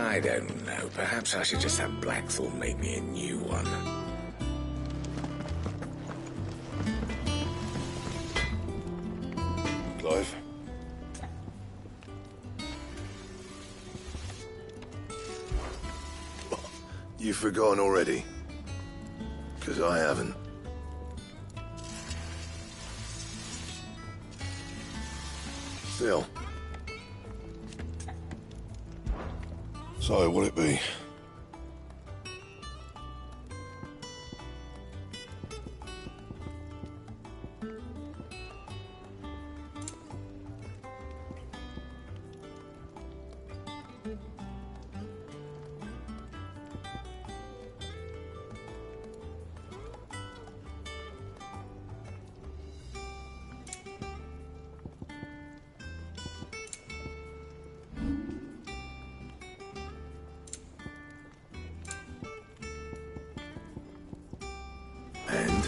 I don't know. Perhaps I should just have Blackthorn make me a new one. Clive? You've forgotten already? 'Cause I haven't. Still. So, what'd it be? And?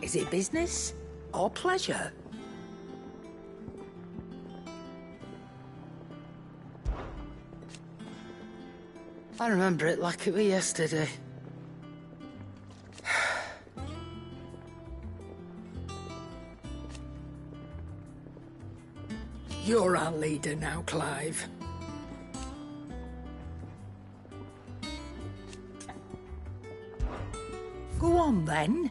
Is it business or pleasure? I remember it like it was yesterday. You're our leader now, Clive. Go on, then.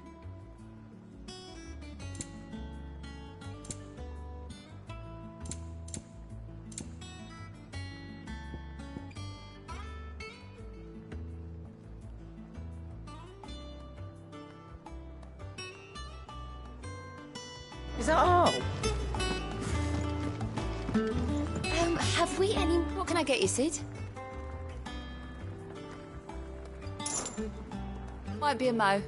Is that all? Have we any... What can I get you, Sid? Might be a mo.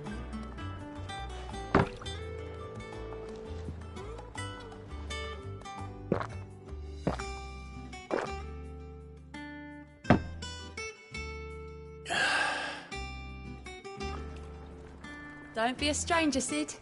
Don't be a stranger, Sid.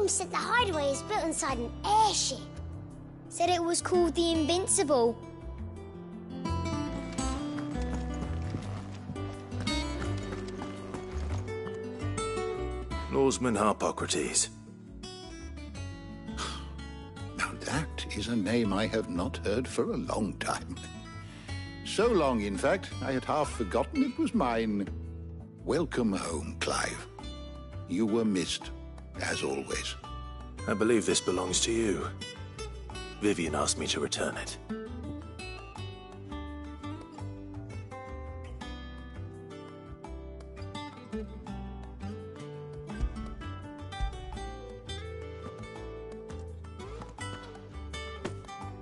Holmes said the hideaway is built inside an airship. Said it was called the Invincible. Lawsman Harpocrates. Now that is a name I have not heard for a long time. So long, in fact, I had half forgotten it was mine. Welcome home, Clive. You were missed, as always. I believe this belongs to you. Vivian asked me to return it.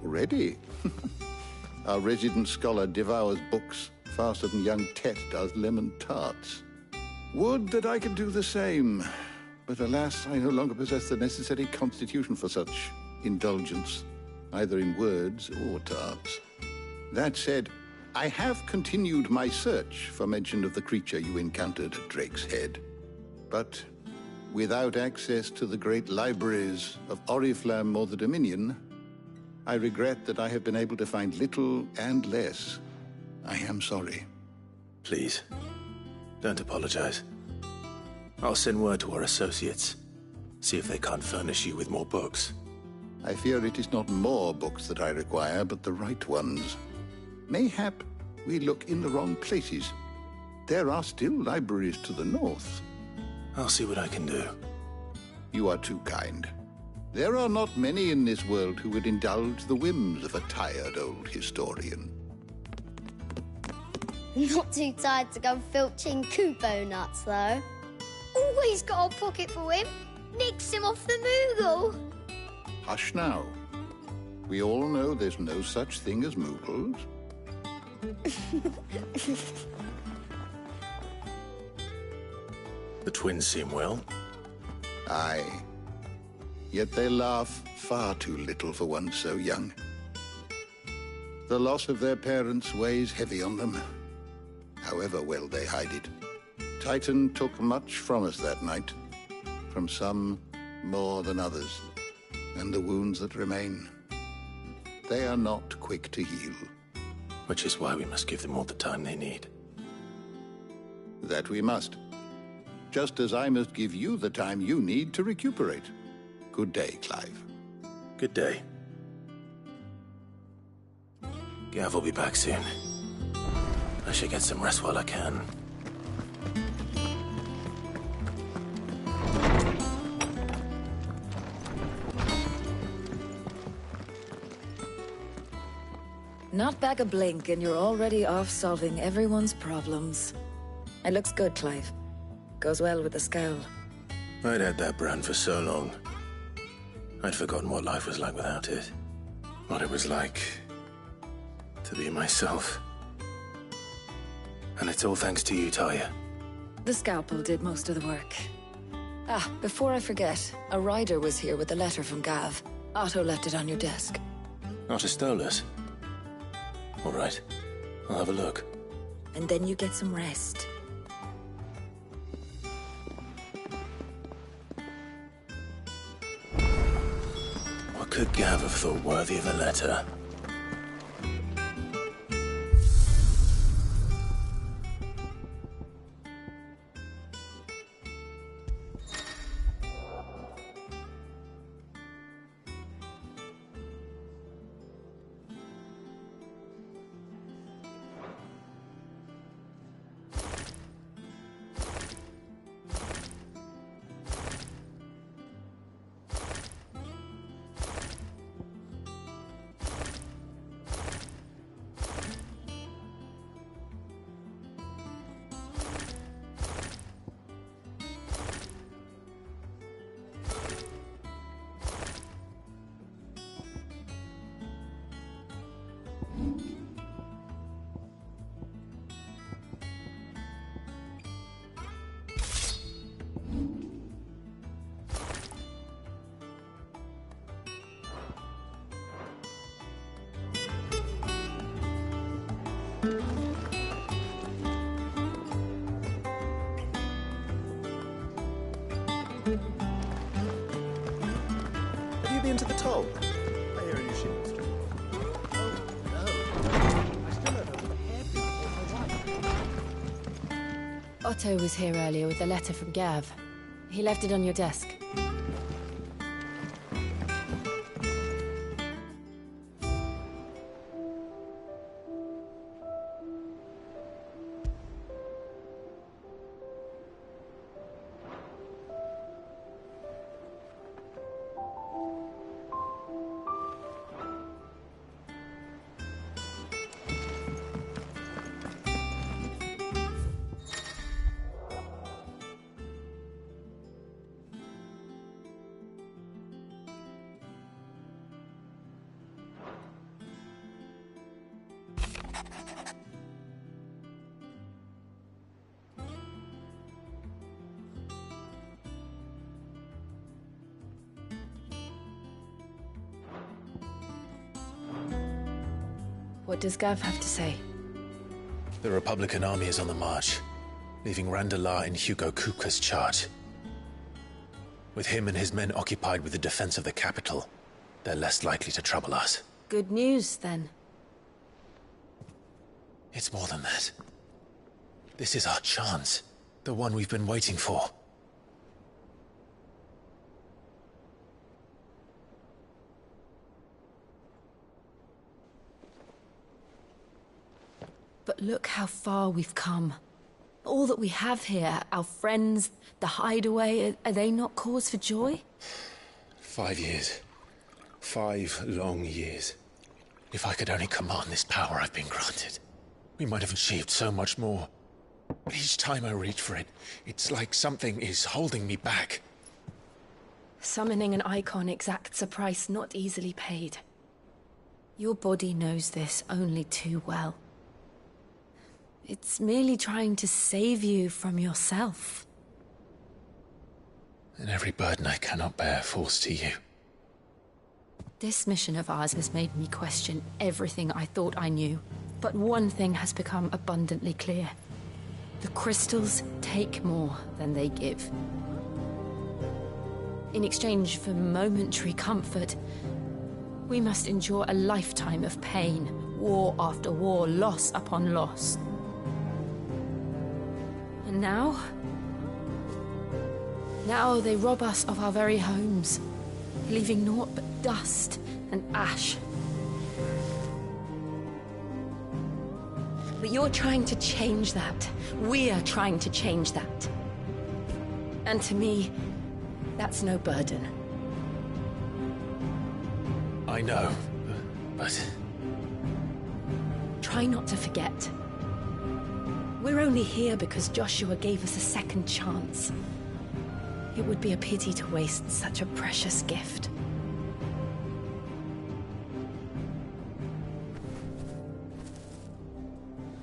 Ready? Our resident scholar devours books faster than young Tet does lemon tarts. Would that I could do the same. But alas, I no longer possess the necessary constitution for such indulgence, either in words or tarts. That said, I have continued my search for mention of the creature you encountered at Drake's Head. But without access to the great libraries of Oriflamme or the Dominion, I regret that I have been able to find little and less. I am sorry. Please, don't apologize. I'll send word to our associates. See if they can't furnish you with more books. I fear it is not more books that I require, but the right ones. Mayhap we look in the wrong places. There are still libraries to the north. I'll see what I can do. You are too kind. There are not many in this world who would indulge the whims of a tired old historian. Not too tired to go filching Kupo nuts, though. Always got a pocket for him. Nicks him off the Moogle. Hush now. We all know there's no such thing as Moogles. The twins seem well. Aye. Yet they laugh far too little for one so young. The loss of their parents weighs heavy on them, however well they hide it. Titan took much from us that night, from some more than others, and the wounds that remain, they are not quick to heal. Which is why we must give them all the time they need. That we must. Just as I must give you the time you need to recuperate. Good day, Clive. Good day. Gav will be back soon. I should get some rest while I can. Not back a blink and you're already off solving everyone's problems. It looks good, Clive. Goes well with the scowl. I'd had that brand for so long. I'd forgotten what life was like without it. What it was like to be myself. And it's all thanks to you, Talia. The scalpel did most of the work. Ah, before I forget, a rider was here with a letter from Gav. Otto left it on your desk. Otto stole it. All right, I'll have a look. And then you get some rest. What could Gav have thought worthy of a letter? directly into the toll. I hear a new ship. Otto was here earlier with a letter from Gav. He left it on your desk. What does Gav have to say? The Republican army is on the march, leaving Randalar in Hugo Kupka's charge. With him and his men occupied with the defense of the capital, they're less likely to trouble us. Good news, then. It's more than that. This is our chance. The one we've been waiting for. But look how far we've come. All that we have here, our friends, the hideaway, are they not cause for joy? 5 years. 5 long years. If I could only command this power I've been granted, we might have achieved so much more. But each time I reach for it, it's like something is holding me back. Summoning an icon exacts a price not easily paid. Your body knows this only too well. It's merely trying to save you from yourself. And every burden I cannot bear falls to you. This mission of ours has made me question everything I thought I knew. But one thing has become abundantly clear. The crystals take more than they give. In exchange for momentary comfort, we must endure a lifetime of pain, war after war, loss upon loss. And now? Now they rob us of our very homes, leaving naught but dust and ash. But you're trying to change that. We're trying to change that. And to me, that's no burden. I know, but... Try not to forget. We're only here because Joshua gave us a second chance. It would be a pity to waste such a precious gift.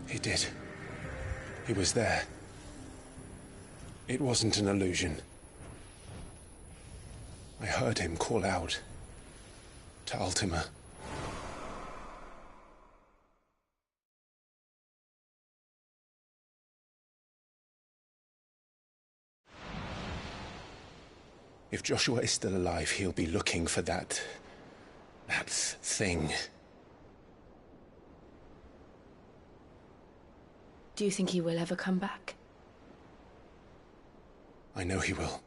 He did. He was there. It wasn't an illusion. I heard him call out to Ultima. If Joshua is still alive, he'll be looking for that thing. Do you think he will ever come back? I know he will.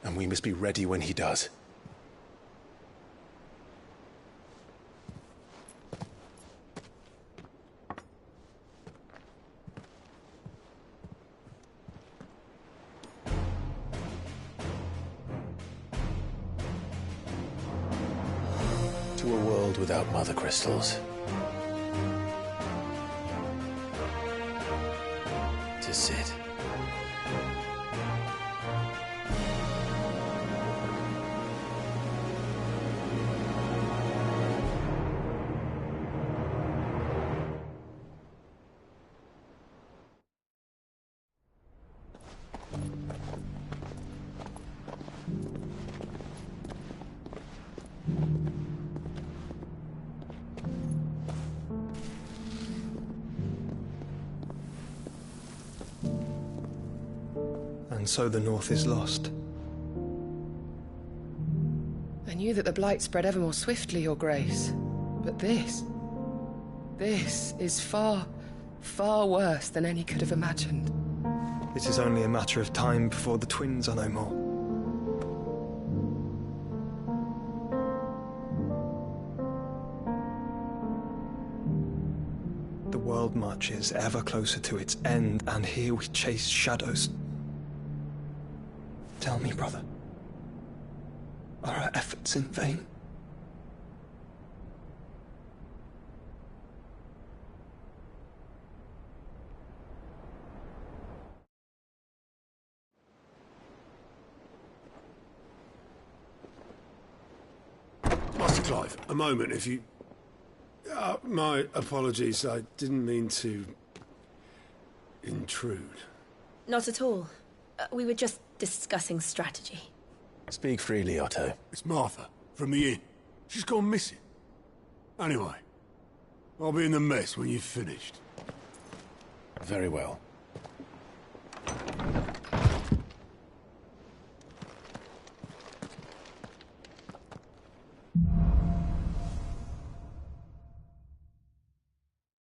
And we must be ready when he does. To a world without mother crystals. To Sid. And so the North is lost. And knew that the Blight spread ever more swiftly, Your Grace. But this is far, far worse than any could have imagined. It is only a matter of time before the twins are no more. The world marches ever closer to its end, and here we chase shadows. Tell me, brother, are our efforts in vain? Master Clive, a moment, if you... my apologies, I didn't mean to... intrude. Not at all. We were just discussing strategy. Speak freely, Otto. It's Martha, from the inn. She's gone missing. Anyway, I'll be in the mess when you've finished. Very well.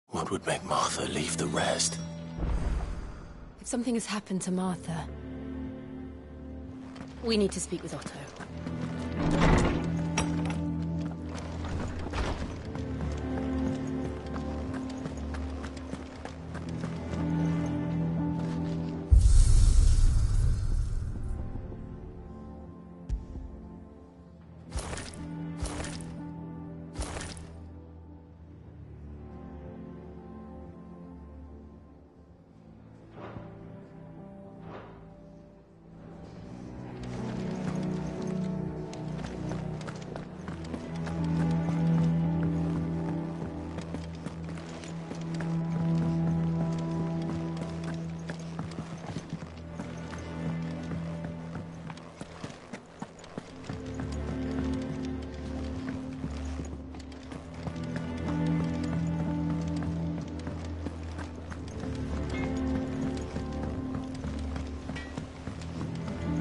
What would make Martha leave the rest? If something has happened to Martha, we need to speak with Otto.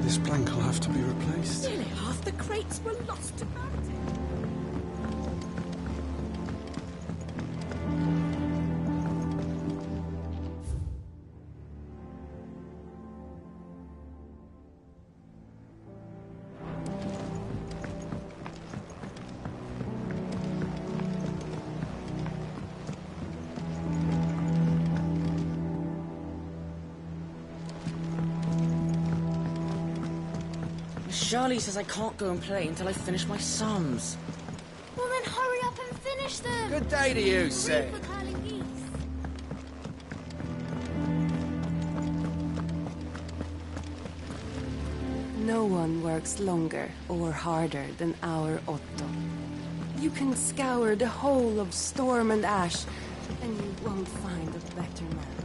This plank will have to be replaced. Nearly half the crates were lost to gravity. Charlie says I can't go and play until I finish my sums. Well, then hurry up and finish them. Good day to you, Sid. For curling geese. No one works longer or harder than our Otto. You can scour the whole of Storm and Ash, and you won't find a better man.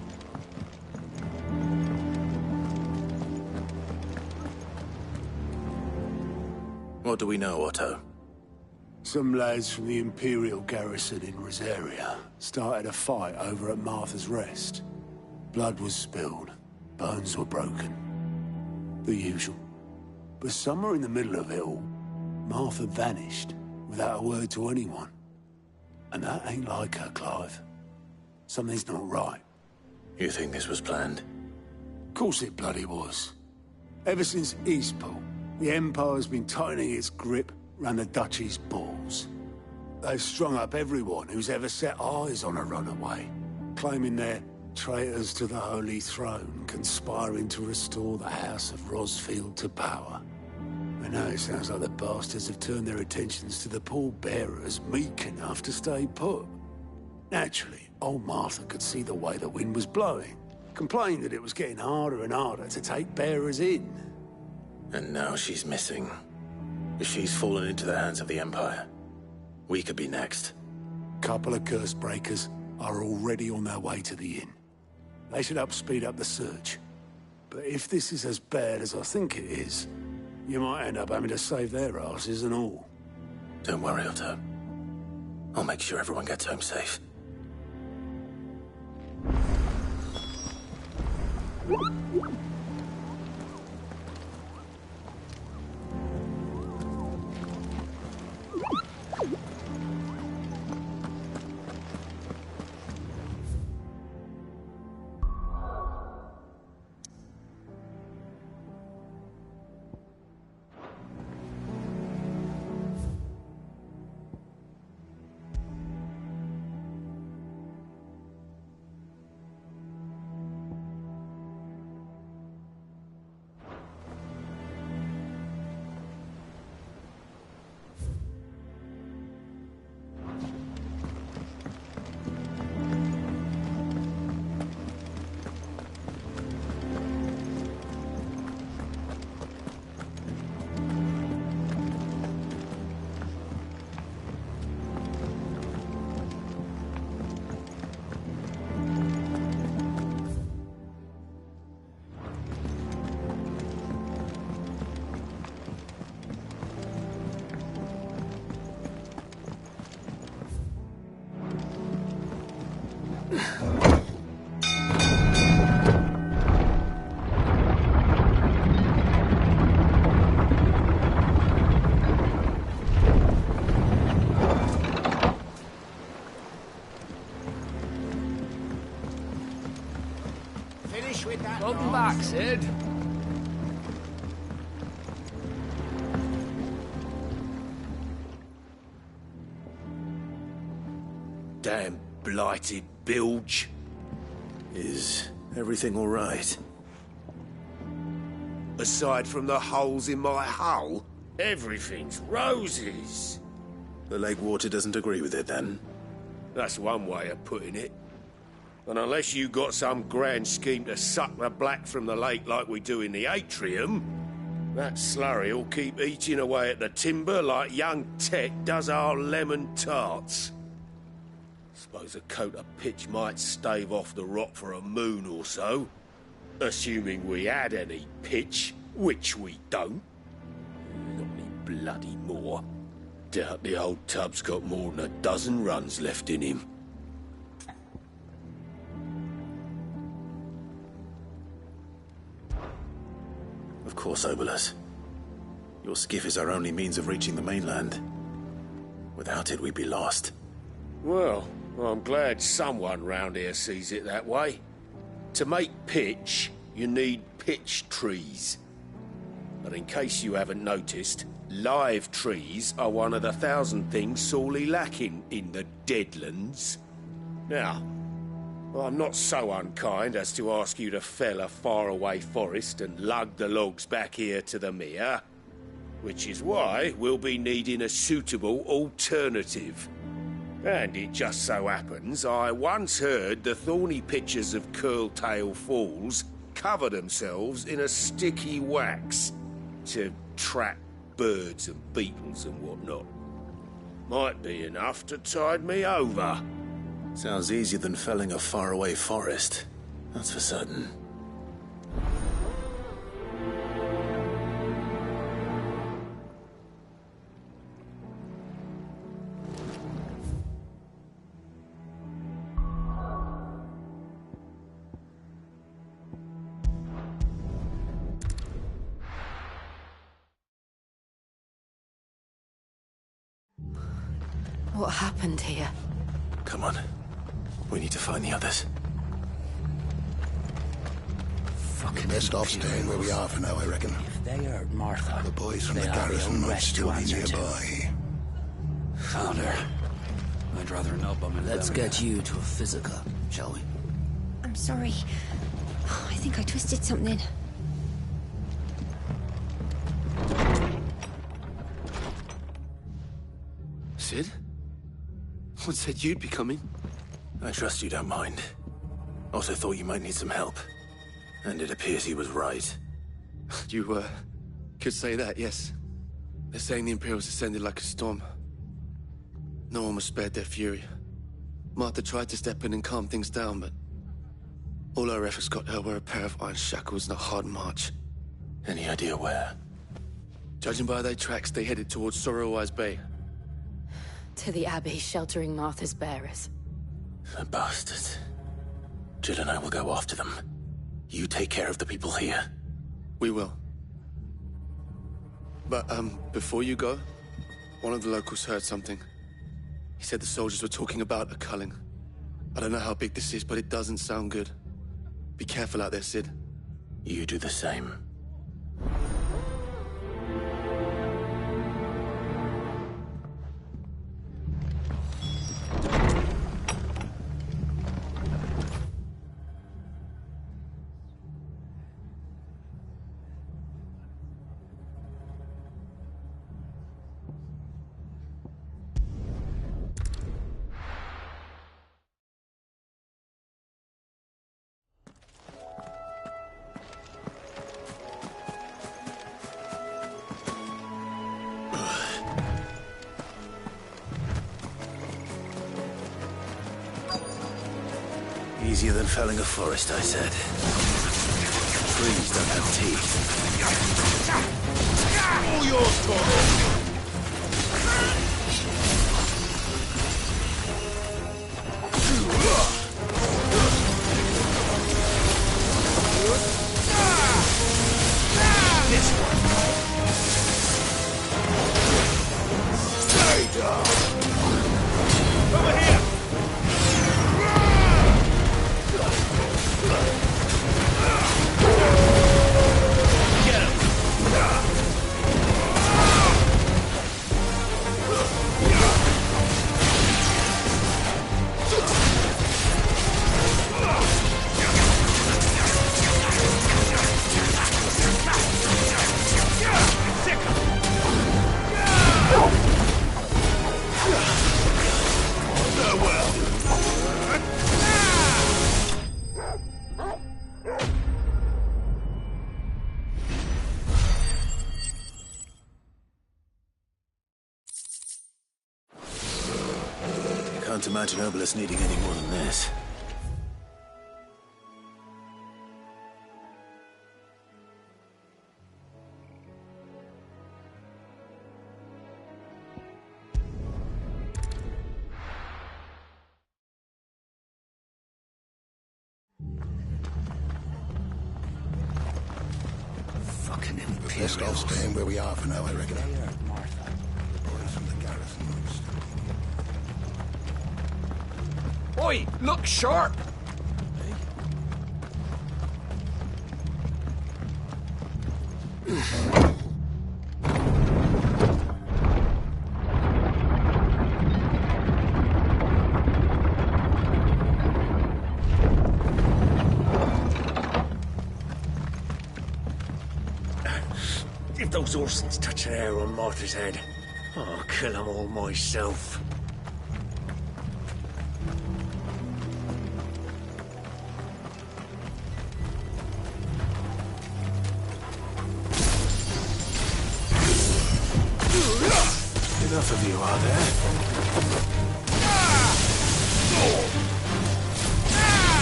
What do we know, Otto? Some lads from the Imperial garrison in Rosaria started a fight over at Martha's Rest. Blood was spilled, bones were broken. The usual. But somewhere in the middle of it all, Martha vanished without a word to anyone. And that ain't like her, Clive. Something's not right. You think this was planned? Of course it bloody was. Ever since Eastpool, the Empire's been tightening its grip round the Duchy's balls. They've strung up everyone who's ever set eyes on a runaway, claiming they're traitors to the Holy Throne, conspiring to restore the House of Rosfield to power. And now it sounds like the bastards have turned their attentions to the pallbearers meek enough to stay put. Naturally, old Martha could see the way the wind was blowing, complained that it was getting harder and harder to take bearers in. And now she's missing. If she's fallen into the hands of the Empire, we could be next. Couple of curse breakers are already on their way to the inn. They should help speed up the search. But if this is as bad as I think it is, you might end up having to save their asses and all. Don't worry, Otto. I'll make sure everyone gets home safe. Come back, Sid. Damn blighted bilge. Is everything all right? Aside from the holes in my hull, everything's roses. The lake water doesn't agree with it, then? That's one way of putting it. And unless you got some grand scheme to suck the black from the lake like we do in the atrium, that slurry'll keep eating away at the timber like young Tet does our lemon tarts. Suppose a coat of pitch might stave off the rot for a moon or so. Assuming we had any pitch, which we don't. Not any bloody more. Doubt the old tub's got more than a dozen runs left in him. Of course, Obolus. Your skiff is our only means of reaching the mainland. Without it, we'd be lost. Well, I'm glad someone round here sees it that way. To make pitch, you need pitch trees. But in case you haven't noticed, live trees are one of the 1,000 things sorely lacking in the Deadlands. Now, I'm not so unkind as to ask you to fell a faraway forest and lug the logs back here to the mere, which is why we'll be needing a suitable alternative. And it just so happens I once heard the thorny pitchers of Curltail Falls cover themselves in a sticky wax to trap birds and beetles and whatnot. Might be enough to tide me over. Sounds easier than felling a faraway forest. That's for certain. What happened here? Come on. We need to find the others. Fucking best off staying where we are for now, I reckon. If they hurt Martha, The boys from the they are garrison the might rest still to be answer to. nearby. Found her. I'd rather not bum in Let's the get you to a physical, shall we? I'm sorry. I think I twisted something. Sid? What said you'd be coming? I trust you don't mind. Also thought you might need some help. And it appears he was right. You, could say that, yes. They're saying the Imperials descended like a storm. No one was spared their fury. Martha tried to step in and calm things down, but all our efforts got her were a pair of iron shackles and a hard march. Any idea where? Judging by their tracks, they headed towards Sorrowwise Bay. To the Abbey sheltering Martha's bearers. The bastards. Jill and I will go after them. You take care of the people here. We will. But, before you go, one of the locals heard something. He said the soldiers were talking about a culling. I don't know how big this is, but it doesn't sound good. Be careful out there, Sid. You do the same. Easier than felling a forest, I said. Trees don't have teeth. All yours, boy! This one. Stay down. Over here. Can't imagine Obelisk needing any more than this. Fucking Imperials. Best off staying where we are for now, I reckon. Oi, look sharp! If those horses touch an hair on Martha's head, I'll kill them all myself. Enough of you, are there?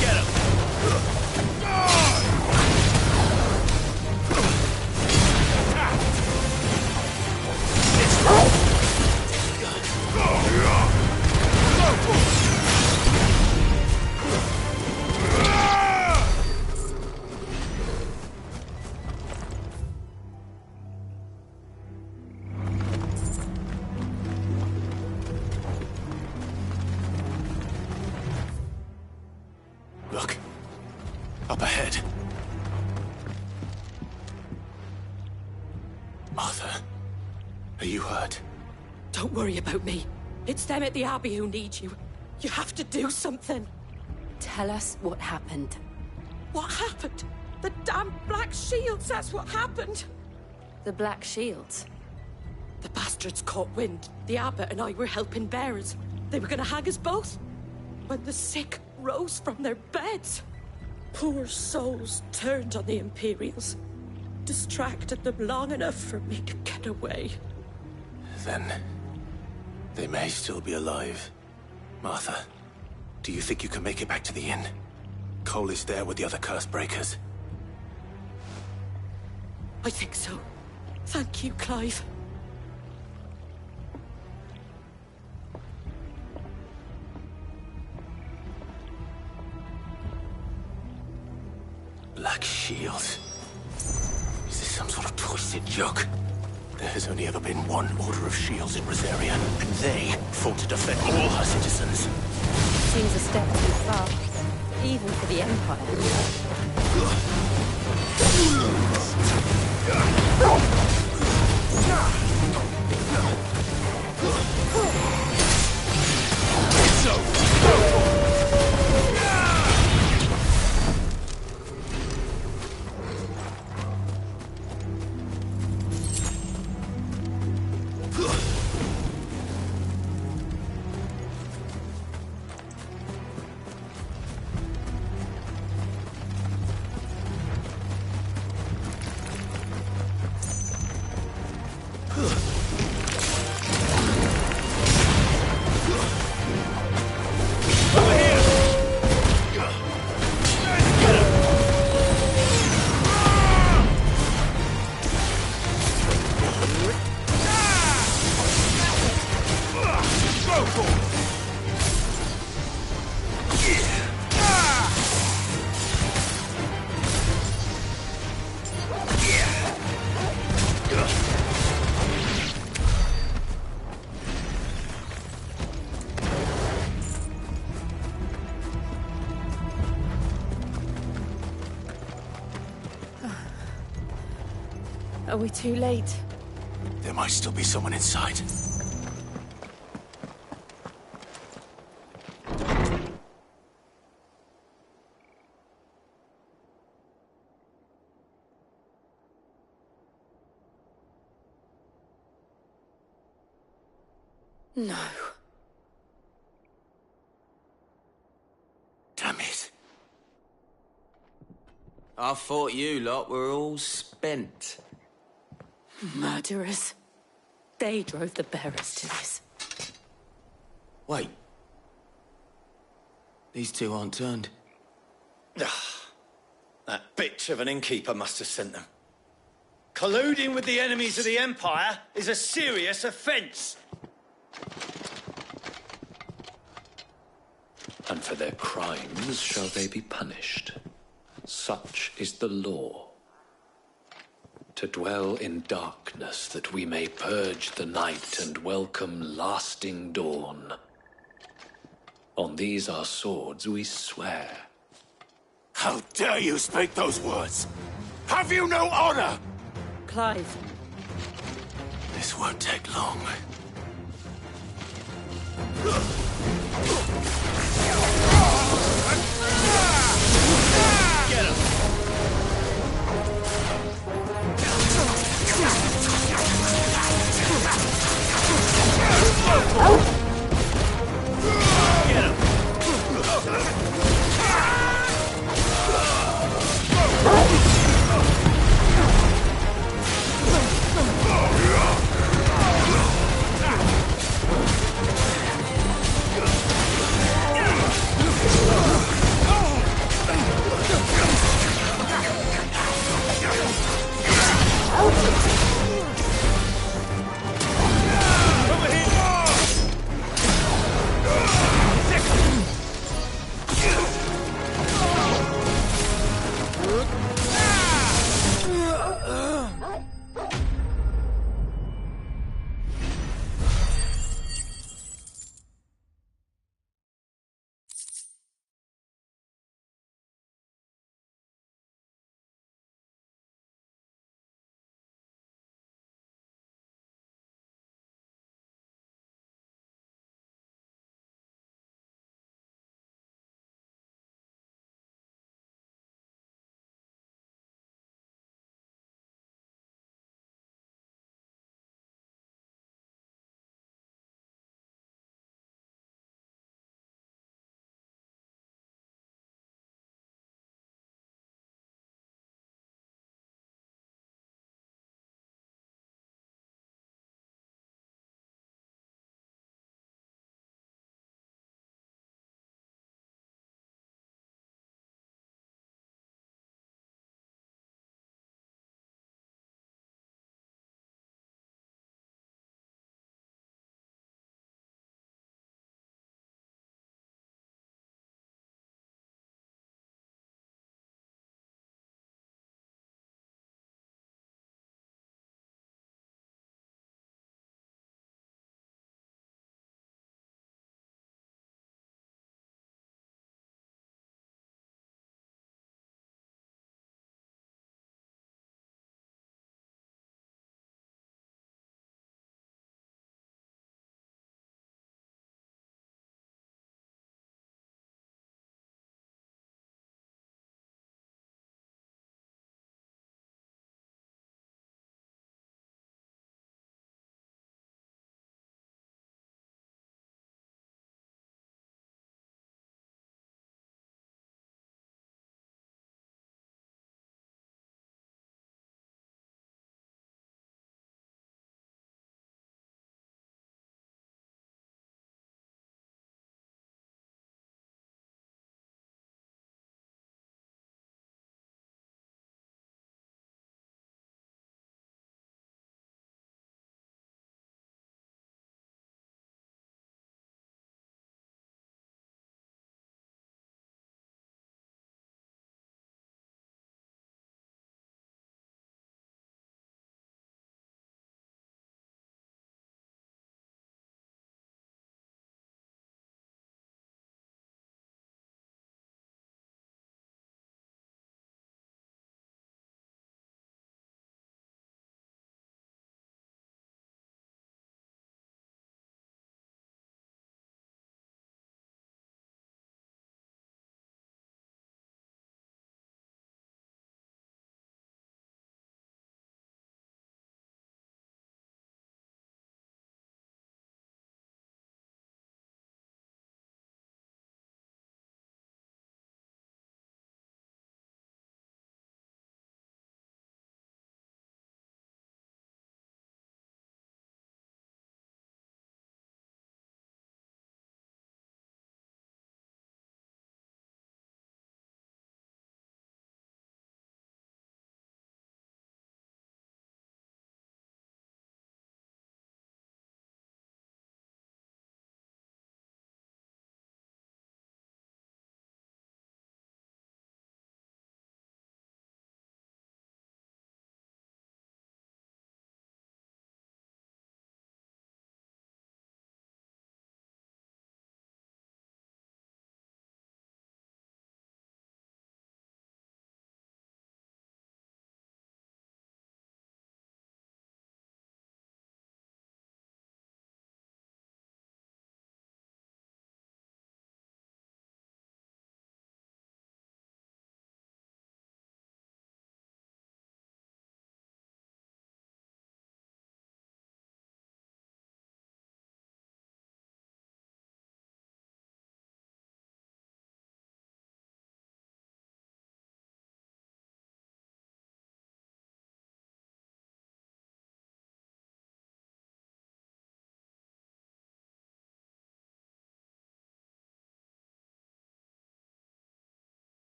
Get him! Look. Up ahead. Martha, are you hurt? Don't worry about me. It's them at the Abbey who need you. You have to do something. Tell us what happened. What happened? The damn Black Shields, that's what happened. The Black Shields? The bastards caught wind. The abbot and I were helping bearers. They were gonna hang us both. When the sick rose from their beds, poor souls turned on the Imperials. Distracted them long enough for me to get away. Then they may still be alive. Martha, do you think you can make it back to the inn? Cole is there with the other curse breakers. I think so. Thank you, Clive. Black Shields. Is this some sort of twisted joke? There has only ever been one Order of Shields in Rosaria, and they fought to defend all her citizens. Seems a step too far, even for the Are we too late? There might still be someone inside. No. Damn it. I thought you lot were all spent. Murderers. They drove the bearers to this. Wait, These two aren't turned. That bitch of an innkeeper must have sent them. Colluding with the enemies of the Empire is a serious offence. And for their crimes shall they be punished. Such is the law. To dwell in darkness that we may purge the night and welcome lasting dawn. On these our swords we swear. How dare you speak those words? Have you no honor? Clive. This won't take long. Get him! Get him!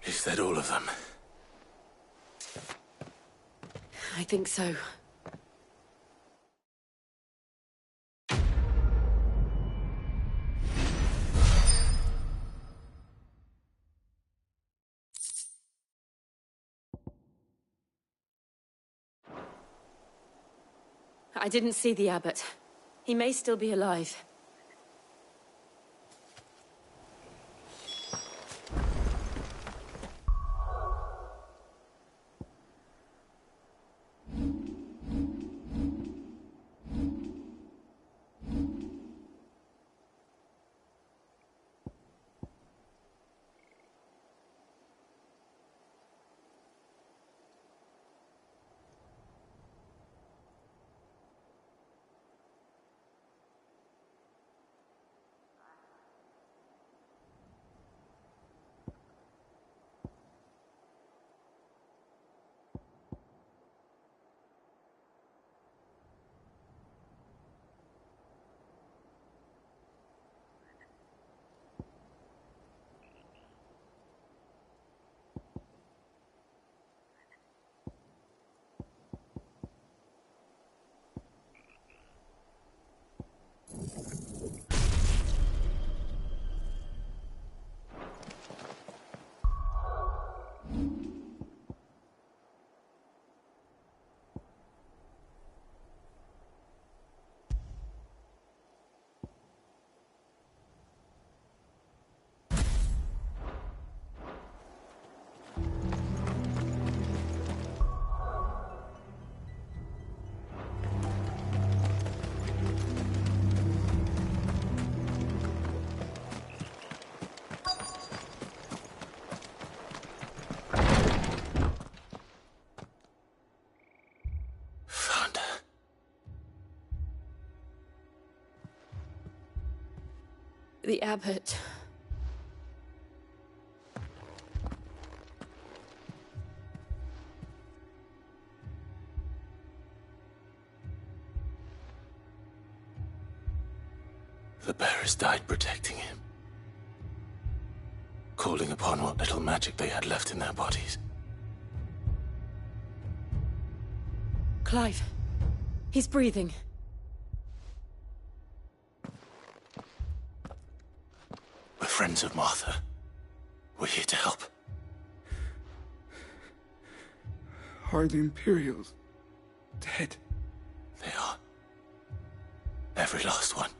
Is that all of them? I think so. I didn't see the abbot. He may still be alive. The abbot. The bearers died protecting him. Calling upon what little magic they had left in their bodies. Clive. He's breathing. We're friends of Martha. We're here to help. Are the Imperials dead? They are. Every last one.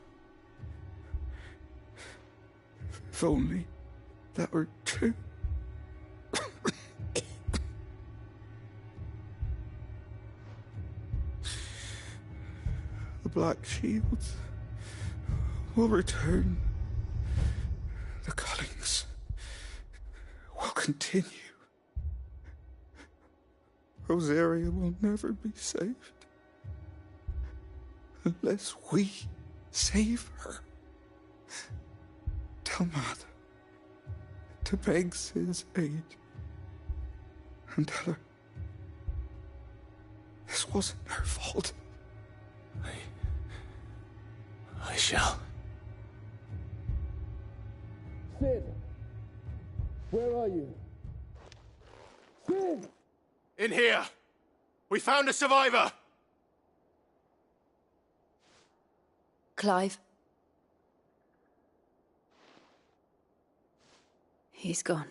If only that were true. The Black Shields will return. The cullings will continue. Rosaria will never be saved unless we save her. Tell Mother to beg Sid's aid and tell her this wasn't her fault. I shall. Sid! Where are you? Sid! In here! We found a survivor! Clive. He's gone.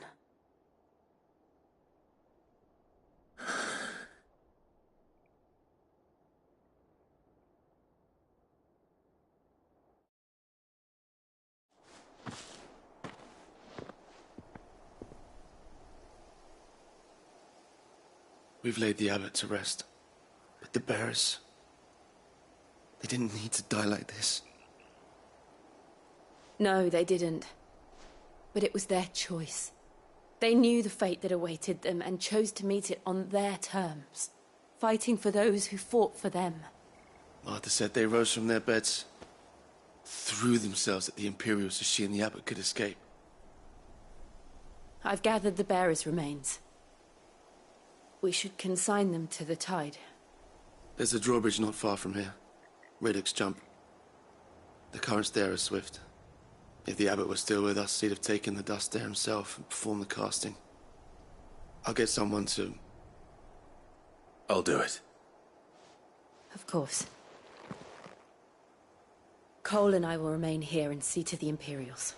We've laid the abbot to rest. But the bearers... they didn't need to die like this. No, they didn't. But it was their choice. They knew the fate that awaited them and chose to meet it on their terms, fighting for those who fought for them. Martha said they rose from their beds, threw themselves at the Imperials so she and the abbot could escape. I've gathered the bearers' remains. We should consign them to the tide. There's a drawbridge not far from here. Radix Jump. The currents there are swift. If the abbot was still with us, he'd have taken the dust there himself and performed the casting. I'll get someone to... I'll do it. Of course. Cole and I will remain here and see to the Imperials.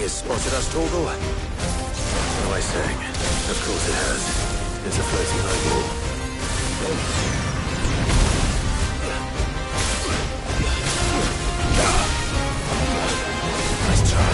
Spotted us, Torgal? What am I saying? Of course it has. It's a floating eyeball. Nice try.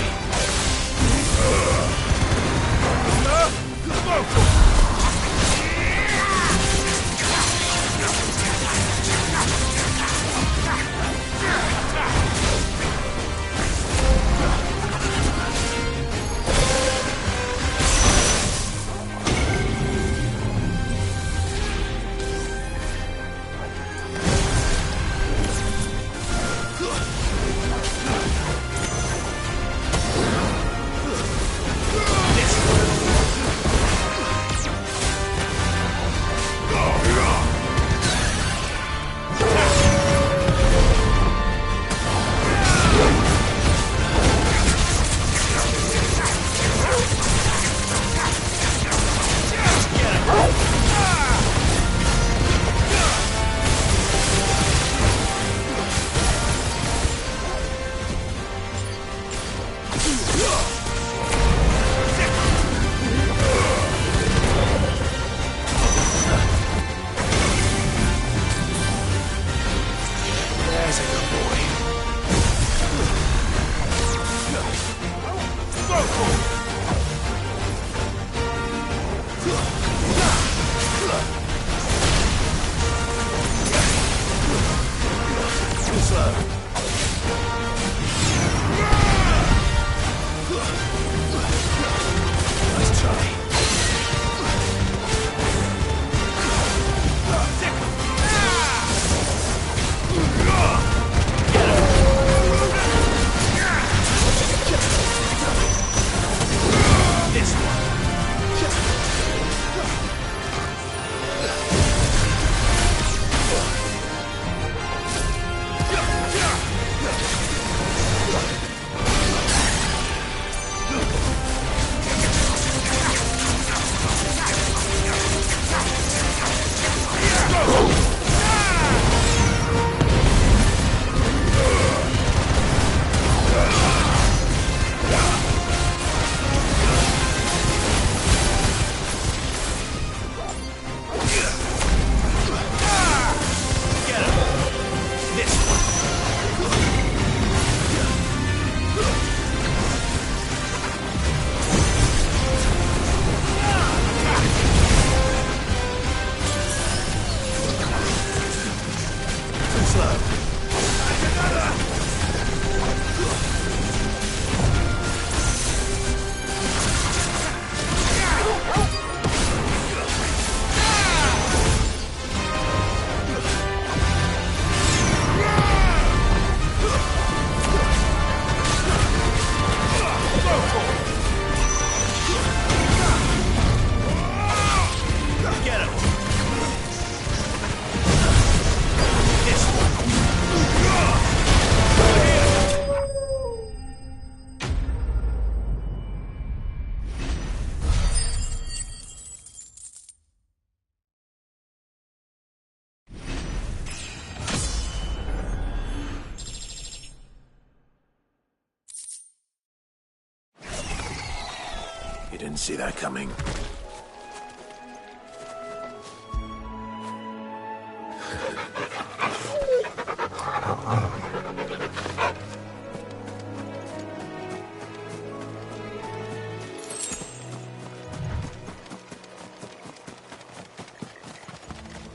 You didn't see that coming.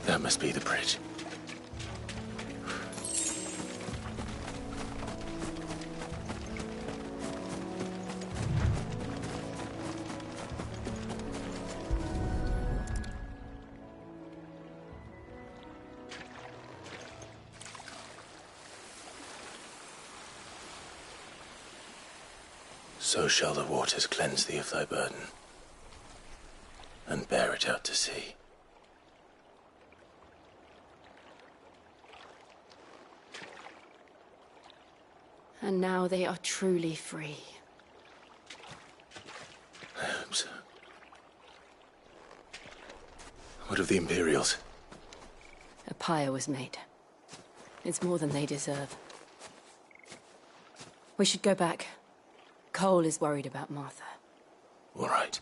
That must be the bridge. So shall the waters cleanse thee of thy burden, and bear it out to sea. And now they are truly free. I hope so. What of the Imperials? A pyre was made. It's more than they deserve. We should go back. Cole is worried about Martha. All right.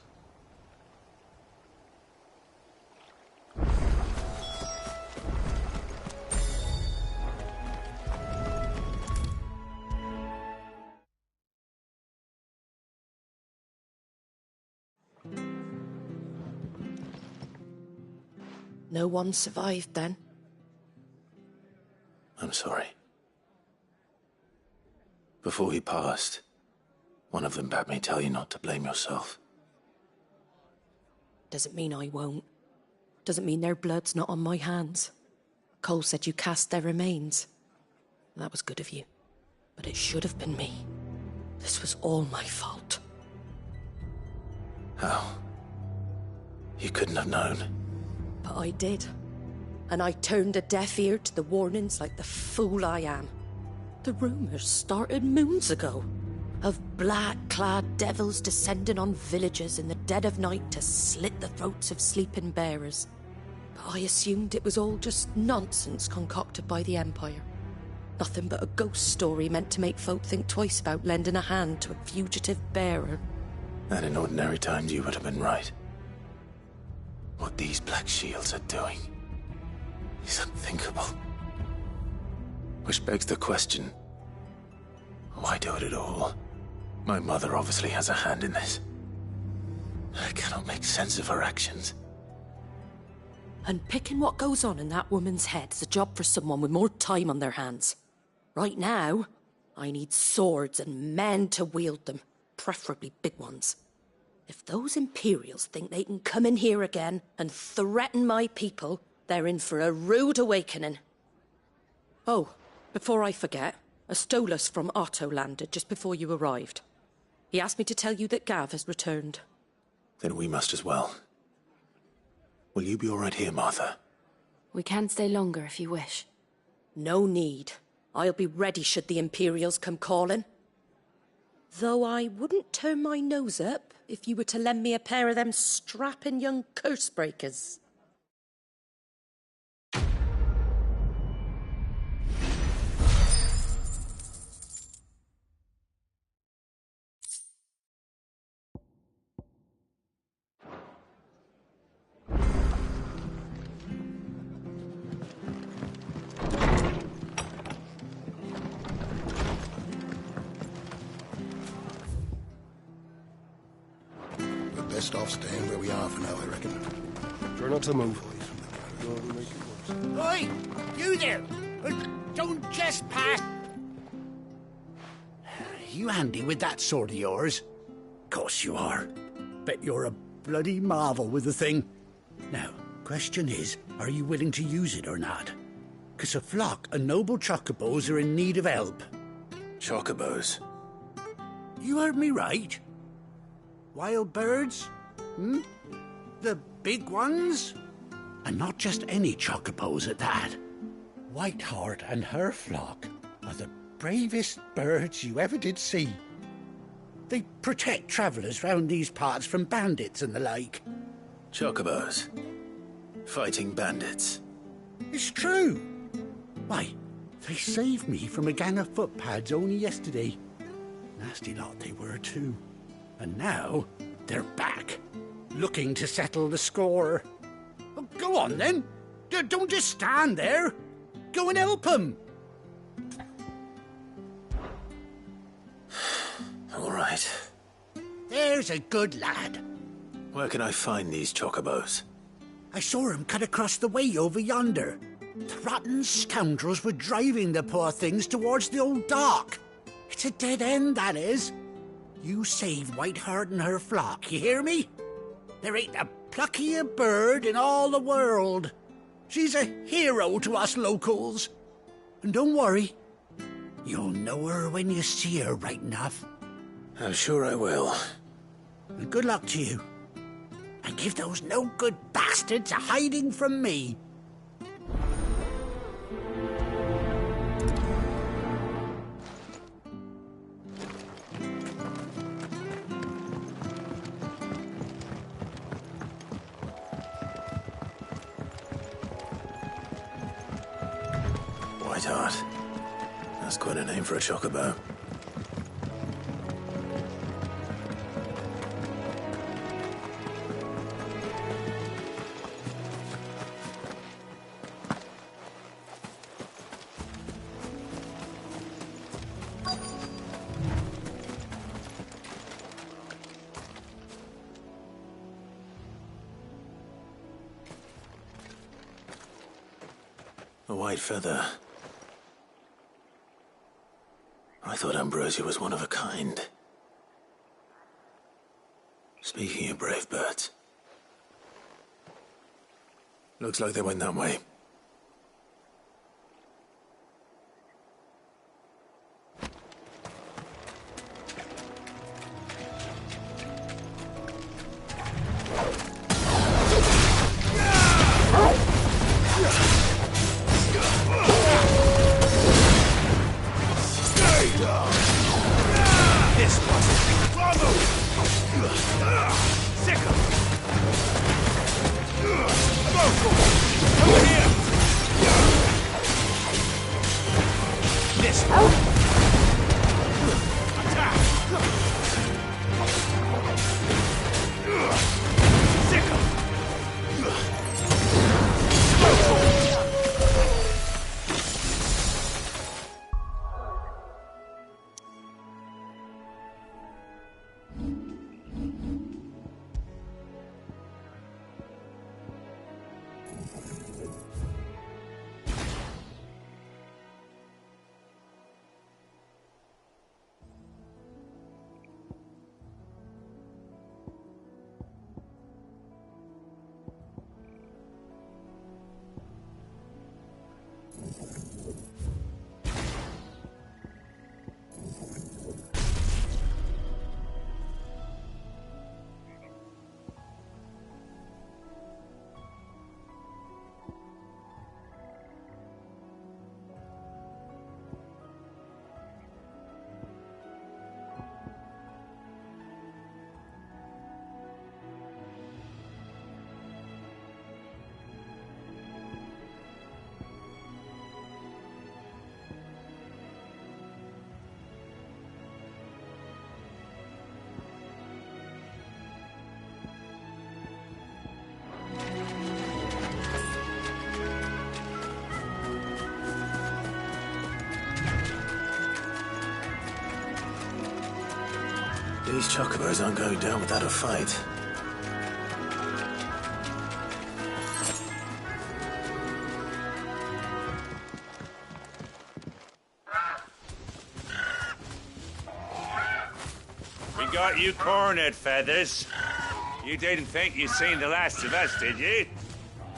No one survived then? I'm sorry. Before he passed, one of them bade me tell you not to blame yourself. Doesn't mean I won't. Doesn't mean their blood's not on my hands. Cole said you cast their remains. That was good of you. But it should have been me. This was all my fault. How? You couldn't have known. But I did. And I turned a deaf ear to the warnings like the fool I am. The rumours started moons ago. Of black-clad devils descending on villages in the dead of night to slit the throats of sleeping bearers. But I assumed it was all just nonsense concocted by the Empire. Nothing but a ghost story meant to make folk think twice about lending a hand to a fugitive bearer. And in ordinary times you would have been right. What these Black Shields are doing is unthinkable. Which begs the question, why do it at all? My mother obviously has a hand in this. I cannot make sense of her actions. And picking what goes on in that woman's head is a job for someone with more time on their hands. Right now, I need swords and men to wield them, preferably big ones. If those Imperials think they can come in here again and threaten my people, they're in for a rude awakening. Oh, before I forget, a Stolas from Otto landed just before you arrived. He asked me to tell you that Gav has returned. Then we must as well. Will you be all right here, Martha? We can stay longer if you wish. No need. I'll be ready should the Imperials come calling. Though I wouldn't turn my nose up if you were to lend me a pair of them strapping young curse-breakers. Best off staying where we are for now, I reckon. Try not to move. Oi! You there! Don't trespass! You handy with that sword of yours? Course you are. Bet you're a bloody marvel with the thing. Now, question is, are you willing to use it or not? 'Cause a flock of noble chocobos are in need of help. Chocobos? You heard me right. Wild birds? Hmm? The big ones? And not just any chocobos at that. Whiteheart and her flock are the bravest birds you ever did see. They protect travellers round these parts from bandits and the like. Chocobos? Fighting bandits? It's true. Why, they saved me from a gang of footpads only yesterday. Nasty lot they were too. And now, They're back, looking to settle the score. Oh, go on, then. Don't just stand there. Go and help them. All right. There's a good lad. Where can I find these chocobos? I saw him cut across the way over yonder. The rotten scoundrels were driving the poor things towards the old dock. It's a dead end, that is. You save Whiteheart and her flock, you hear me? There ain't a pluckier bird in all the world. She's a hero to us locals. And don't worry, you'll know her when you see her right enough. I'm sure I will. And good luck to you. And give those no-good bastards a hiding from me. Whiteheart. That's quite a name for a chocobo. A white feather. I thought Ambrosia was one of a kind. Speaking of brave birds. Looks like they went that way. These chocobos aren't going down without a fight. We got you cornered, Feathers. You didn't think you'd seen the last of us, did you?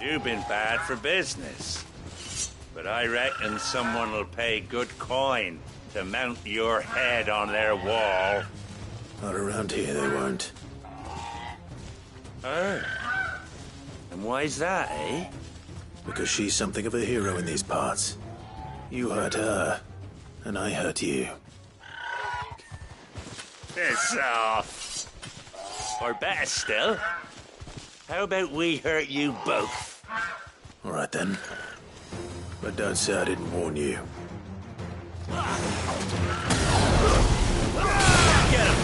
You've been bad for business. But I reckon someone will pay good coin to mount your head on their wall. Not around here, they won't. Oh. And why's that, eh? Because she's something of a hero in these parts. You hurt her, and I hurt you. Piss off. Or better still, how about we hurt you both? All right, then. But don't say I didn't warn you. Get him!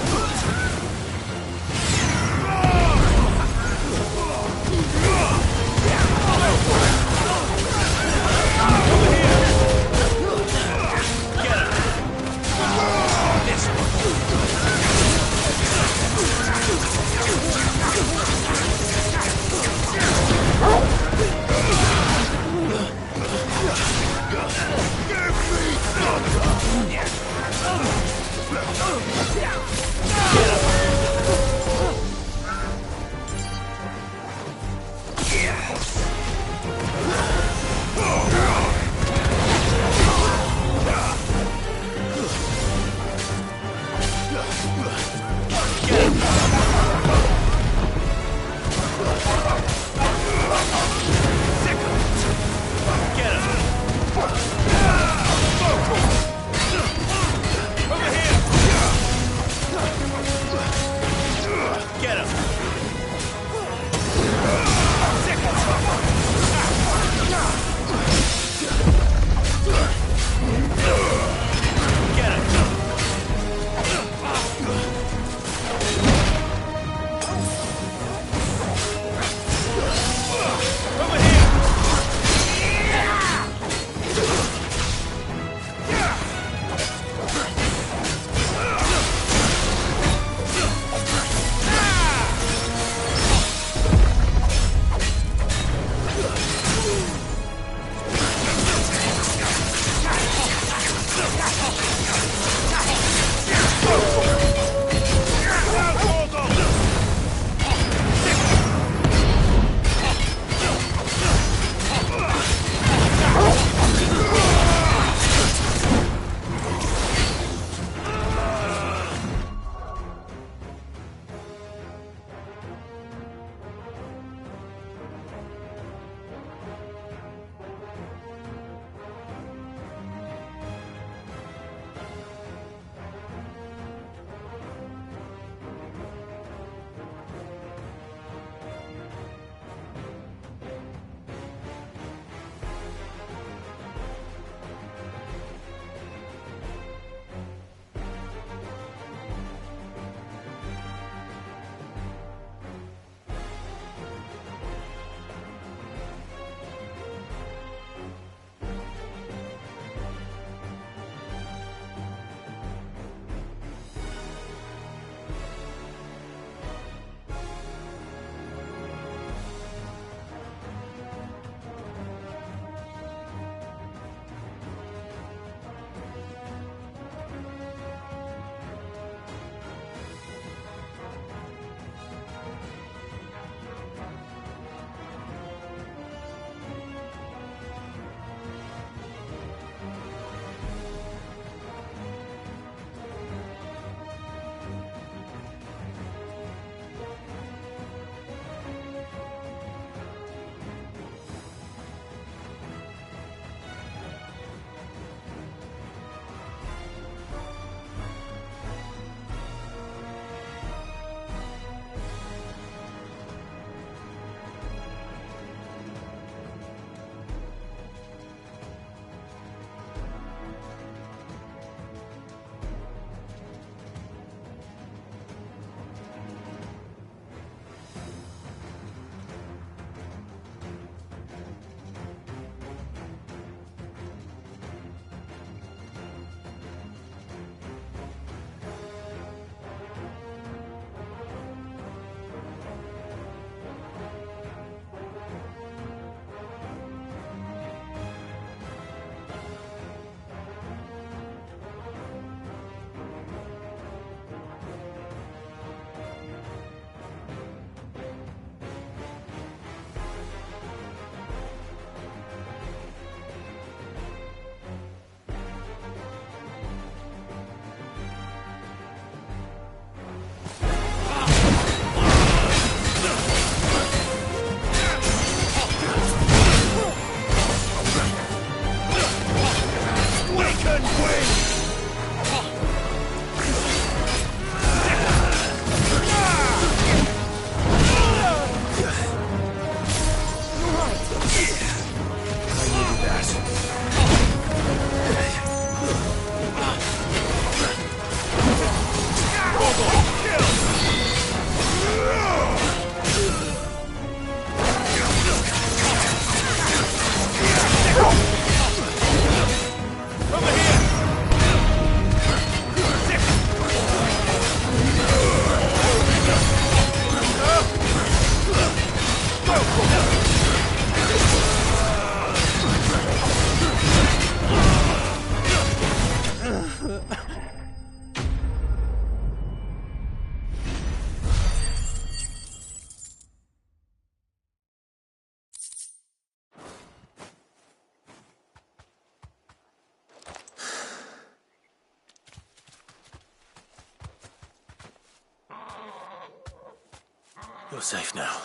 You're safe now.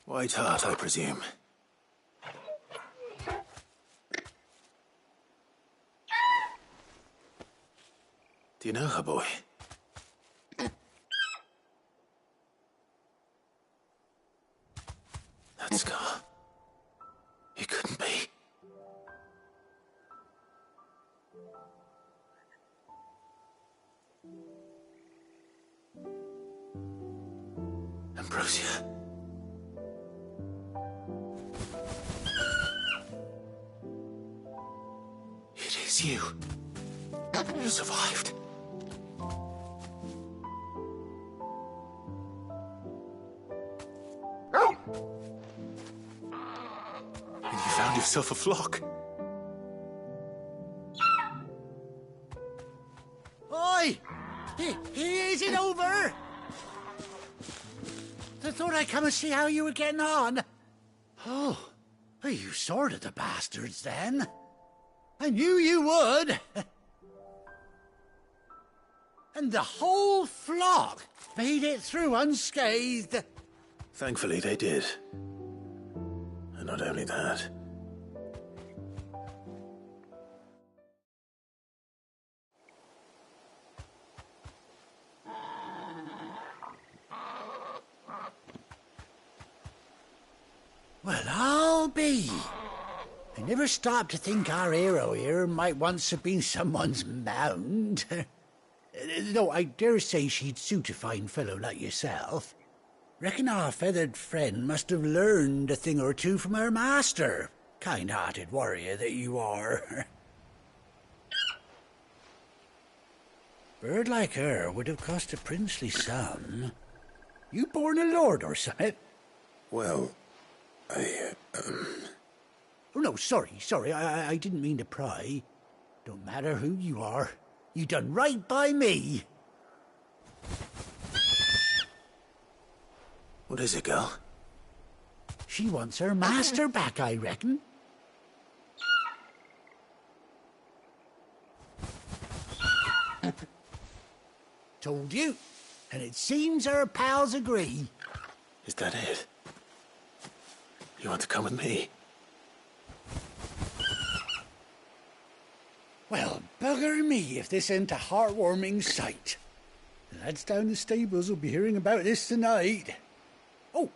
White Hart, I presume. Do you know her, boy? That scar. It couldn't be. Ambrosia. It is you. You survived. And you found yourself a flock. Oi! Is it over? I thought I'd come and see how you were getting on. Oh, well, you sorted the bastards then. I knew you would. And the whole flock made it through unscathed. Thankfully, they did. And not only that. Well, I'll be. I never stopped to think our hero here might once have been someone's mound. Though I dare say she'd suit a fine fellow like yourself. Reckon our feathered friend must have learned a thing or two from her master. Kind-hearted warrior that you are. Bird like her would have cost a princely sum. You born a lord or something? Well, Oh, no, sorry, I didn't mean to pry. Don't matter who you are. You done right by me. What is it, girl? She wants her master back, I reckon. Told you. And it seems her pals agree. Is that it? You want to come with me? Well, bugger me if this ain't a heartwarming sight. The lads down the stables will be hearing about this tonight. Oh,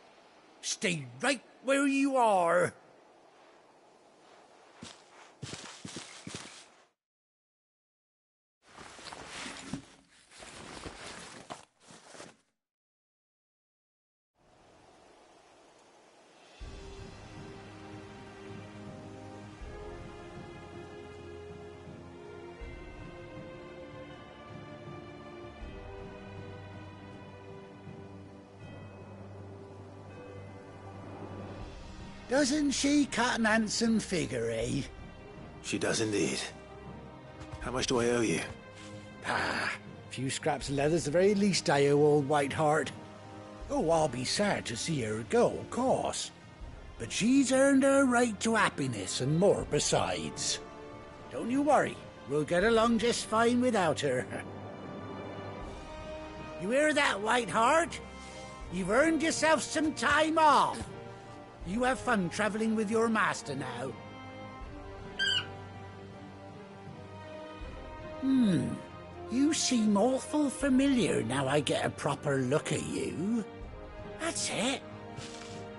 stay right where you are. Doesn't she cut an handsome figure, eh? She does indeed. How much do I owe you? A few scraps of leather's the very least I owe old White Hart. Oh, I'll be sad to see her go, of course. But she's earned her right to happiness and more besides. Don't you worry, we'll get along just fine without her. You hear that, White Hart? You've earned yourself some time off. You have fun traveling with your master now. You seem awful familiar now I get a proper look at you. That's it.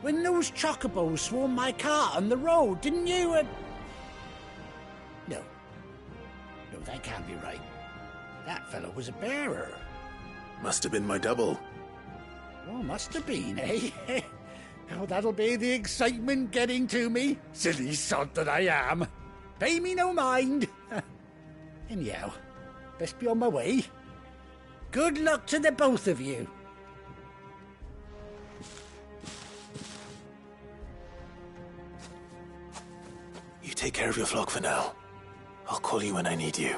When those chocobos swarmed my cart on the road, didn't you? No, that can't be right. That fellow was a bearer. Must have been my double. Oh, must have been, eh? Oh, that'll be the excitement getting to me. Silly sod that I am. Pay me no mind. Anyhow, best be on my way. Good luck to the both of you. You take care of your flock for now. I'll call you when I need you.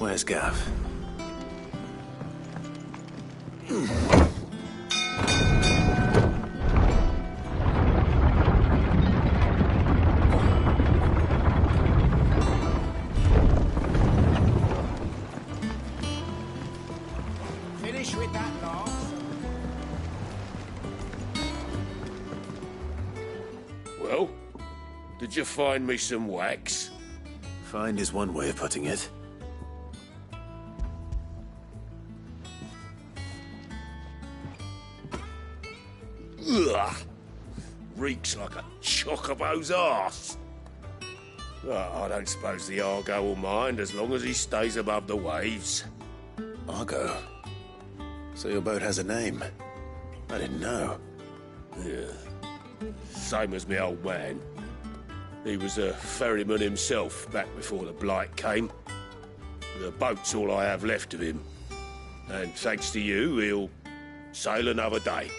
Where's Gav? Finish with that last. Well, did you find me some wax? Find is one way of putting it. Ugh! Reeks like a chocobo's arse. Well, I don't suppose the Argo will mind as long as he stays above the waves. Argo? So your boat has a name? I didn't know. Yeah. Same as my old man. He was a ferryman himself back before the Blight came. The boat's all I have left of him. And thanks to you, he'll sail another day.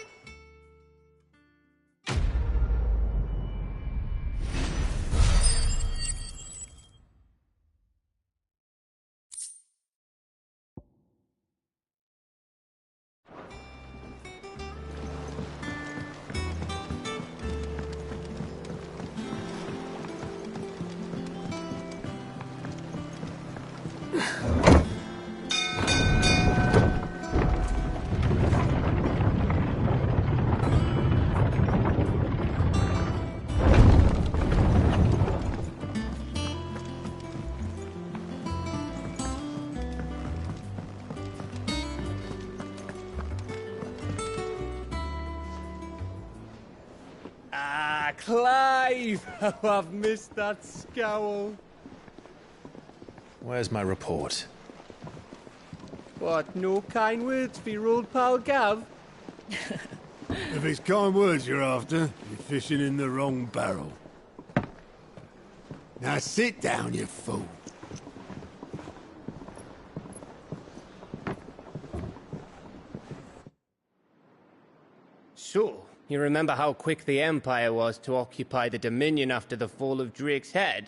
Clive! Oh, I've missed that scowl. Where's my report? What, no kind words for your old pal Gav? If it's kind words you're after, you're fishing in the wrong barrel. Now sit down, you fool. So, you remember how quick the Empire was to occupy the Dominion after the fall of Drake's head?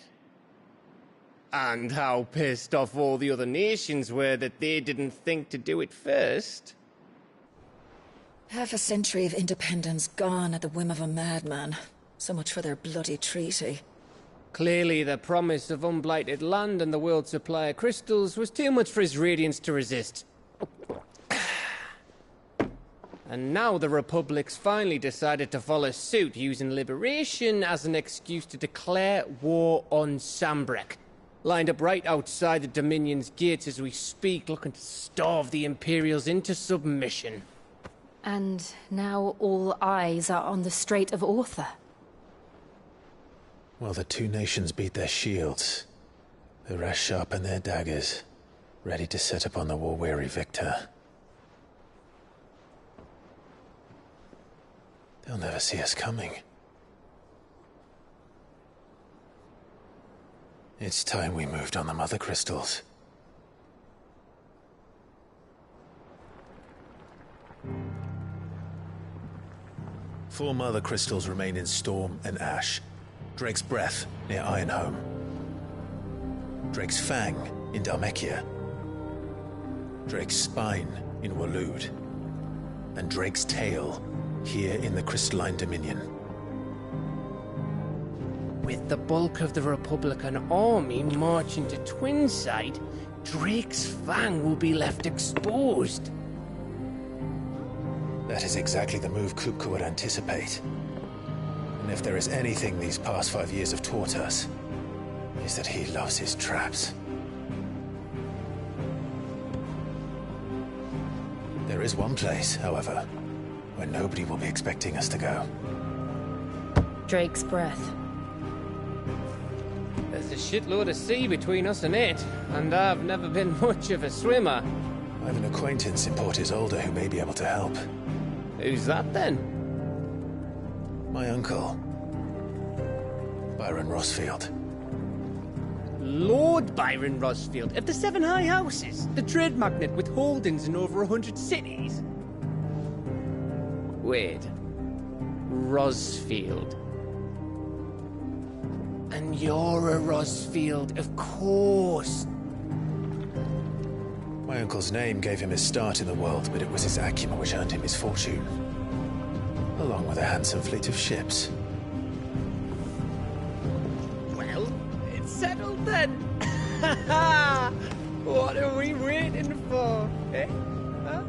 And how pissed off all the other nations were that they didn't think to do it first? Half a century of independence gone at the whim of a madman. So much for their bloody treaty. Clearly, the promise of unblighted land and the world's supply of crystals was too much for his radiance to resist. And now the Republic's finally decided to follow suit, using liberation as an excuse to declare war on Sambrek. Lined up right outside the Dominion's gates as we speak, looking to starve the Imperials into submission. And now all eyes are on the Strait of Author. Well, the two nations beat their shields. The rest sharpen their daggers, ready to set upon the war-weary victor. They'll never see us coming. It's time we moved on the Mother Crystals. Four Mother Crystals remain in Storm and Ash. Drake's Breath near Ironhome. Drake's Fang in Dhalmekia. Drake's Spine in Waloed. And Drake's Tail here in the Crystalline Dominion. With the bulk of the Republican army marching to Twinside, Drake's Fang will be left exposed. That is exactly the move Kupka would anticipate. And if there is anything these past 5 years have taught us, is that he loves his traps. There is one place, however, where nobody will be expecting us to go. Drake's Breath. There's a shitload of sea between us and it, and I've never been much of a swimmer. I have an acquaintance in Port Isolde who may be able to help. Who's that then? My uncle, Byron Rosfield. Lord Byron Rosfield of the Seven High Houses, the trade magnate with holdings in over 100 cities. Wait, Rosfield. And you're a Rosfield, of course. My uncle's name gave him his start in the world, but it was his acumen which earned him his fortune, along with a handsome fleet of ships. Well, it's settled then. What are we waiting for, eh? Huh?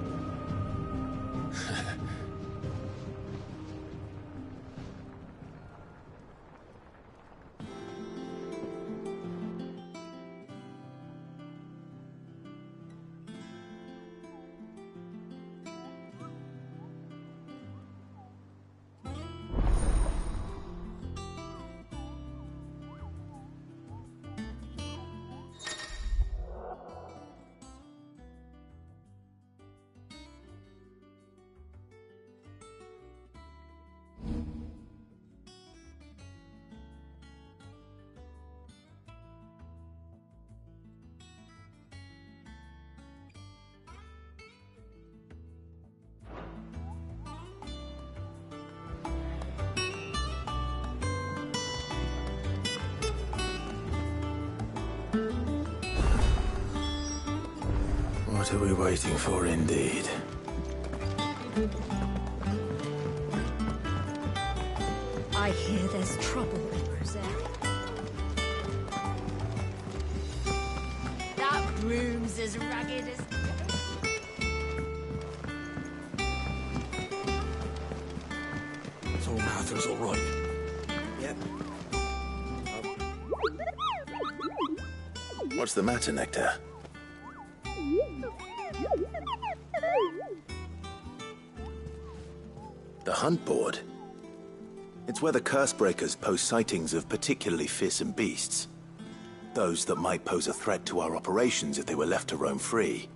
What are we waiting for, indeed? I hear there's trouble in Rosaria. That room's as ragged as... So Mather's all right. Yep. What's the matter, Nectar? The hunt board? It's where the Cursebreakers post sightings of particularly fearsome beasts. Those that might pose a threat to our operations if they were left to roam free.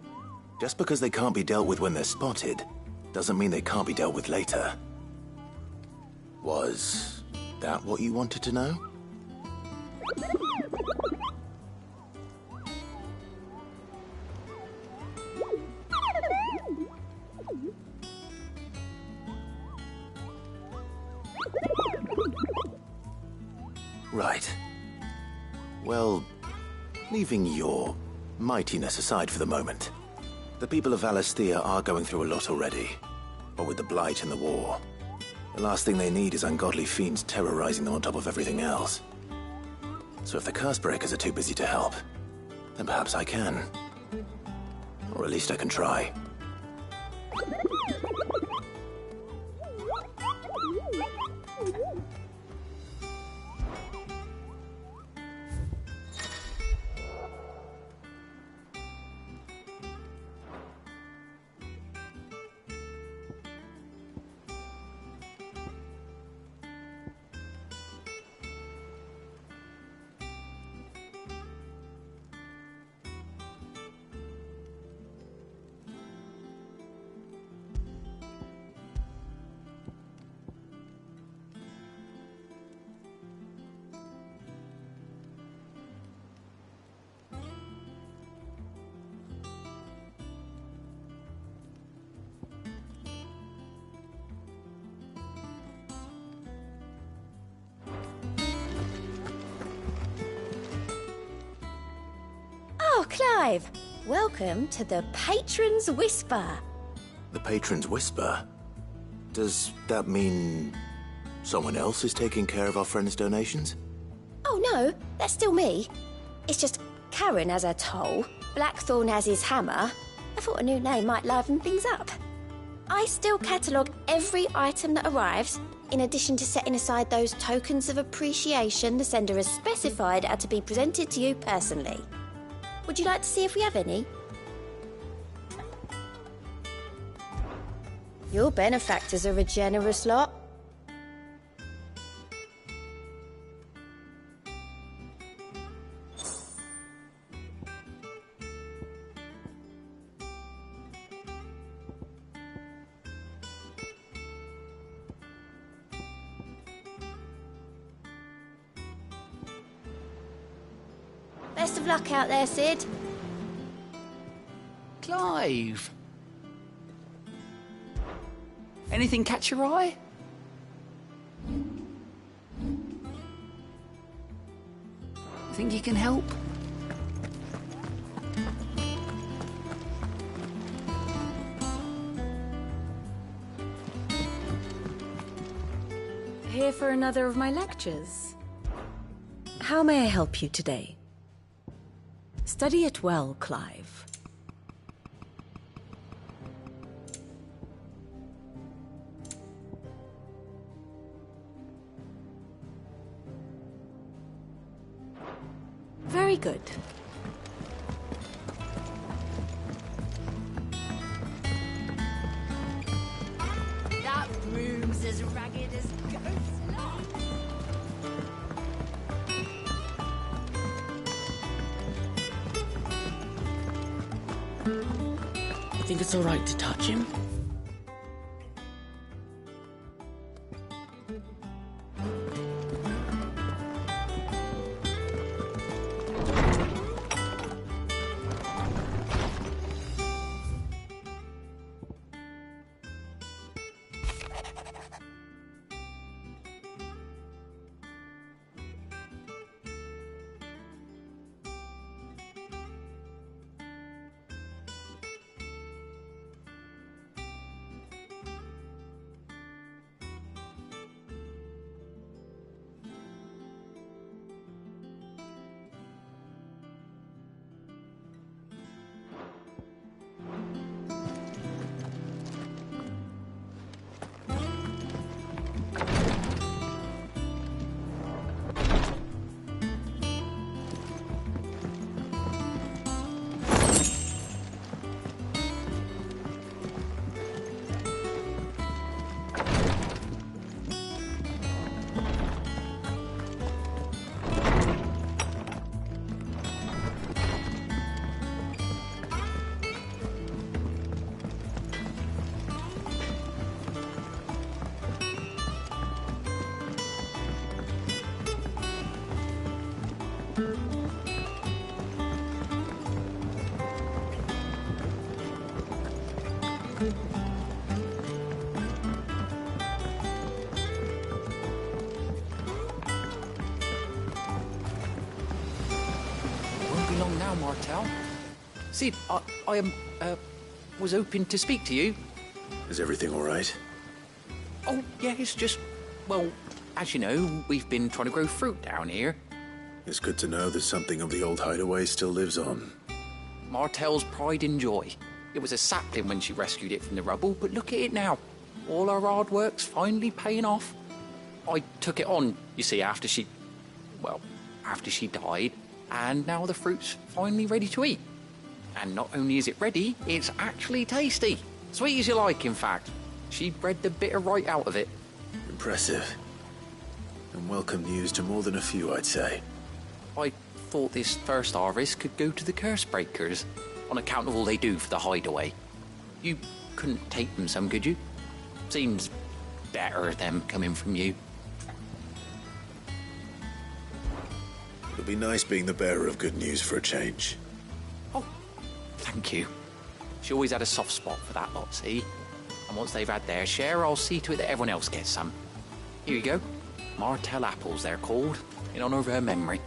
Just because they can't be dealt with when they're spotted, doesn't mean they can't be dealt with later. Was that what you wanted to know? Right. Well, leaving your mightiness aside for the moment, the people of Valisthea are going through a lot already. What with the Blight and the war, the last thing they need is ungodly fiends terrorizing them on top of everything else. So if the Cursebreakers are too busy to help, then perhaps I can. Or at least I can try. Oh, Clive! Welcome to the Patron's Whisper. The Patron's Whisper? Does that mean someone else is taking care of our friend's donations? Oh no, that's still me. It's just Karen has her toll, Blackthorn has his hammer. I thought a new name might liven things up. I still catalogue every item that arrives, in addition to setting aside those tokens of appreciation the sender has specified are to be presented to you personally. Would you like to see if we have any? Your benefactors are a generous lot. Best of luck out there, Sid. Clive! Anything catch your eye? Think you can help? here for another of my lectures. How may I help you today? Study it well, Clive. Very good. That room's as ragged as ghosts laugh. You think it's all right to touch him? Long now, Martel. See, I was hoping to speak to you. Is everything all right? Oh, yeah, it's just, well, as you know, we've been trying to grow fruit down here. It's good to know that something of the old hideaway still lives on. Martel's pride and joy. It was a sapling when she rescued it from the rubble, but look at it now. All our hard work's finally paying off. I took it on, you see, after she died. And now the fruit's finally ready to eat. And not only is it ready, it's actually tasty. Sweet as you like, in fact. She bred the bitter right out of it. Impressive. And welcome news to more than a few, I'd say. I thought this first harvest could go to the curse breakers, on account of all they do for the hideaway. You couldn't take them some, could you? Seems better them coming from you. It'll be nice being the bearer of good news for a change. Oh, thank you. She always had a soft spot for that lot, see? And once they've had their share, I'll see to it that everyone else gets some. Here you go. Martel apples, they're called, in honour of her memory.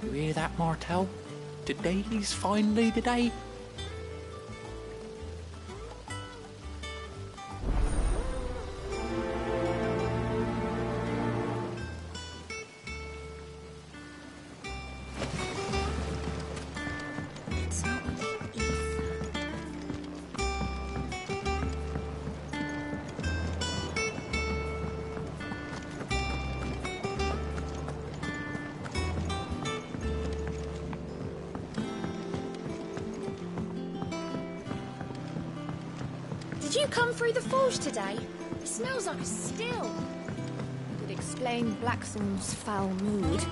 You hear that, Martel? Today's finally the day. Did you come through the forge today? It smells like a still. Would explain Blackthorn's foul mood.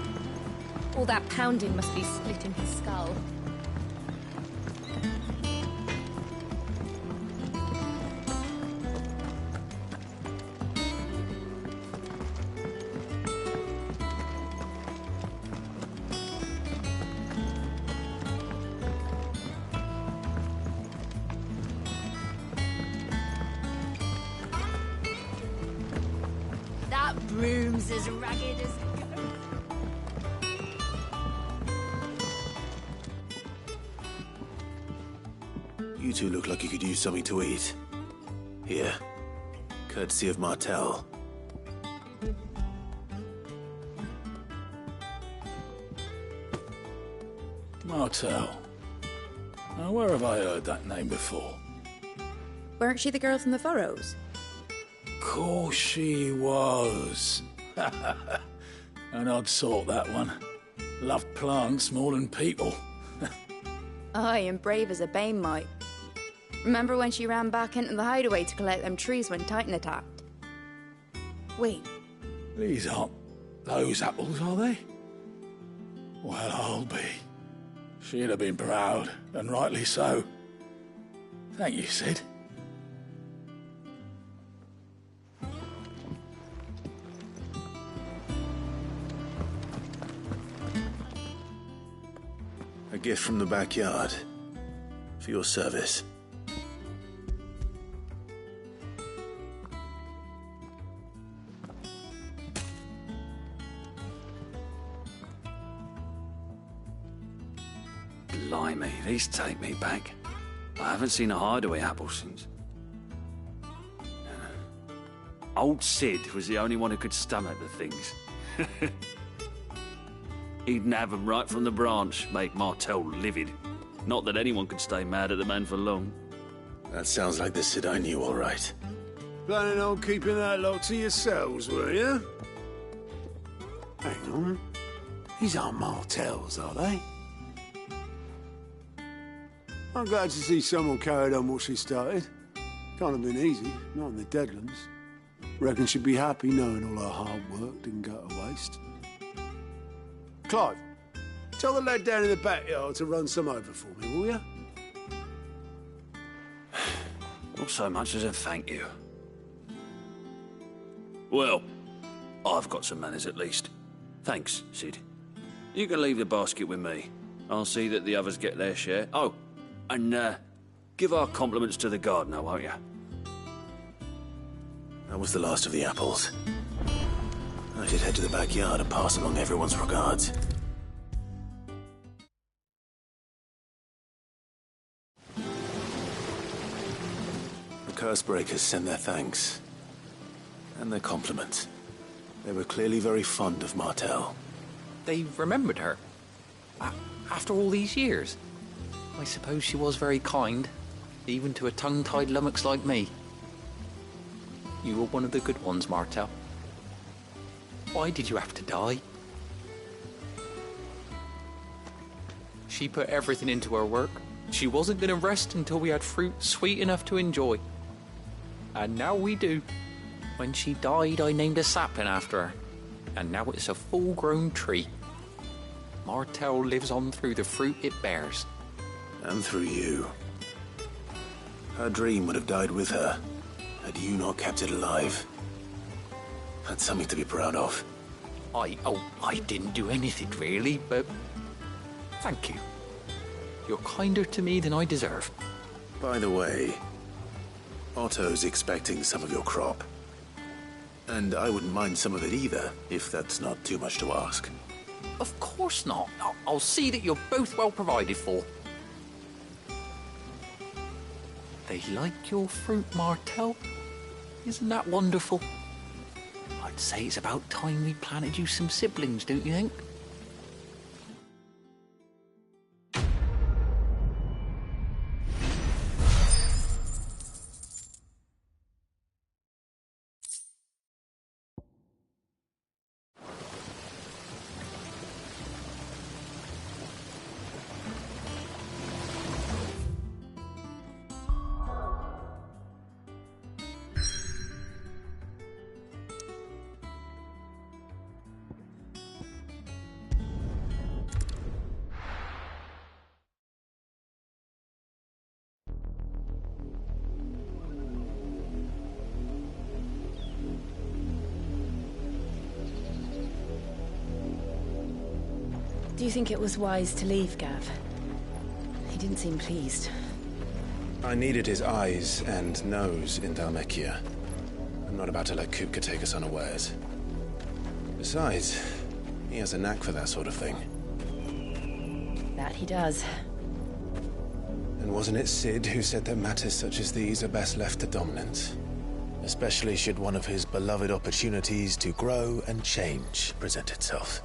All that pounding must be splitting his skull. That broom's as ragged as You two look like you could use something to eat. Here, Courtesy of Martel. Martel. Now, where have I heard that name before? Weren't she the girl from the Furrows? Course she was. An odd sort, that one. Loved plants more than people. Aye, and brave as a bane might. Remember when she ran back into the hideaway to collect them trees when Titan attacked? Wait. These aren't those apples, are they? Well, I'll be. She'd have been proud, and rightly so. Thank you, Sid. A gift from the backyard. For your service. Blimey, these take me back. I haven't seen a hideaway apple since. Old Sid was the only one who could stomach the things. He'd nab 'em right from the branch, make Martel livid. Not that anyone could stay mad at the man for long. That sounds like the Sid I knew, all right. Planning on keeping that lot to yourselves, were you? Hang on. These aren't Martels, are they? I'm glad to see someone carried on what she started. Can't have been easy, not in the Deadlands. Reckon she'd be happy knowing all her hard work didn't go to waste. Clive, tell the lad down in the backyard to run some over for me, will you? Not so much as a thank you. Well, I've got some manners at least. Thanks, Sid. You can leave the basket with me. I'll see that the others get their share. Oh, and give our compliments to the gardener, won't you? That was the last of the apples. I should head to the backyard and pass along everyone's regards. The Cursebreakers sent their thanks. And their compliments. They were clearly very fond of Martel. They remembered her? After all these years? I suppose she was very kind, even to a tongue-tied lummox like me. You were one of the good ones, Martel. Why did you have to die? She put everything into her work. She wasn't going to rest until we had fruit sweet enough to enjoy. And now we do. When she died, I named a sapling after her. And now it's a full-grown tree. Martel lives on through the fruit it bears. And through you. Her dream would have died with her, had you not kept it alive. That's something to be proud of. I didn't do anything really, but thank you. You're kinder to me than I deserve. By the way, Otto's expecting some of your crop. And I wouldn't mind some of it either, if that's not too much to ask. Of course not. I'll see that you're both well provided for. They like your fruit, Martel. Isn't that wonderful? I'd say it's about time we planted you some siblings, don't you think? Do you think it was wise to leave, Gav? He didn't seem pleased. I needed his eyes and nose in Dhalmekia. I'm not about to let Kupka take us unawares. Besides, he has a knack for that sort of thing. That he does. And wasn't it Sid who said that matters such as these are best left to dominance? Especially should one of his beloved opportunities to grow and change present itself.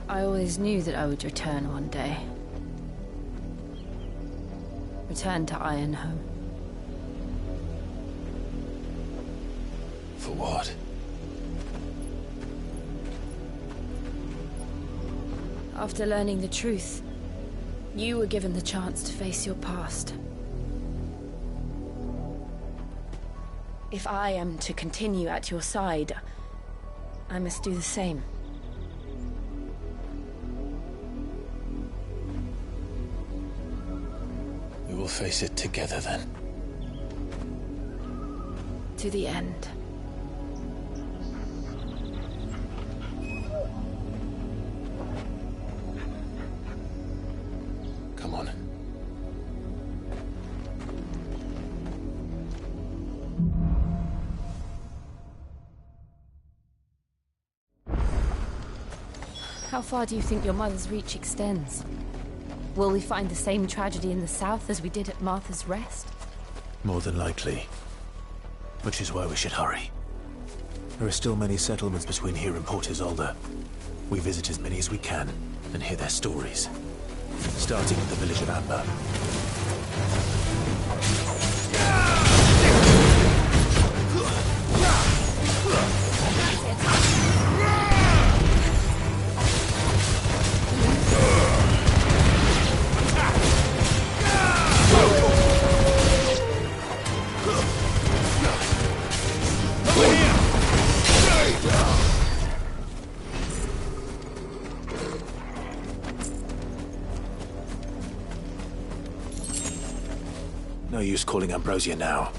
I always knew that I would return one day. Return to Ironhome. For what? After learning the truth, you were given the chance to face your past. If I am to continue at your side, I must do the same. We will face it together then. To the end. Come on. How far do you think your mother's reach extends? Will we find the same tragedy in the south as we did at Martha's Rest? More than likely. Which is why we should hurry. There are still many settlements between here and Port Isolde. We visit as many as we can and hear their stories. Starting at the village of Amber. No use calling Ambrosia now.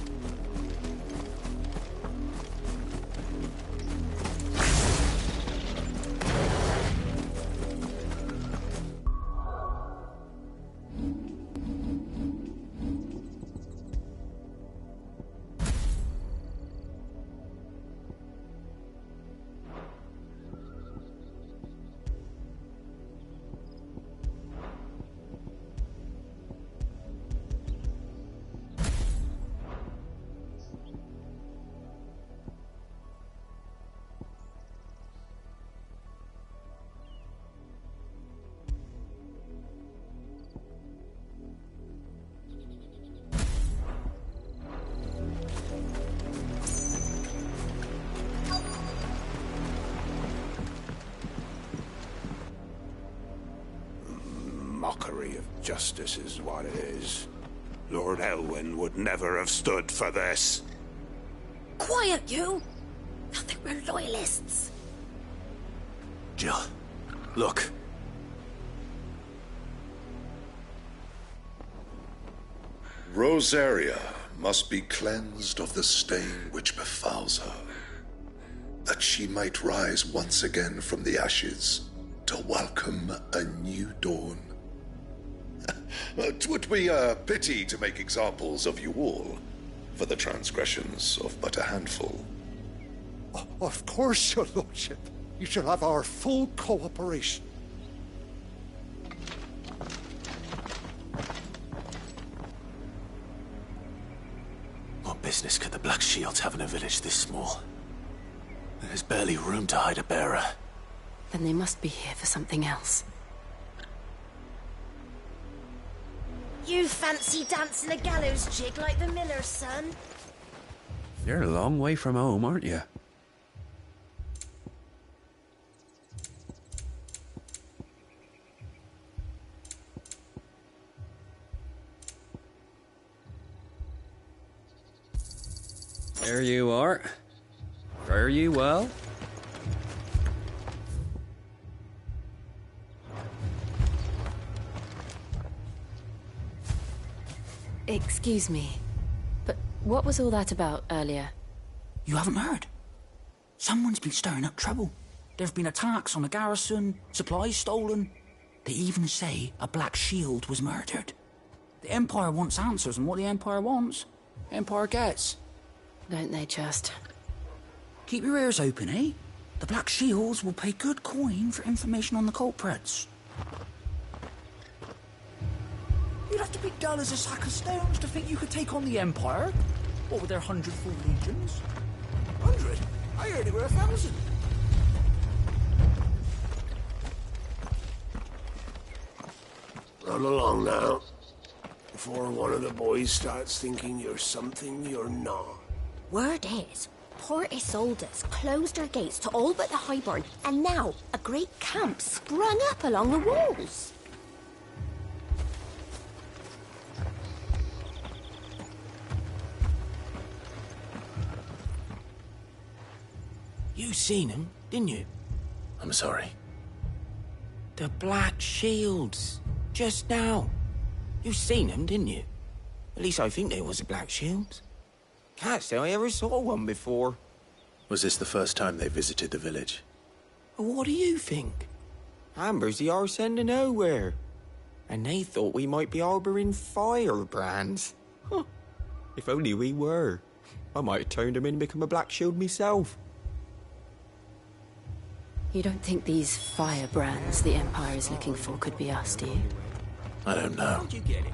Mockery of justice is what it is. Lord Elwyn would never have stood for this. Quiet, you! I think we're loyalists. Jill, look. Rosaria must be cleansed of the stain which befouls her, that she might rise once again from the ashes to welcome a new dawn. 'Twould be a pity to make examples of you all for the transgressions of but a handful. Of course, your lordship. You shall have our full cooperation. What business could the Black Shields have in a village this small? There's barely room to hide a bearer. Then they must be here for something else. You fancy dancing a gallows jig like the miller's son? You're a long way from home, aren't you? There you are. Fare you well? Excuse me, but what was all that about earlier? You haven't heard? Someone's been stirring up trouble. There've been attacks on the garrison, supplies stolen. They even say a Black Shield was murdered. The Empire wants answers, and what the Empire wants, Empire gets. Don't they just? Keep your ears open, eh? The Black Shields will pay good coin for information on the culprits. You'd have to be dull as a sack of stones to think you could take on the Empire. What with their 100 full legions? 100? I heard they were 1,000. Run along now, before one of the boys starts thinking you're something you're not. Word is, Port Isolde's closed her gates to all but the Highborn, and now a great camp sprung up along the walls. You seen them, didn't you? I'm sorry. The Black Shields. Just now. You seen them, didn't you? At least I think they was the Black Shields. Can't say I ever saw one before. Was this the first time they visited the village? What do you think? Amber's the arse end of nowhere. And they thought we might be harbouring firebrands. Huh. If only we were. I might have turned them in and become a Black Shield myself. You don't think these firebrands the Empire is looking for could be us, do you? I don't know. How'd you get it?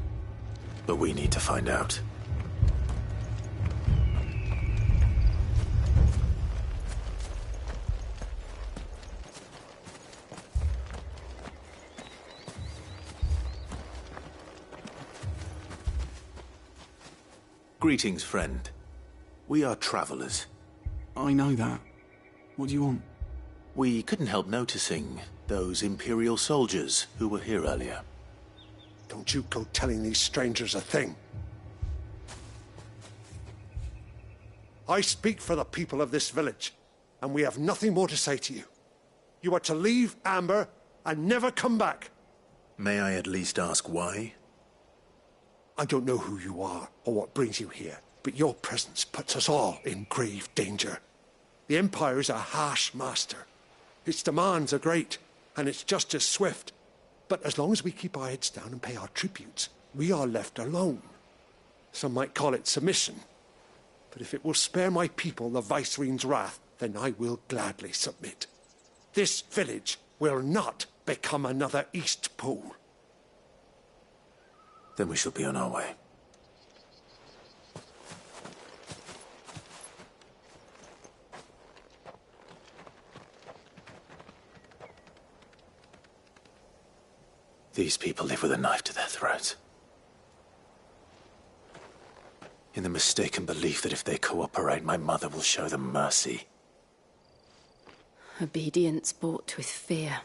But we need to find out. Greetings, friend. We are travelers. I know that. What do you want? We couldn't help noticing those Imperial soldiers who were here earlier. Don't you go telling these strangers a thing. I speak for the people of this village, and we have nothing more to say to you. You are to leave Amber and never come back. May I at least ask why? I don't know who you are or what brings you here, but your presence puts us all in grave danger. The Empire is a harsh master. Its demands are great, and its justice swift. But as long as we keep our heads down and pay our tributes, we are left alone. Some might call it submission. But if it will spare my people the Viceroy's wrath, then I will gladly submit. This village will not become another East Pole. Then we shall be on our way. These people live with a knife to their throats. In the mistaken belief that if they cooperate, my mother will show them mercy. Obedience bought with fear.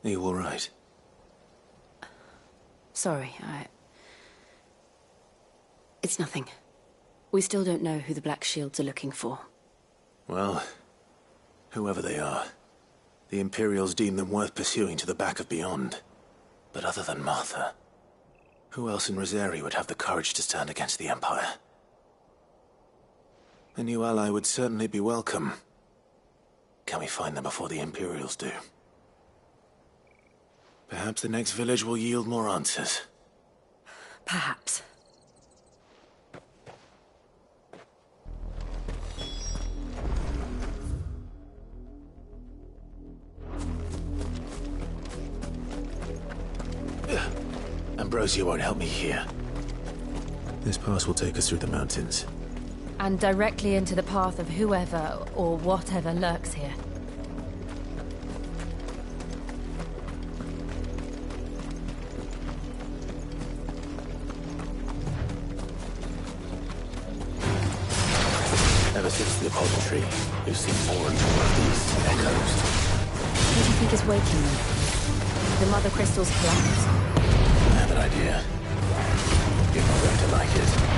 Are you all right? Sorry, It's nothing. We still don't know who the Black Shields are looking for. Well, whoever they are, the Imperials deem them worth pursuing to the back of beyond. But other than Martha, who else in Rosari would have the courage to stand against the Empire? A new ally would certainly be welcome. Can we find them before the Imperials do? Perhaps the next village will yield more answers. Perhaps. Ambrosia won't help me here. This pass will take us through the mountains. And directly into the path of whoever or whatever lurks here. Ever since the Apollo tree, we've seen more and more of these echoes. What do you think is waking them? The Mother Crystal's collapse? I have an idea. You're not going to like it.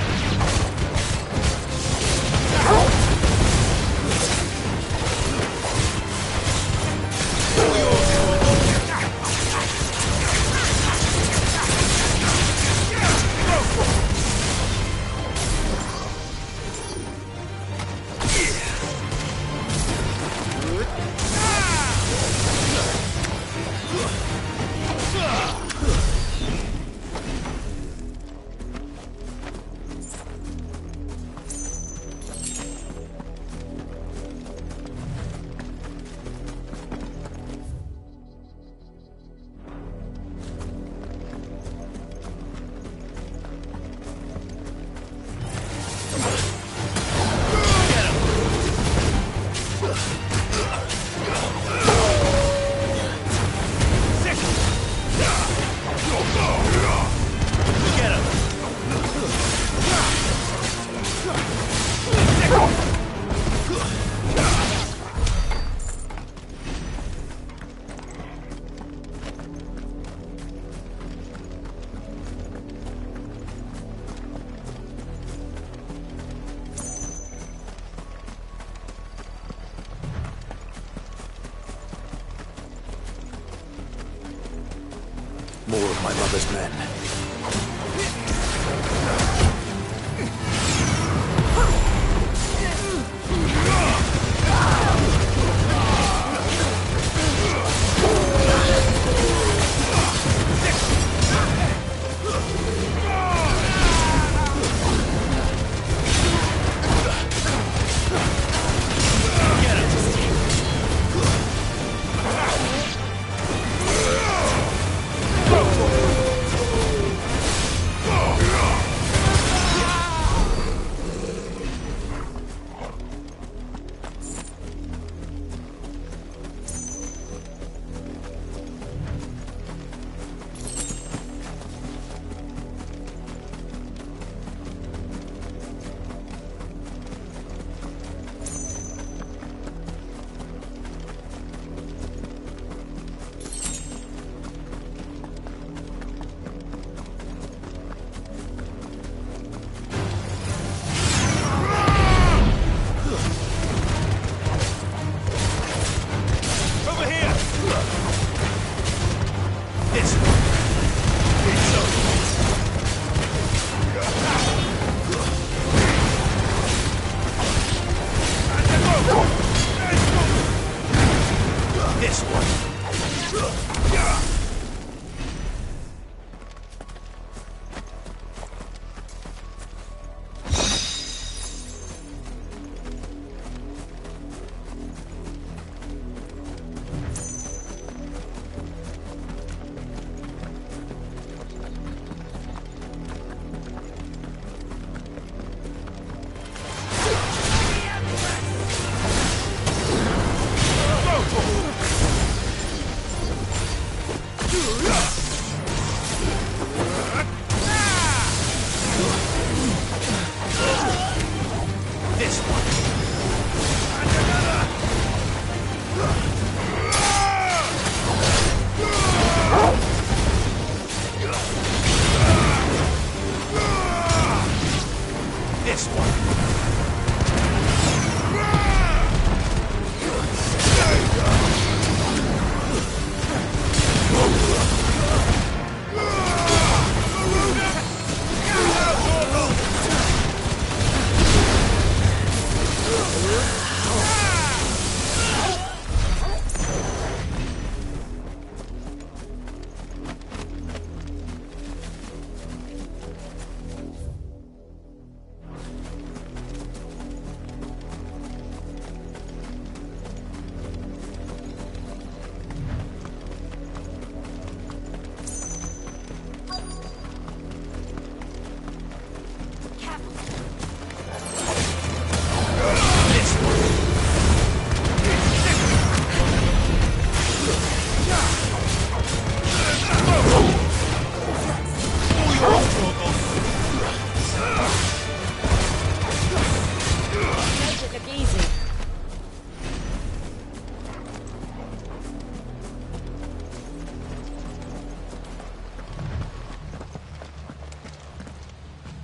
more of my mother's men.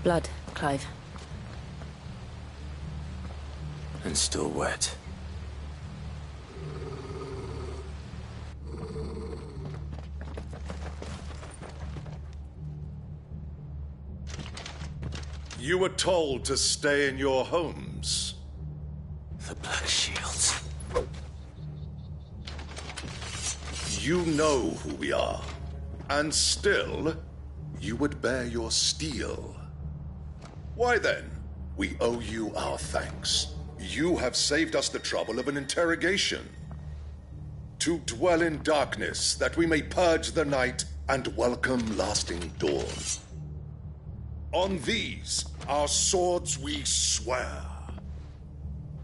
Blood, Clive. And still wet. You were told to stay in your homes. The Black Shields. You know who we are. And still, you would bear your steel. Why then, we owe you our thanks. You have saved us the trouble of an interrogation. To dwell in darkness, that we may purge the night and welcome lasting dawn. On these, our swords we swear.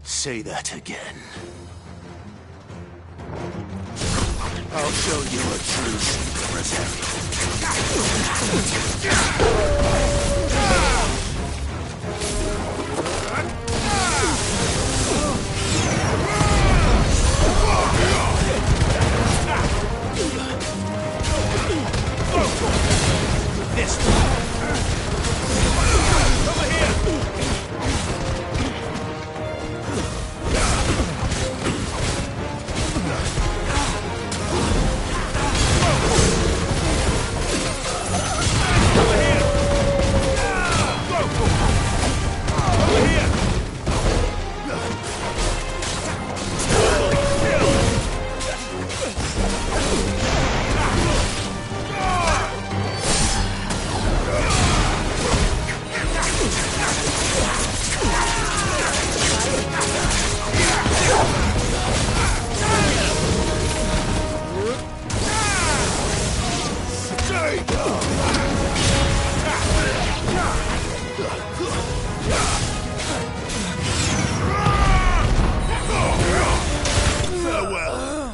Say that again. I'll show you a true secret This one. Over here. Farewell.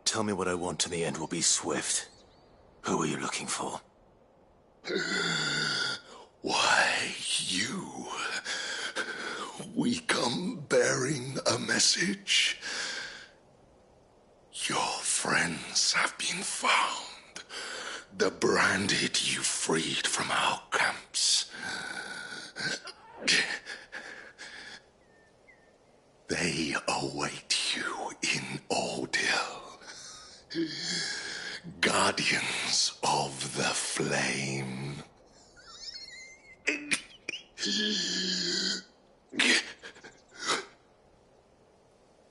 Tell me what I want and the end will be swift. Who are you looking for? Why, you. We come bearing a message. Your friends have been found. The branded you freed from our camps. They await you in Ordil. Guardians of the Flame.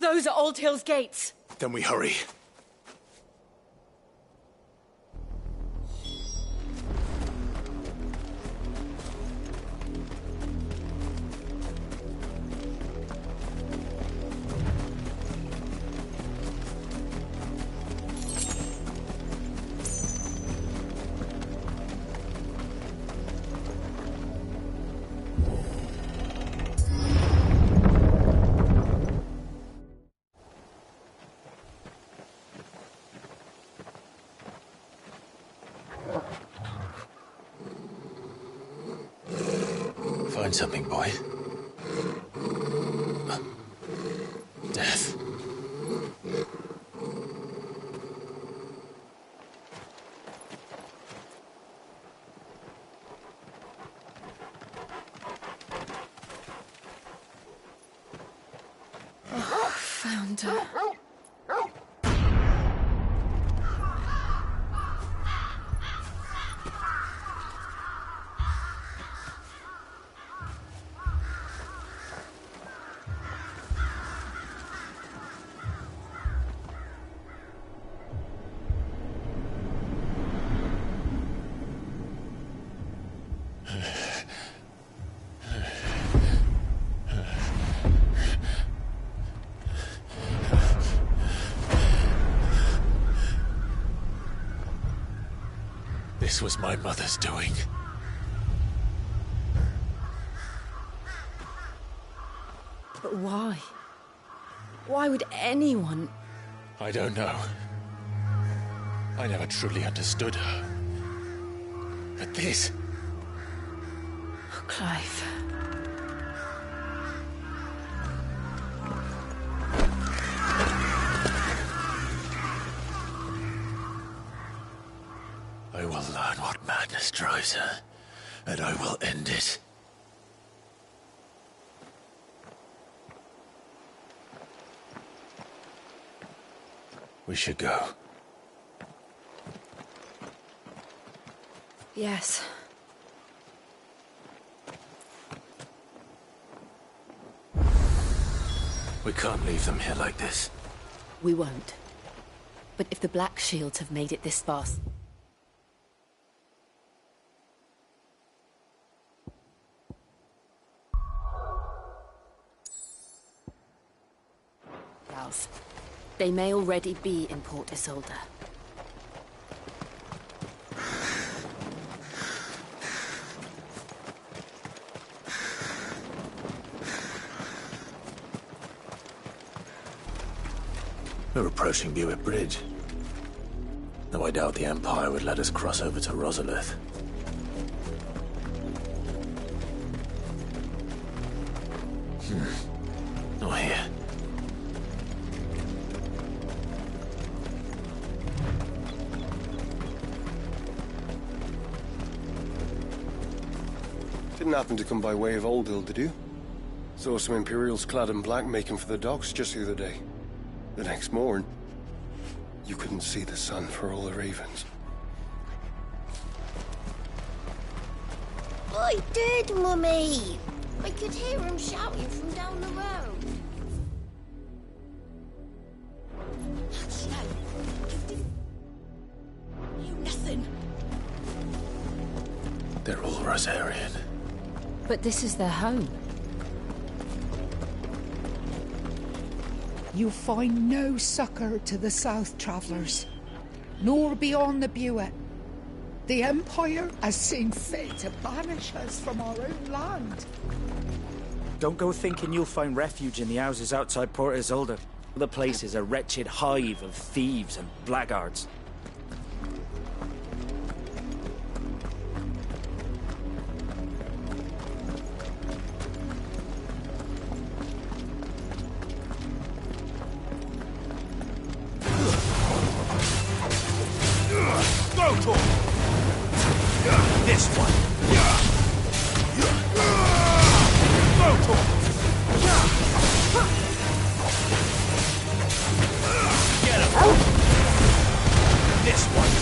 Those are Old Hill's gates. Then we hurry. Find something, boy. Death. Oh, found her. This was my mother's doing. But why? Why would anyone... I don't know. I never truly understood her. But this... Oh, Clive. I will learn what madness drives her, and I will end it. We should go. Yes. We can't leave them here like this. We won't. But if the Black Shields have made it this far... They may already be in Port Isolde. We're approaching Buick Bridge. Though I doubt the Empire would let us cross over to Rosalith. Not here. Didn't happen to come by way of Oldhill, did you? Saw some Imperials clad in black making for the docks just the other day. The next morn, you couldn't see the sun for all the ravens. I did, Mummy. I could hear him shouting from down the road. Slow. You nothing. They're all Rosarian. But this is their home. You find no succor to the South Travellers, nor beyond the Buet. The Empire has seen fit to banish us from our own land. Don't go thinking you'll find refuge in the houses outside Port Isolde. The place is a wretched hive of thieves and blackguards. Go to him! This one! Go to him! Get him! This one!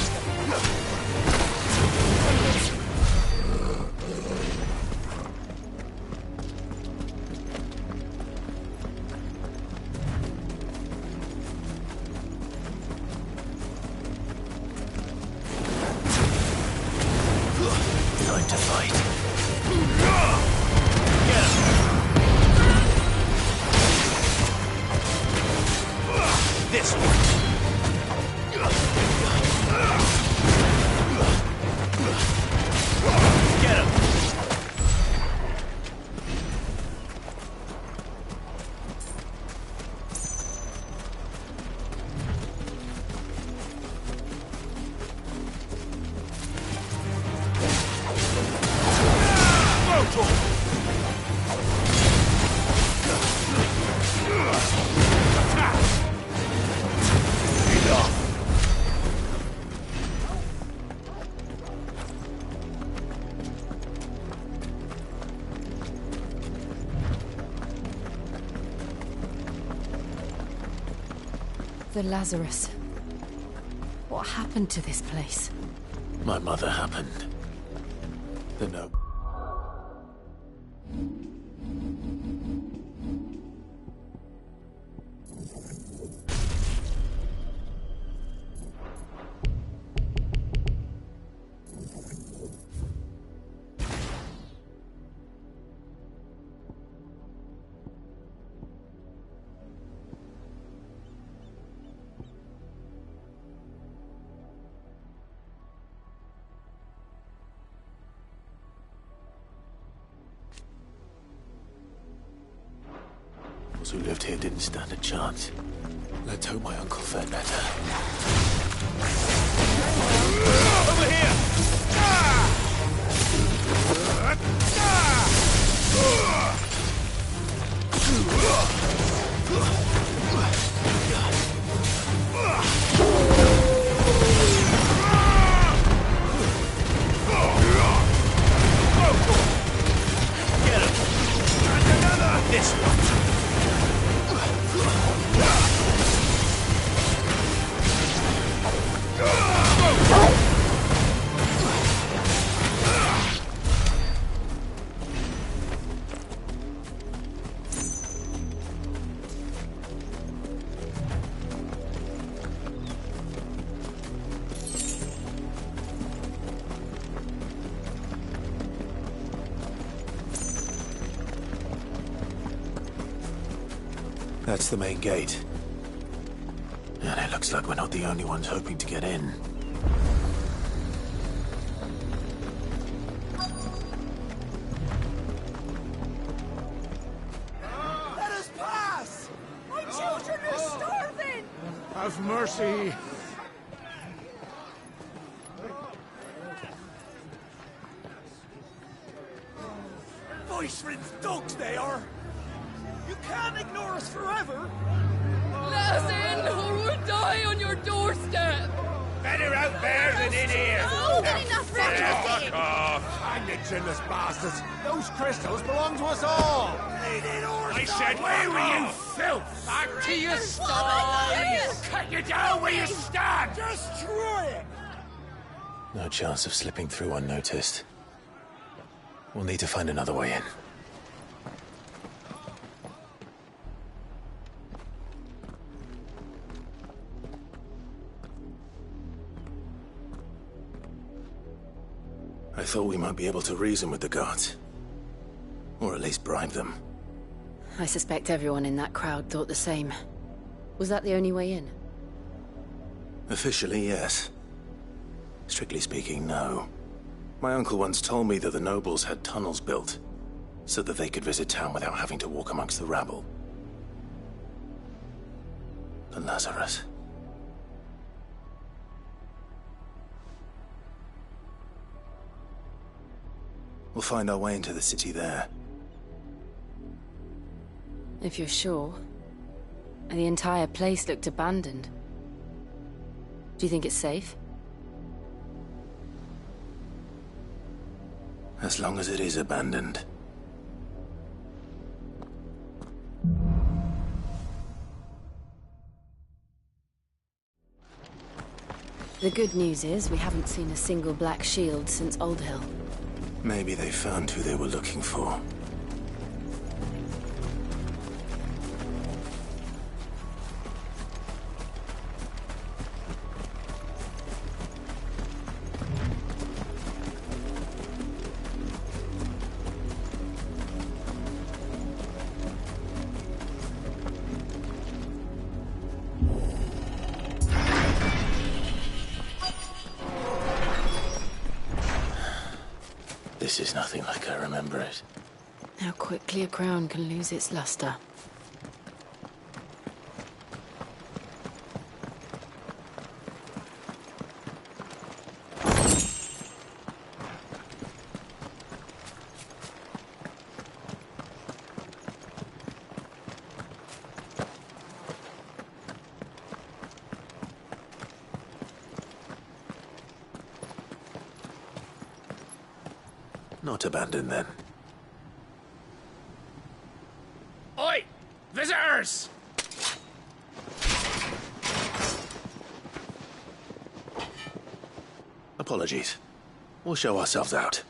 Time to fight. This one. Get him. Go to him. Attack. Enough. The Lazarus. What happened to this place? My mother happened. The note. Those who lived here didn't stand a chance. Let's hope my uncle fared better. Over here! Get him! And another! This one! That's the main gate. And it looks like we're not the only ones hoping to get in. Let us pass! My children are starving! Have mercy! Voice-ridden dogs they are! You can't ignore us forever! Let us in, or we'll die on your doorstep! Better out there than in here! Oh, get enough Fuck off! Hang it, chinless bastards! Those crystals belong to us all! I said, where were you, filth? Back to your I'll cut you down where you stand! Destroy it! No chance of slipping through unnoticed. We'll need to find another way in. thought we might be able to reason with the guards. Or at least bribe them. I suspect everyone in that crowd thought the same. Was that the only way in? Officially, yes. Strictly speaking, no. My uncle once told me that the nobles had tunnels built, so that they could visit town without having to walk amongst the rabble. The Lazarus. We'll find our way into the city there. If you're sure. The entire place looked abandoned. Do you think it's safe? As long as it is abandoned. The good news is we haven't seen a single black shield since Old Hill. Maybe they found who they were looking for. This is nothing like I remember it. How quickly a crown can lose its luster. Not abandoned, then. Oi! Visitors! Apologies. We'll show ourselves out.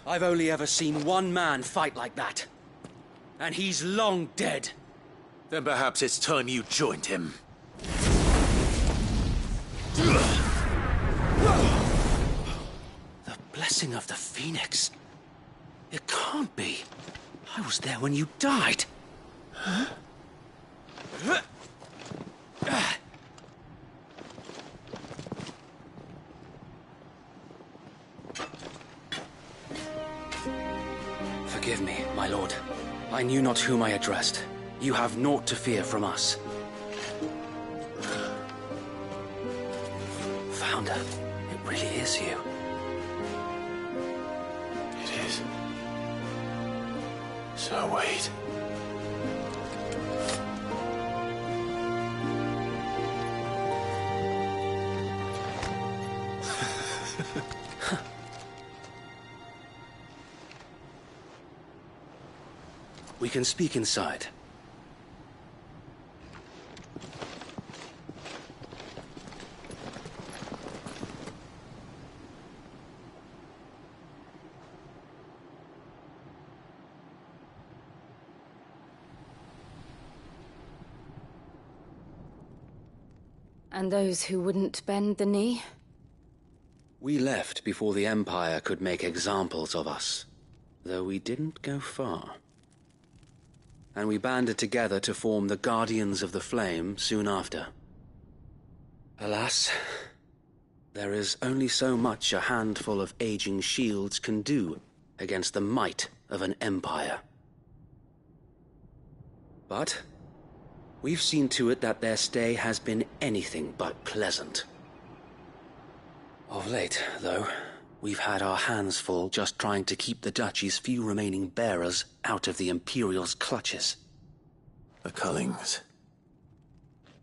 I've only ever seen one man fight like that. And he's long dead. Then perhaps it's time you joined him. The blessing of the Phoenix. It can't be. I was there when you died. Huh? Forgive me, my lord. I knew not whom I addressed. You have naught to fear from us. Founder, it really is you. It is. So wait. We can speak inside. And those who wouldn't bend the knee? We left before the Empire could make examples of us, though we didn't go far. And we banded together to form the Guardians of the Flame soon after. Alas, there is only so much a handful of aging shields can do against the might of an empire. But we've seen to it that their stay has been anything but pleasant. Of late, though, we've had our hands full just trying to keep the Duchy's few remaining bearers out of the Imperial's clutches. The Cullings.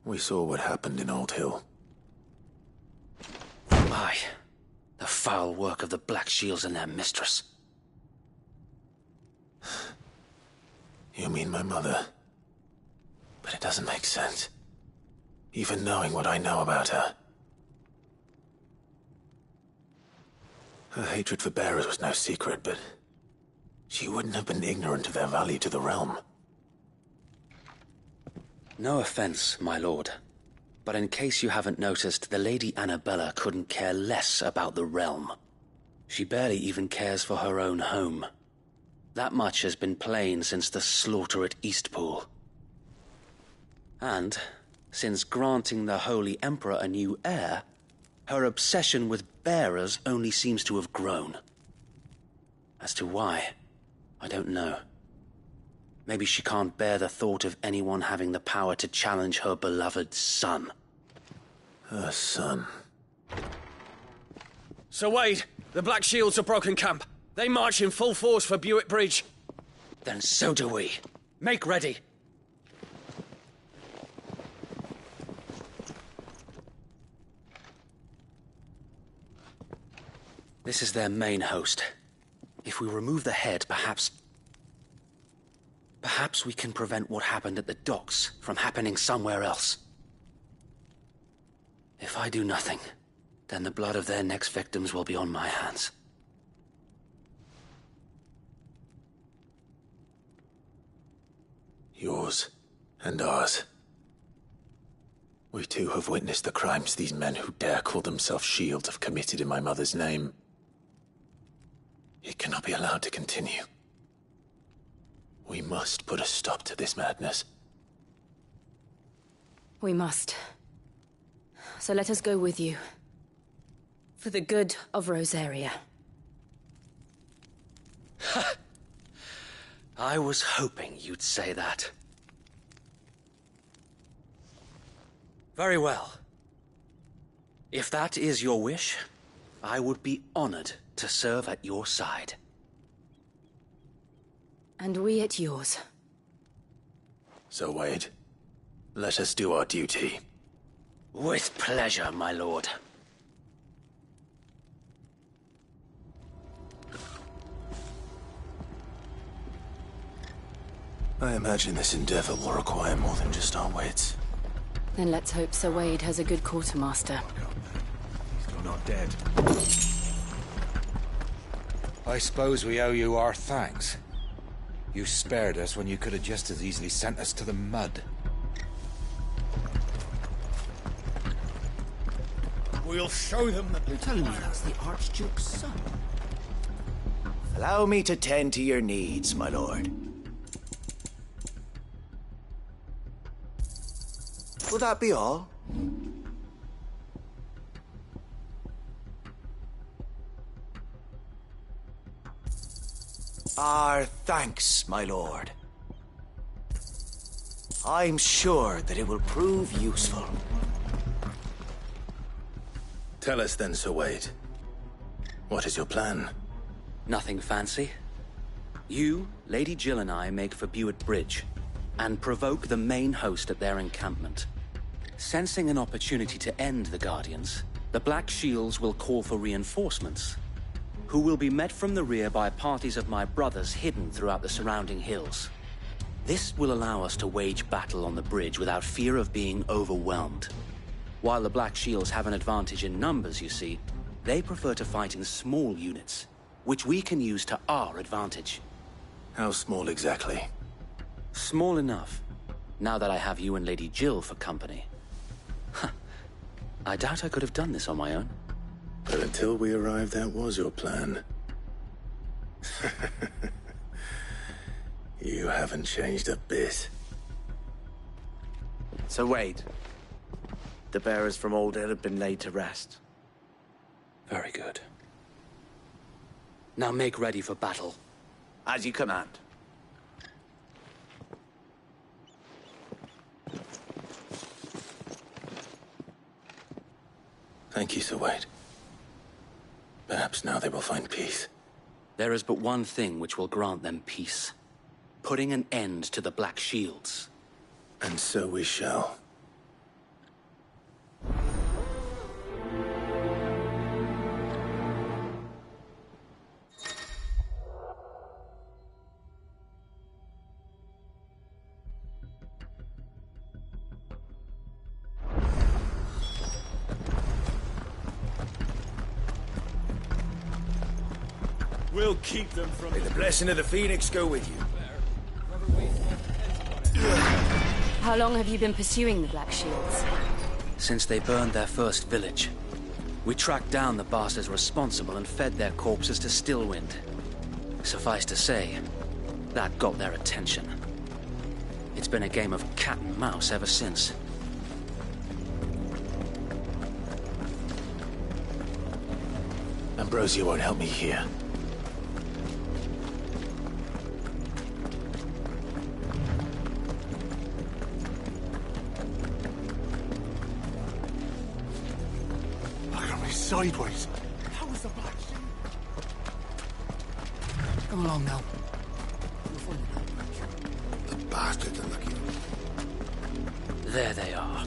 We saw what happened in Old Hill. Aye, the foul work of the Black Shields and their mistress. You mean my mother? But it doesn't make sense. Even knowing what I know about her. Her hatred for bearers was no secret, but she wouldn't have been ignorant of their value to the realm. No offense, my lord, but in case you haven't noticed, the Lady Annabella couldn't care less about the realm. She barely even cares for her own home. That much has been plain since the slaughter at Eastpool. And, since granting the Holy Emperor a new heir, her obsession with bearers only seems to have grown. As to why, I don't know. Maybe she can't bear the thought of anyone having the power to challenge her beloved son. Her son. Sir Wade, the Black Shields have broken camp. They march in full force for Buick Bridge. Then so do we. Make ready. This is their main host. If we remove the head, perhaps we can prevent what happened at the docks from happening somewhere else. If I do nothing, then the blood of their next victims will be on my hands. Yours and ours. We too have witnessed the crimes these men who dare call themselves shields have committed in my mother's name. It cannot be allowed to continue. We must put a stop to this madness. We must. So let us go with you. For the good of Rosaria. I was hoping you'd say that. Very well. If that is your wish, I would be honored to serve at your side. And we at yours. So, Wade, let us do our duty. With pleasure, my lord. I imagine this endeavor will require more than just our wits. Then let's hope Sir Wade has a good quartermaster. He's still not dead. I suppose we owe you our thanks. You spared us when you could have just as easily sent us to the mud. We'll show them that... You're telling me that's the Archduke's son? Allow me to tend to your needs, my lord. Will that be all? Our thanks, my lord. I'm sure that it will prove useful. Tell us then, Sir Wade. What is your plan? Nothing fancy. You, Lady Jill and I make for Buick Bridge, and provoke the main host at their encampment. Sensing an opportunity to end the Guardians, the Black Shields will call for reinforcements, who will be met from the rear by parties of my brothers hidden throughout the surrounding hills. This will allow us to wage battle on the bridge without fear of being overwhelmed. While the Black Shields have an advantage in numbers, you see, they prefer to fight in small units, which we can use to our advantage. How small exactly? Small enough, now that I have you and Lady Jill for company. I doubt I could have done this on my own. But until we arrived, that was your plan. You haven't changed a bit. So wait. The bearers from Old Hill have been laid to rest. Very good. Now make ready for battle. As you command. Thank you, Sir Wade. Perhaps now they will find peace. There is but one thing which will grant them peace. Putting an end to the Black Shields. And so we shall. We'll keep them from... May the blessing of the Phoenix go with you. How long have you been pursuing the Black Shields? Since they burned their first village. We tracked down the bastards responsible and fed their corpses to Stillwind. Suffice to say, that got their attention. It's been a game of cat and mouse ever since. Ambrosia won't help me here. Sideways. How was the Black Shield? Come along now. The bastards are lucky. There they are.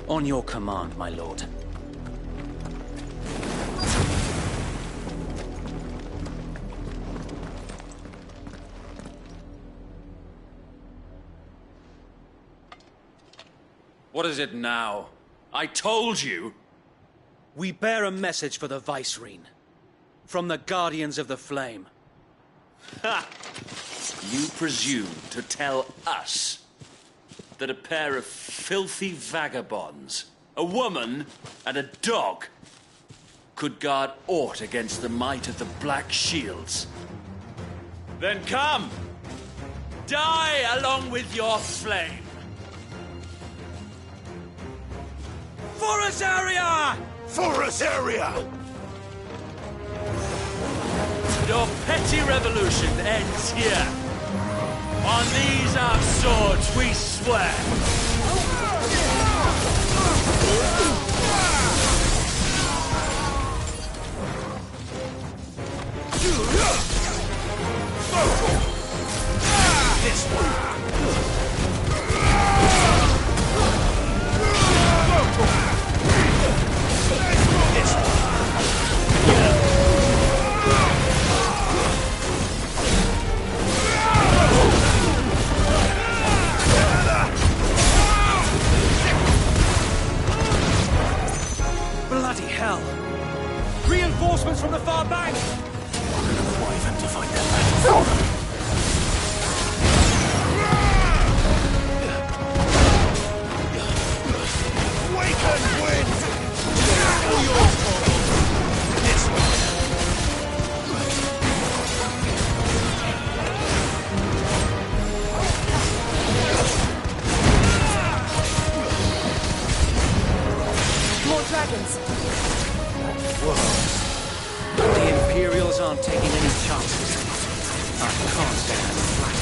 On your command, my lord. What is it now? I told you! We bear a message for the Vicereine. From the Guardians of the Flame. Ha! You presume to tell us that a pair of filthy vagabonds, a woman and a dog, could guard aught against the might of the Black Shields? Then come! Die along with your flame! For us, area! For us, area! Your petty revolution ends here. On these our swords we swear. This one. Bloody hell! Reinforcements from the far bank! Why them to find their battle? Awaken, wind! All yours, this one. More dragons. Whoa. The Imperials aren't taking any chances. I can't stay out of flat.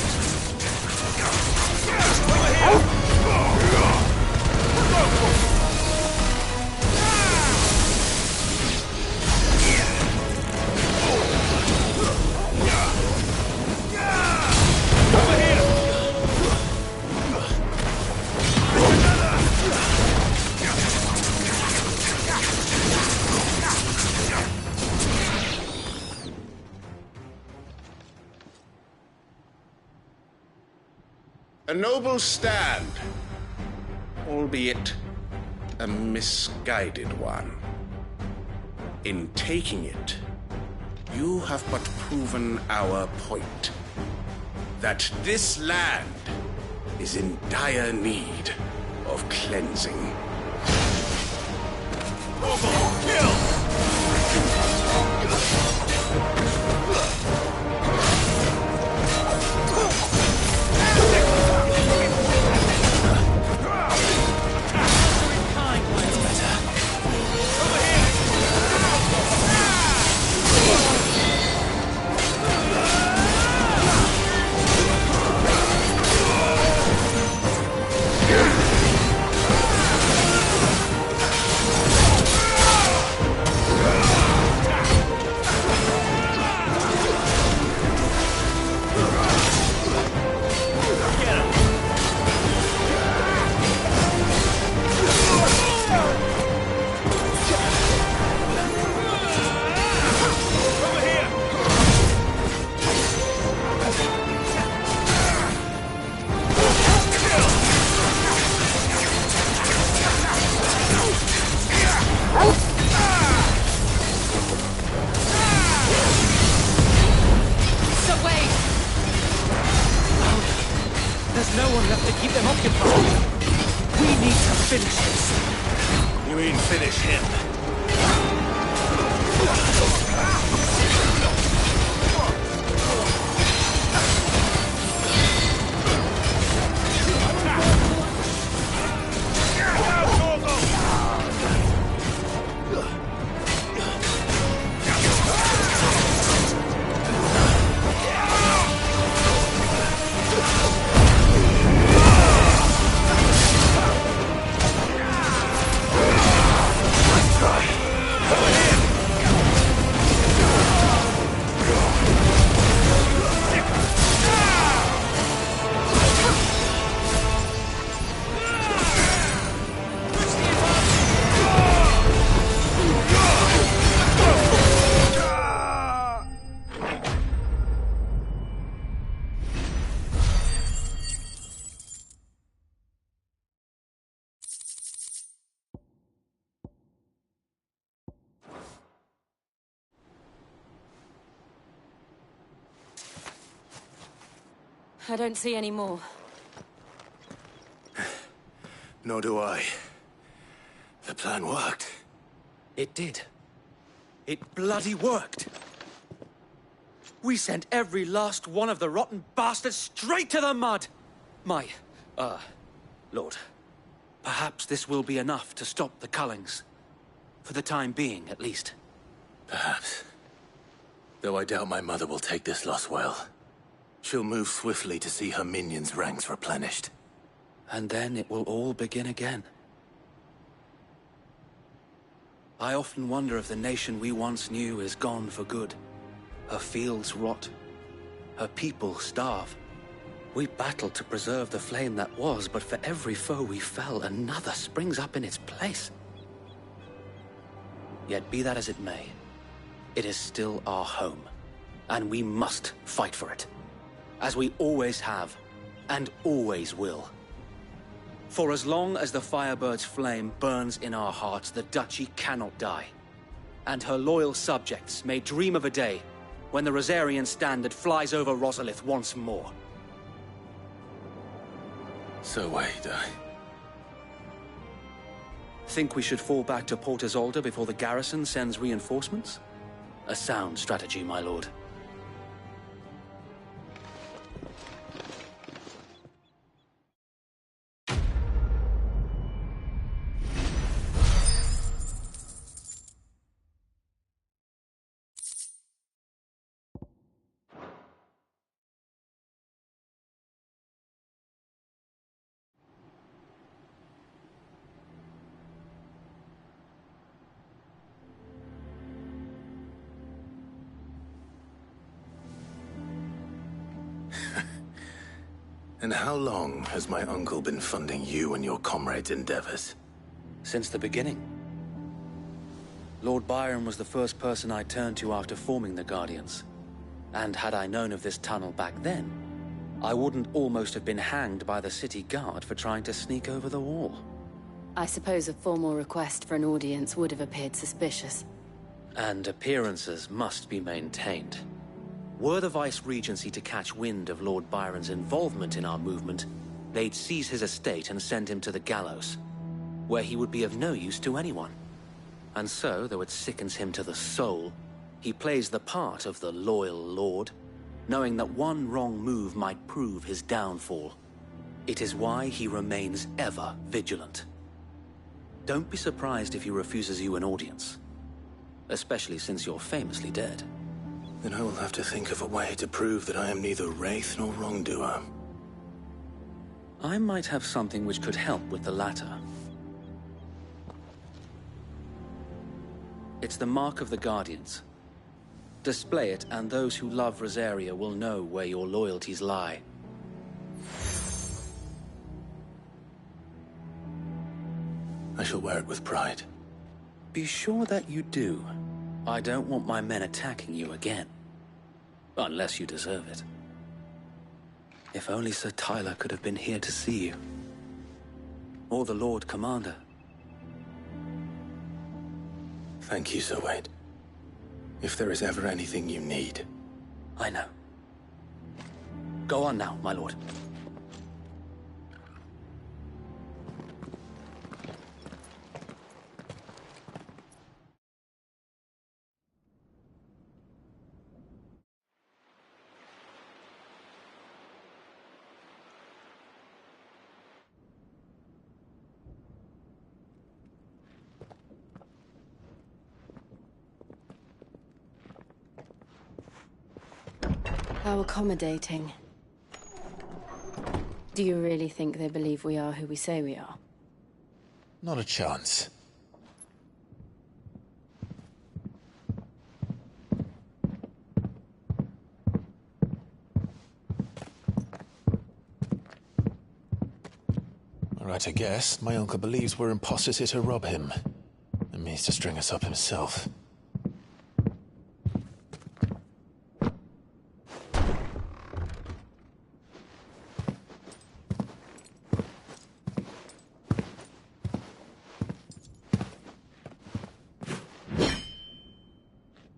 A noble stand, albeit a misguided one. In taking it, you have but proven our point. That this land is in dire need of cleansing. There's no one left to keep them occupied. We need to finish this. You mean finish him? I don't see any more. Nor do I. The plan worked. It did. It bloody worked. We sent every last one of the rotten bastards straight to the mud! Lord, perhaps this will be enough to stop the Cullings. For the time being, at least. Perhaps. Though I doubt my mother will take this loss well. She'll move swiftly to see her minions' ranks replenished. And then it will all begin again. I often wonder if the nation we once knew is gone for good. Her fields rot. Her people starve. We battled to preserve the flame that was, but for every foe we fell, another springs up in its place. Yet be that as it may, it is still our home, and we must fight for it. As we always have, and always will. For as long as the Firebird's flame burns in our hearts, the Duchy cannot die. And her loyal subjects may dream of a day when the Rosarian standard flies over Rosalith once more. So wait, Think we should fall back to Port Isolde before the garrison sends reinforcements? A sound strategy, my lord. And how long has my uncle been funding you and your comrades' endeavors? Since the beginning. Lord Byron was the first person I turned to after forming the Guardians. And had I known of this tunnel back then, I wouldn't almost have been hanged by the city guard for trying to sneak over the wall. I suppose a formal request for an audience would have appeared suspicious. And appearances must be maintained. Were the Vice-Regency to catch wind of Lord Byron's involvement in our movement, they'd seize his estate and send him to the gallows, where he would be of no use to anyone. And so, though it sickens him to the soul, he plays the part of the loyal lord, knowing that one wrong move might prove his downfall. It is why he remains ever vigilant. Don't be surprised if he refuses you an audience, especially since you're famously dead. Then I will have to think of a way to prove that I am neither wraith nor wrongdoer. I might have something which could help with the latter. It's the Mark of the Guardians. Display it, and those who love Rosaria will know where your loyalties lie. I shall wear it with pride. Be sure that you do. I don't want my men attacking you again. Unless you deserve it. If only Sir Tyler could have been here to see you. Or the Lord Commander. Thank you, Sir Wade. If there is ever anything you need. I know. Go on now, my lord. How accommodating. Do you really think they believe we are who we say we are? Not a chance. Right to guess, my uncle believes we're imposters here to rob him, and means to string us up himself.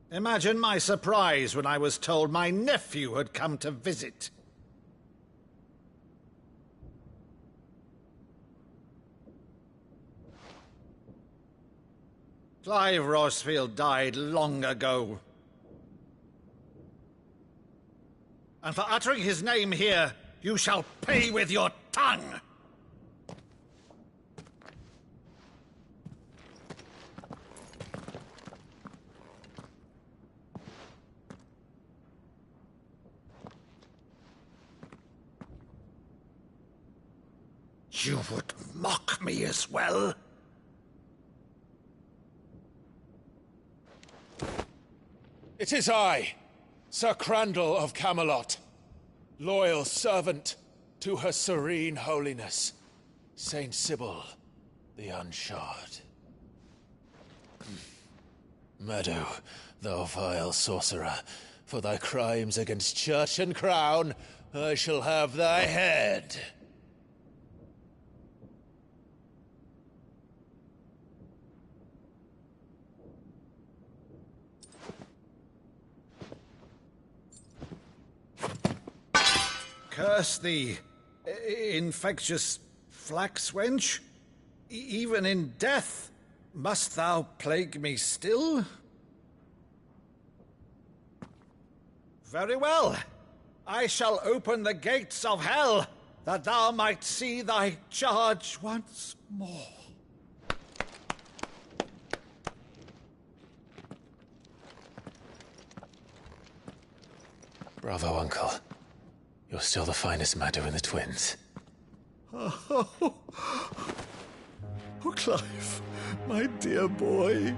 Imagine my surprise when I was told my nephew had come to visit. Clive Rossfield died long ago. And for uttering his name here, you shall pay with your tongue! You would mock me as well? It is I, Sir Crandall of Camelot, loyal servant to Her Serene Holiness, Saint Sybil the Unshod. Meadow, thou vile sorcerer, for thy crimes against church and crown, I shall have thy head. Curse thee, infectious flax wench. Even in death, must thou plague me still? Very well. I shall open the gates of hell, that thou might see thy charge once more. Bravo, Uncle. You're still the finest Maddo in the twins. Oh, Clive, my dear boy,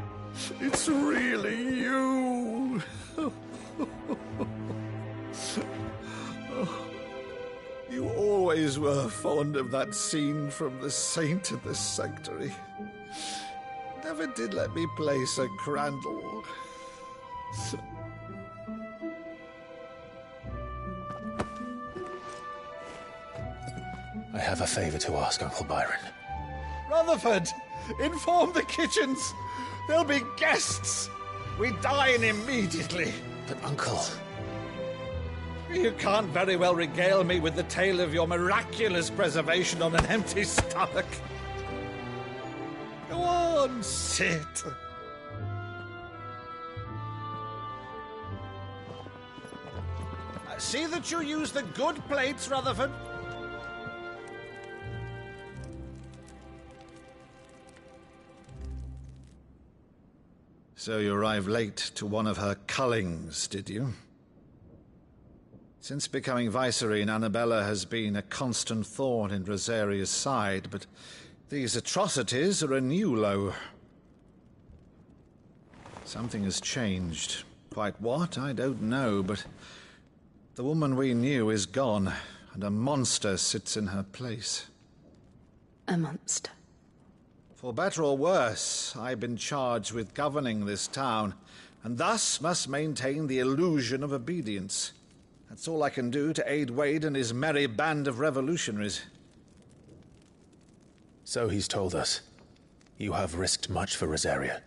it's really you. You always were fond of that scene from The Saint of the Sanctuary. Never did let me play Sir Crandall. I have a favor to ask, Uncle Byron. Rutherford, inform the kitchens. There'll be guests. We dine immediately. But, Uncle... You can't very well regale me with the tale of your miraculous preservation on an empty stomach. Go on, sit. See that you use the good plates, Rutherford. So you arrived late to one of her cullings, did you? Since becoming Vicereine, Annabella has been a constant thorn in Rosaria's side, but these atrocities are a new low. Something has changed. Quite what, I don't know, but the woman we knew is gone, and a monster sits in her place. A monster? For better or worse, I've been charged with governing this town, and thus must maintain the illusion of obedience. That's all I can do to aid Wade and his merry band of revolutionaries. So he's told us. You have risked much for Rosaria.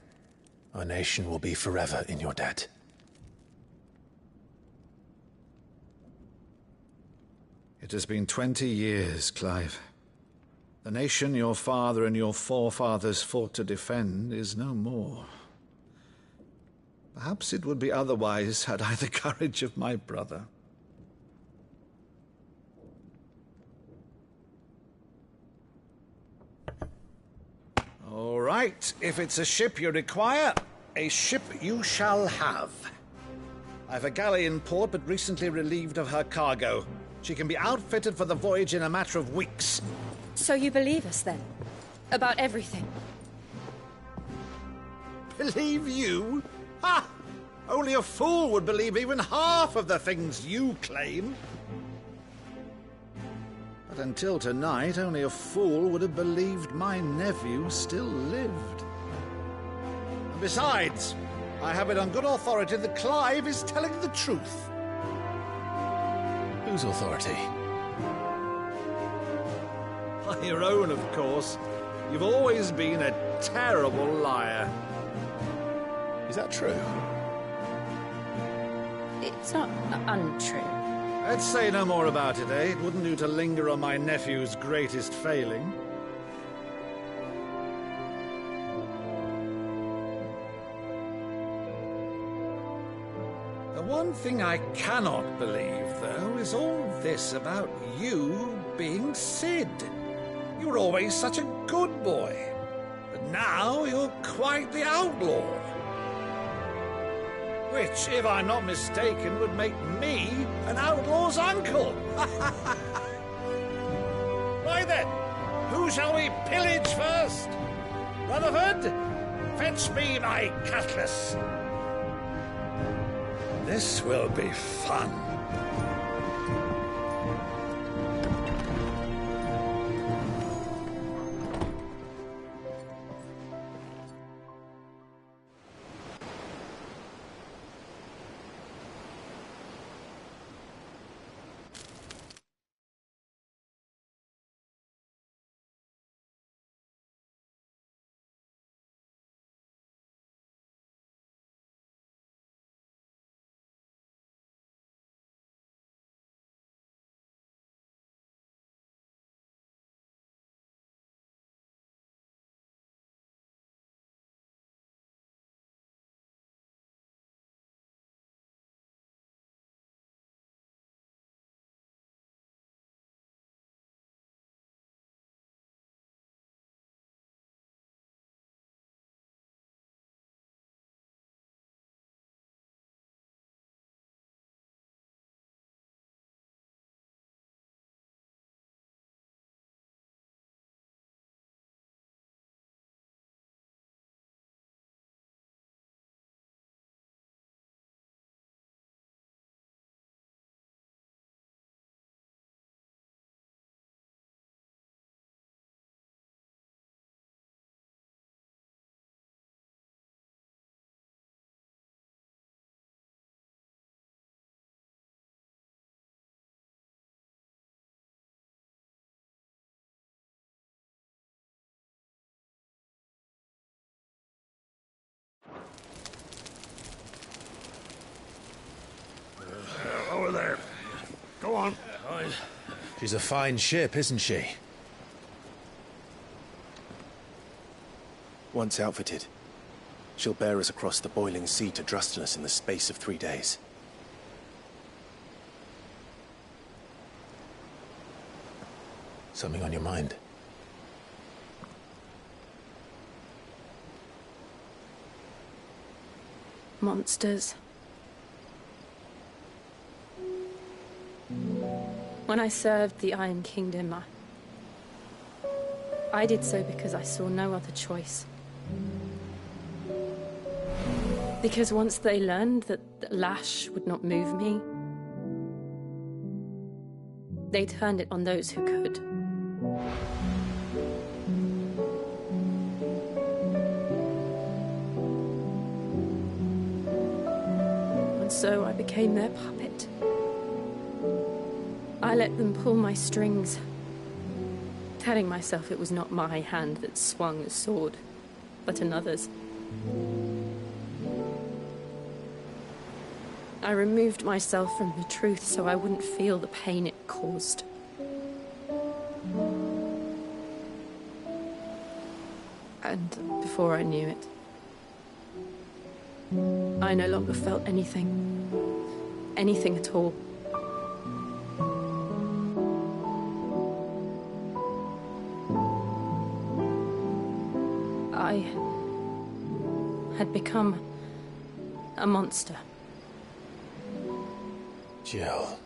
Our nation will be forever in your debt. It has been 20 years, Clive. The nation your father and your forefathers fought to defend is no more. Perhaps it would be otherwise had I the courage of my brother. All right, if it's a ship you require, a ship you shall have. I've a galley in port, but recently relieved of her cargo. She can be outfitted for the voyage in a matter of weeks. So you believe us, then? About everything? Believe you? Ha! Only a fool would believe even half of the things you claim. But until tonight, only a fool would have believed my nephew still lived. And besides, I have it on good authority that Clive is telling the truth. Whose authority? By your own, of course. You've always been a terrible liar. Is that true? It's not untrue. Let's say no more about it, eh? It wouldn't do to linger on my nephew's greatest failing. The one thing I cannot believe, though, is all this about you being Sid. You were always such a good boy, but now you're quite the outlaw. Which, if I'm not mistaken, would make me an outlaw's uncle. Right then, who shall we pillage first? Rutherford, fetch me my cutlass. This will be fun. Over there. Go on. She's a fine ship, isn't she? Once outfitted, she'll bear us across the boiling sea to Drustinus in the space of 3 days. Something on your mind? Monsters. When I served the Iron Kingdom, I did so because I saw no other choice. Because once they learned that the lash would not move me, they turned it on those who could. And so I became their puppet. I let them pull my strings, telling myself it was not my hand that swung the sword, but another's. I removed myself from the truth so I wouldn't feel the pain it caused. And before I knew it, I no longer felt anything. Anything at all. I had become a monster. Jill.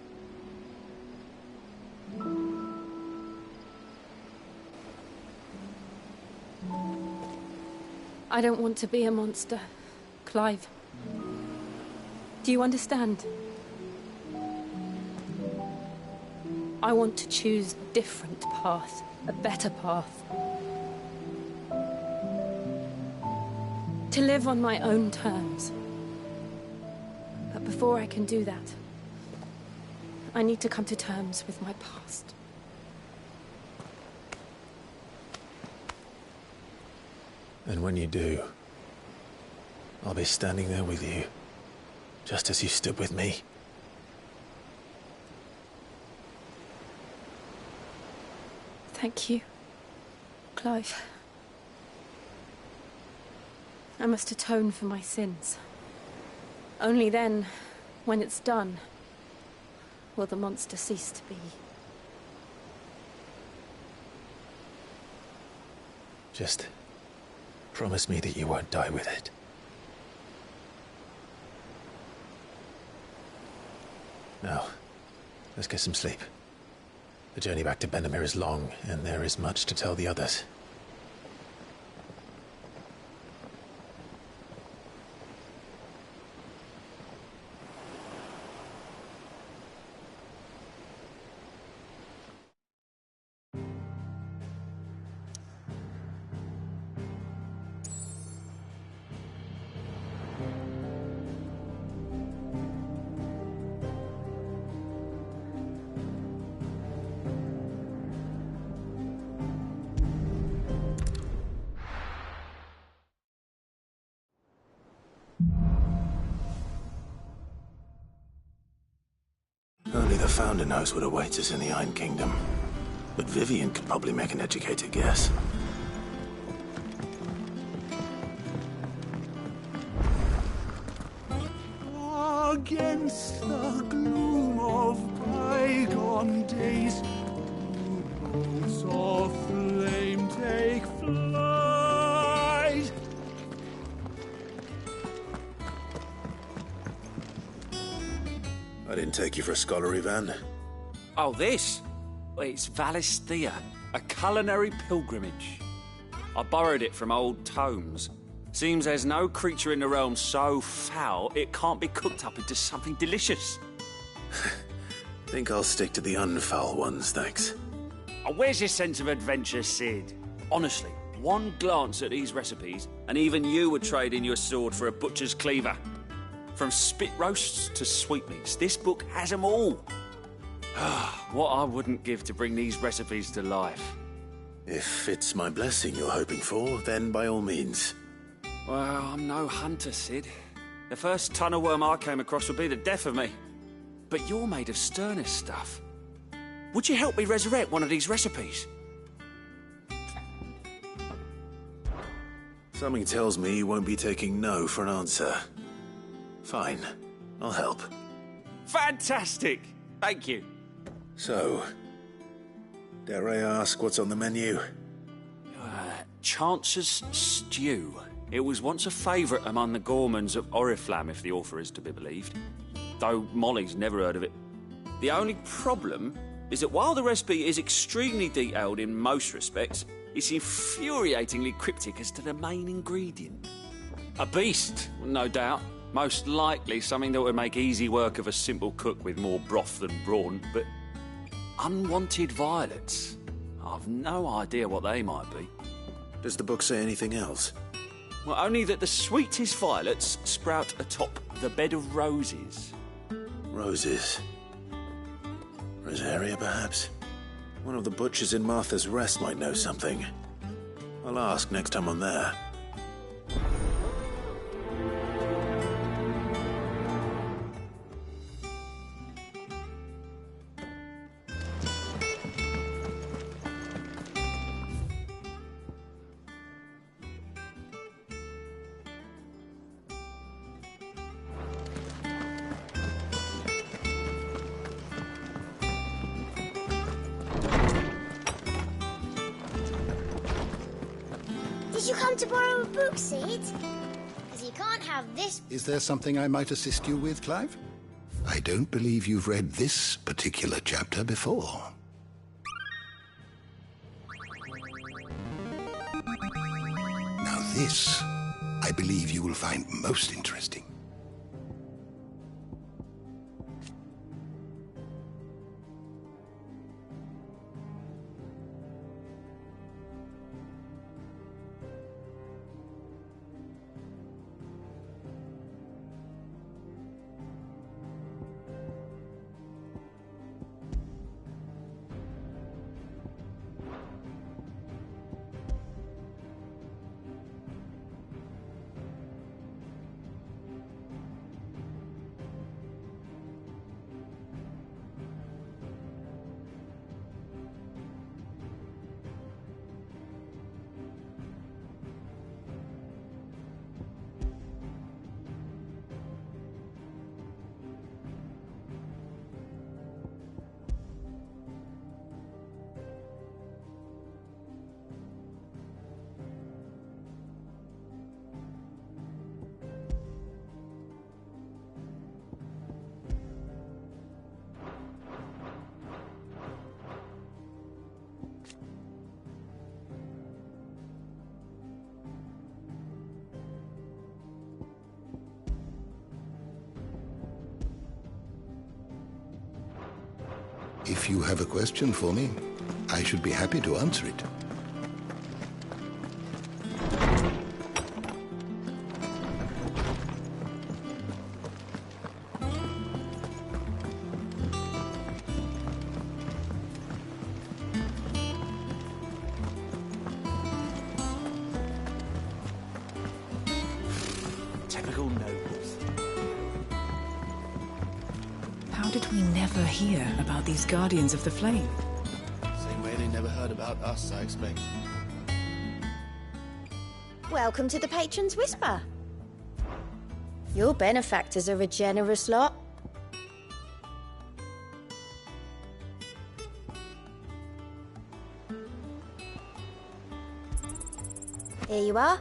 I don't want to be a monster, Clive. Do you understand? I want to choose a different path, a better path. To live on my own terms. But before I can do that, I need to come to terms with my past. And when you do, I'll be standing there with you, just as you stood with me. Thank you, Clive. I must atone for my sins. Only then, when it's done, will the monster cease to be. Just promise me that you won't die with it. Now, let's get some sleep. The journey back to Benamir is long, and there is much to tell the others. Only the Founder knows what awaits us in the Iron Kingdom. But Vivian could probably make an educated guess. Against the gloom of bygone days, bolts of flame take flight. I didn't take you for a scholar, Ivan. Oh, this? It's Valisthea, a culinary pilgrimage. I borrowed it from old tomes. Seems there's no creature in the realm so foul it can't be cooked up into something delicious. Think I'll stick to the unfoul ones, thanks. Oh, where's your sense of adventure, Sid? Honestly, one glance at these recipes, and even you would trade in your sword for a butcher's cleaver. From spit roasts to sweetmeats, this book has them all. What I wouldn't give to bring these recipes to life. If it's my blessing you're hoping for, then by all means. Well, I'm no hunter, Sid. The first tunnel worm I came across would be the death of me. But you're made of sterner stuff. Would you help me resurrect one of these recipes? Something tells me you won't be taking no for an answer. Fine, I'll help. Fantastic! Thank you. So, Dare I ask what's on the menu? Chance's Stew. It was once a favourite among the gourmands of Oriflamme, if the author is to be believed. Though Molly's never heard of it. The only problem is that while the recipe is extremely detailed in most respects, it's infuriatingly cryptic as to the main ingredient. A beast, no doubt. Most likely something that would make easy work of a simple cook with more broth than brawn, but unwanted violets. I've no idea what they might be. Does the book say anything else? Well, only that the sweetest violets sprout atop the bed of roses. Roses. Rosaria, perhaps? One of the butchers in Martha's Rest might know something. I'll ask next time I'm there. Did you come to borrow a book, Sid? Because you can't have this. Is there something I might assist you with, Clive? I don't believe you've read this particular chapter before. Now this, I believe you will find most interesting. If you have a question for me, I should be happy to answer it. Typical nobles. How did we never hear about these Guardians of the Flame? Same way they never heard about us, I expect. Welcome to the Patron's Whisper. Your benefactors are a generous lot. Here you are.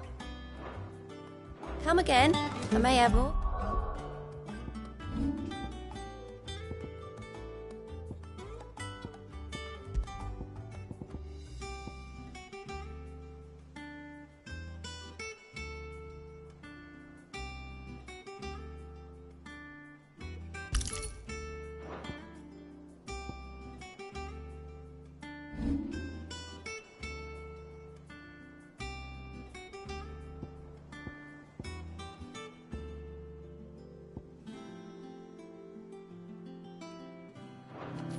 Come again. I may have more.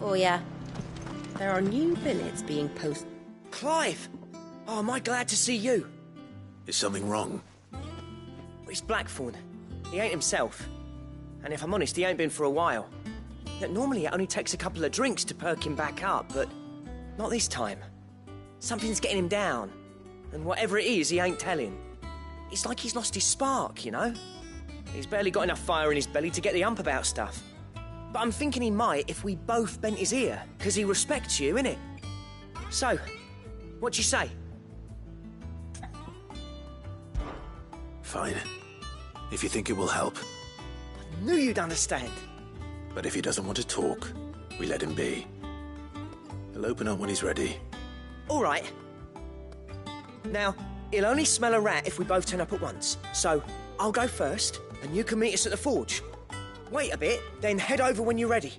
Oh, yeah. There are new billets being posted. Clive! Oh, am I glad to see you? Is something wrong? It's Blackthorn. He ain't himself. And if I'm honest, he ain't been for a while. Yet normally it only takes a couple of drinks to perk him back up, but not this time. Something's getting him down. And whatever it is, he ain't telling. It's like he's lost his spark, you know? He's barely got enough fire in his belly to get the ump about stuff. But I'm thinking he might if we both bent his ear, because he respects you, innit? So, what do you say? Fine. If you think it will help. Knew you'd understand. But if he doesn't want to talk, we let him be. He'll open up when he's ready. All right. Now, he'll only smell a rat if we both turn up at once. So, I'll go first, and you can meet us at the forge. Wait a bit, then head over when you're ready.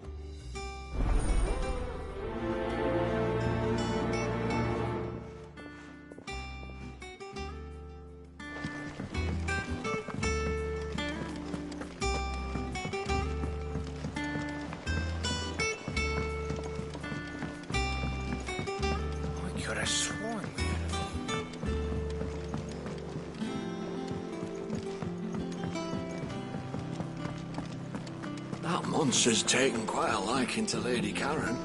That monster's taken quite a liking to Lady Karen.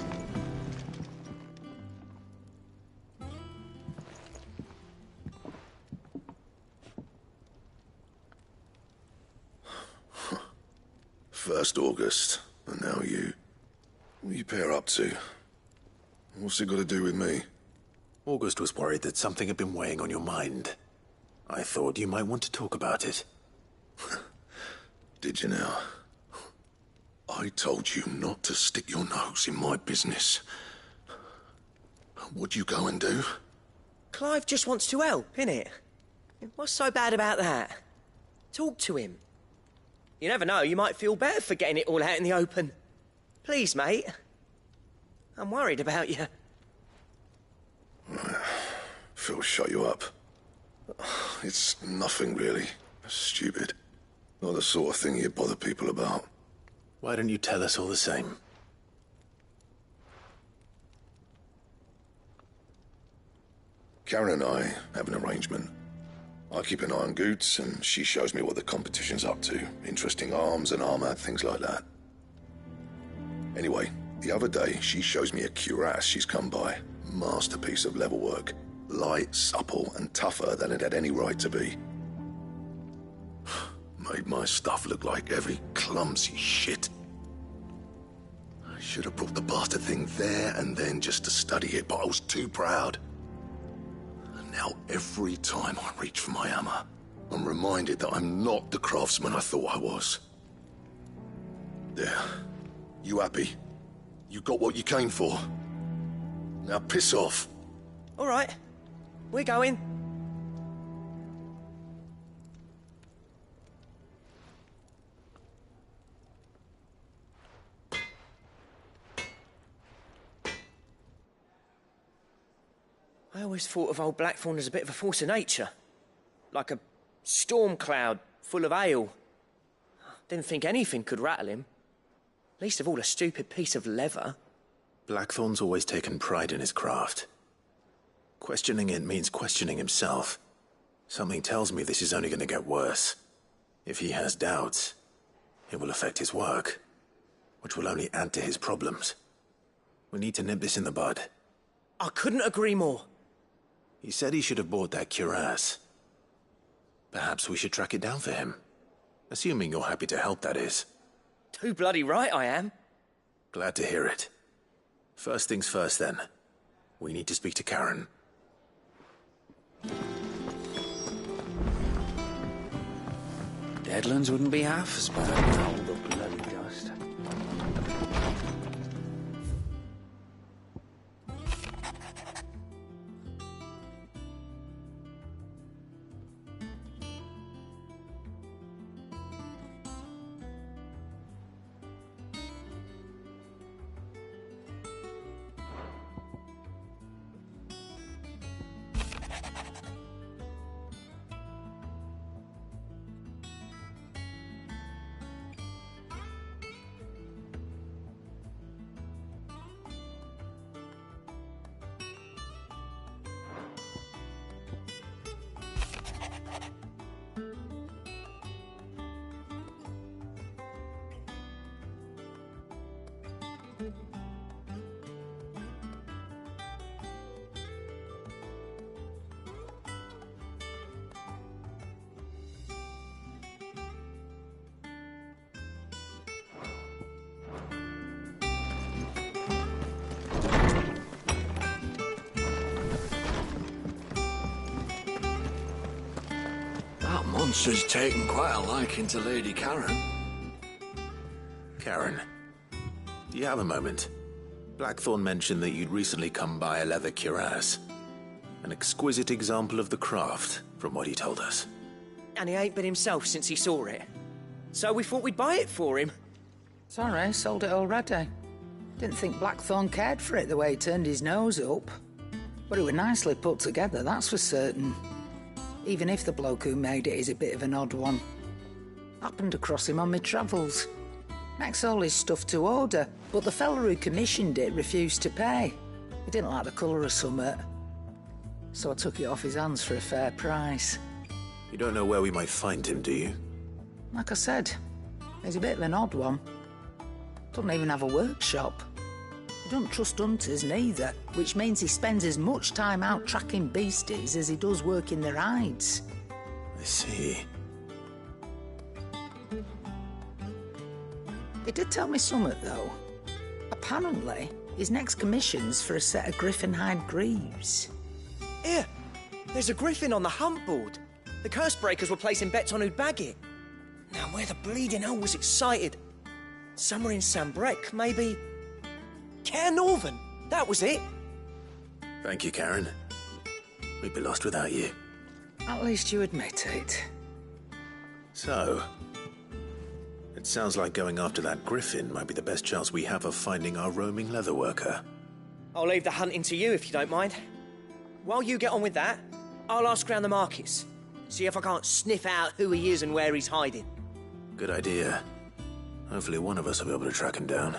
First August, and now you. What are you pair up to? What's it got to do with me? August was worried that something had been weighing on your mind. I thought you might want to talk about it. Did you now? I told you not to stick your nose in my business. What'd you go and do? Clive just wants to help, innit? What's so bad about that? Talk to him. You never know, you might feel better for getting it all out in the open. Please, mate. I'm worried about you. Phil shut you up. It's nothing, really. Stupid. Not the sort of thing you bother people about. Why don't you tell us all the same? Karen and I have an arrangement. I keep an eye on Goots, and she shows me what the competition's up to. Interesting arms and armor, things like that. Anyway, the other day, she shows me a cuirass she's come by. Masterpiece of level work. Light, supple, and tougher than it had any right to be. Made my stuff look like heavy, clumsy shit. I should have brought the bastard thing there and then just to study it, but I was too proud. And now every time I reach for my hammer, I'm reminded that I'm not the craftsman I thought I was. There. You happy? You got what you came for. Now piss off. All right. We're going. I always thought of old Blackthorn as a bit of a force of nature. Like a storm cloud full of ale. Didn't think anything could rattle him. Least of all a stupid piece of leather. Blackthorn's always taken pride in his craft. Questioning it means questioning himself. Something tells me this is only going to get worse. If he has doubts, it will affect his work, which will only add to his problems. We need to nip this in the bud. I couldn't agree more. He said he should have bought that cuirass. Perhaps we should track it down for him. Assuming you're happy to help, that is. Too bloody right I am. Glad to hear it. First things first, then. We need to speak to Karen. Deadlands wouldn't be half as bad with all the bloody dust. monster's taken quite a liking to Lady Karen. Karen, do you have a moment? Blackthorn mentioned that you'd recently come by a leather cuirass. An exquisite example of the craft, from what he told us. And he ain't been himself since he saw it. So we thought we'd buy it for him. Sorry, sold it already. Didn't think Blackthorn cared for it the way he turned his nose up. But it was nicely put together, that's for certain. Even if the bloke who made it is a bit of an odd one. Happened across him on my travels. Makes all his stuff to order, but the fella who commissioned it refused to pay. He didn't like the colour of summit. So I took it off his hands for a fair price. You don't know where we might find him, do you? Like I said, he's a bit of an odd one. Doesn't even have a workshop. He doesn't trust hunters neither, which means he spends as much time out tracking beasties as he does working their hides. I see. He did tell me something, though. Apparently, his next commission's for a set of griffin hide greaves. Here, there's a griffin on the hunt board. The curse breakers were placing bets on who'd bag it. Now, where the bleeding hell was it sighted? Somewhere in Sambrec, maybe? Care Northern, that was it. Thank you, Karen. We'd be lost without you. At least you admit it. So, it sounds like going after that griffin might be the best chance we have of finding our roaming leatherworker. I'll leave the hunting to you if you don't mind. While you get on with that, I'll ask round the markets. See if I can't sniff out who he is and where he's hiding. Good idea. Hopefully one of us will be able to track him down.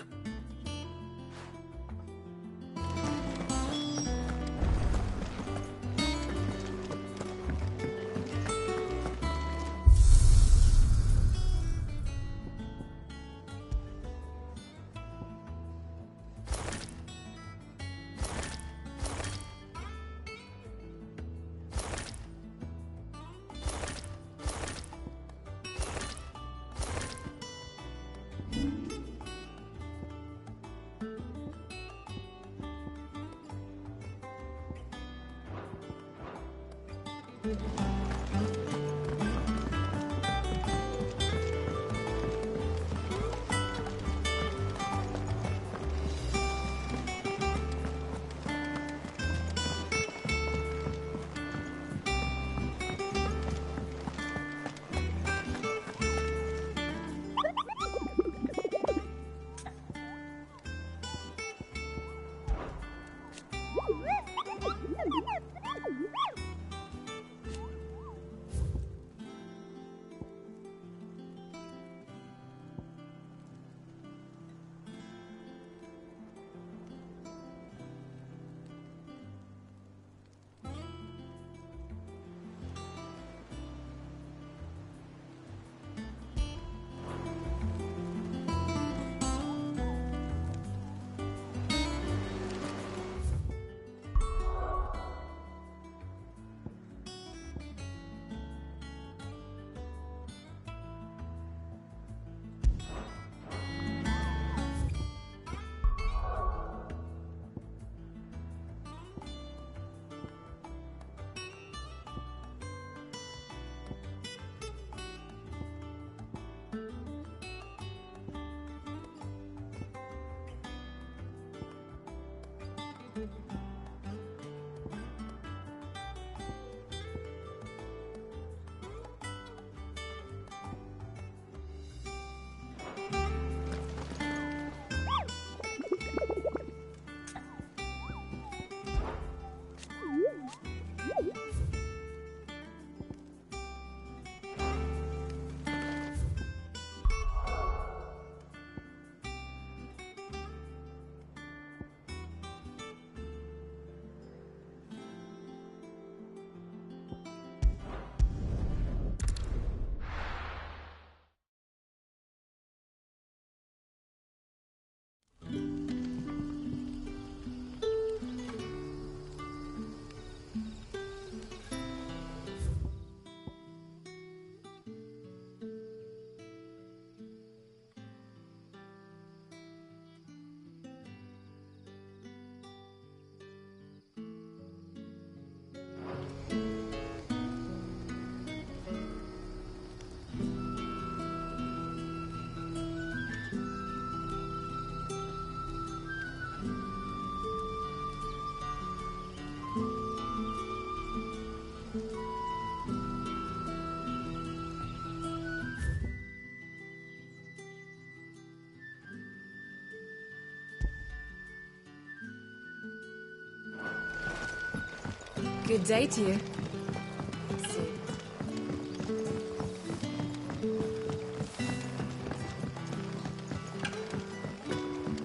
Good day to you.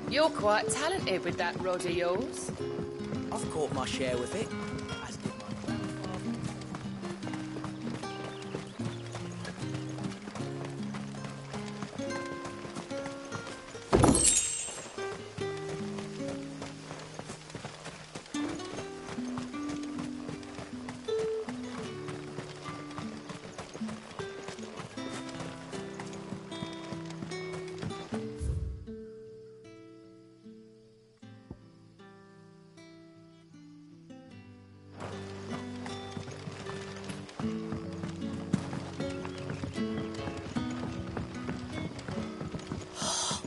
You're quite talented with that rod of yours. I've caught my share with it. As did my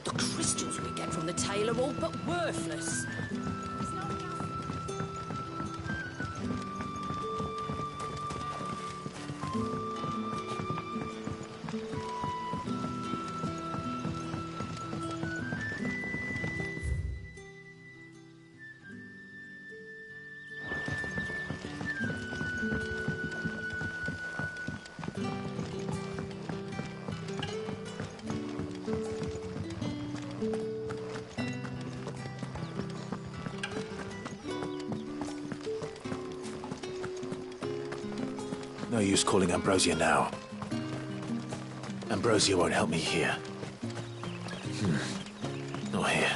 The crystals we get from the tail are all but worthless. No use calling Ambrosia now. Ambrosia won't help me here. Nor here.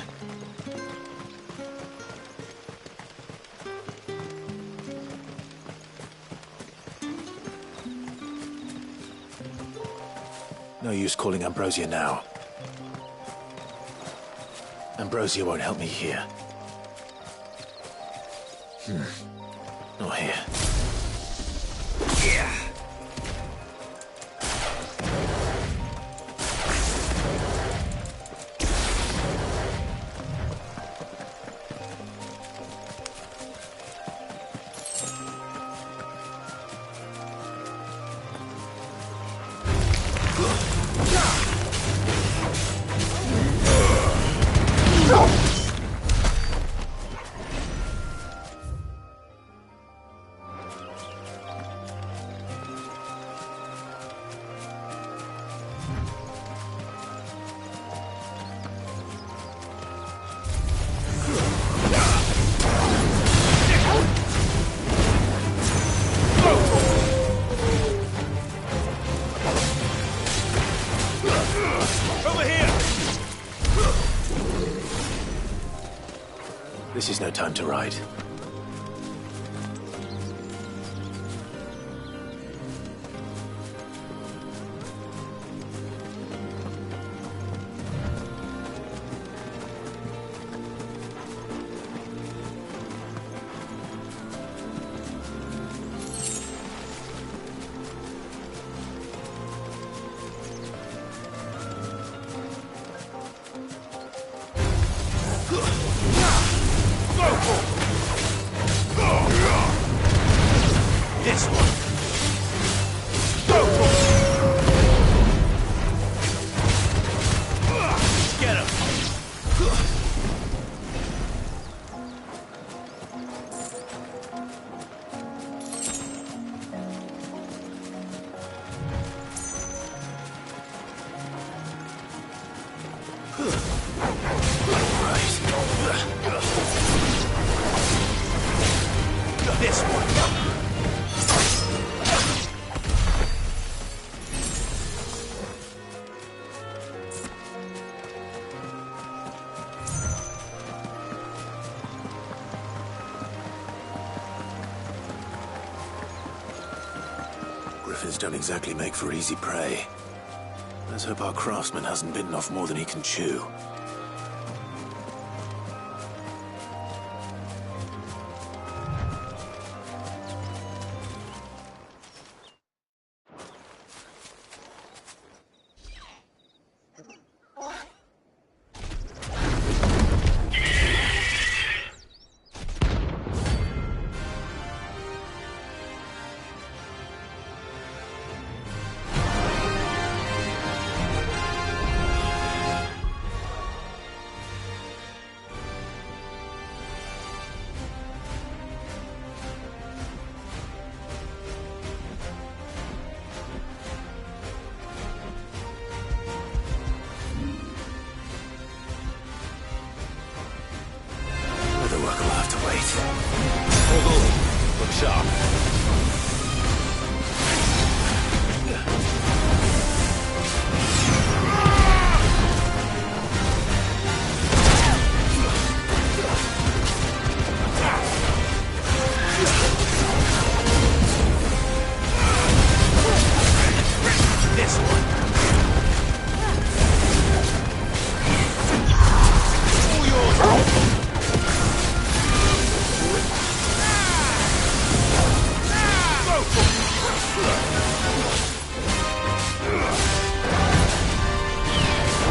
No use calling Ambrosia now. Ambrosia won't help me here. Nor here. This is no time to ride. This one. Get him. This one. Griffins don't exactly make for easy prey. Let's hope our craftsman hasn't bitten off more than he can chew. Look sharp. This one. All yours.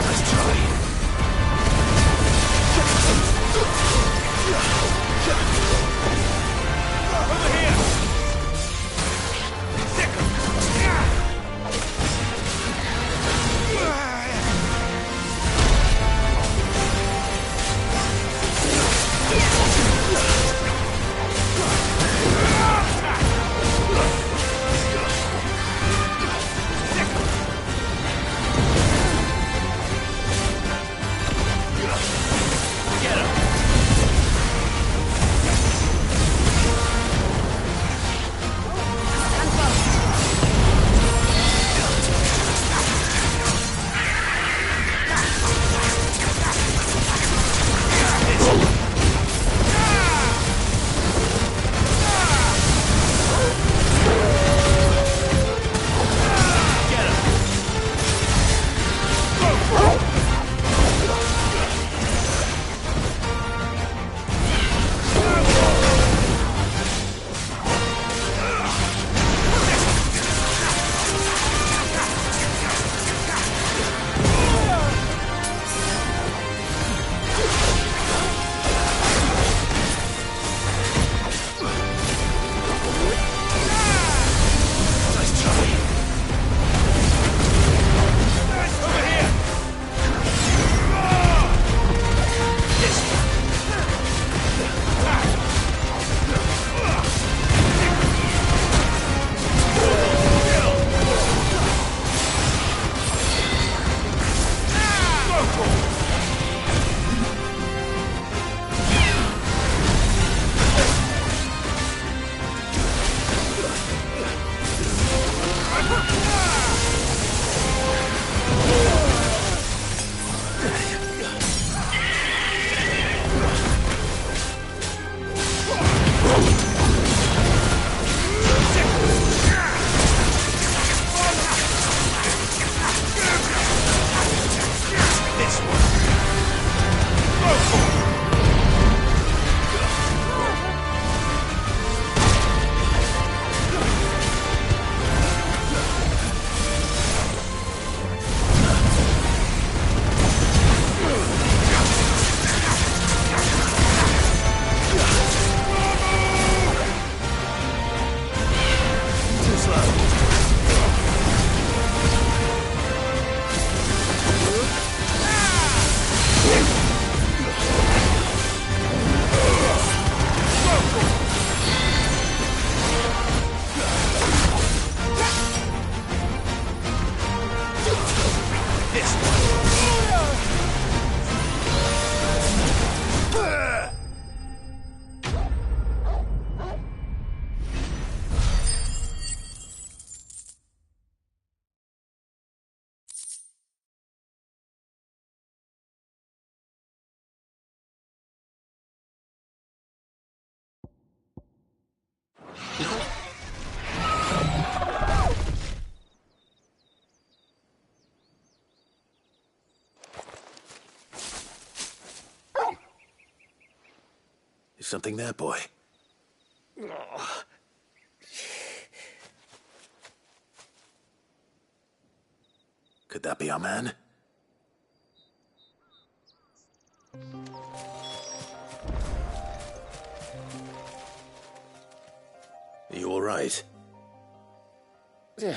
Let's try. Over here. Is something there, boy? Could that be our man? Are you all right? Yeah.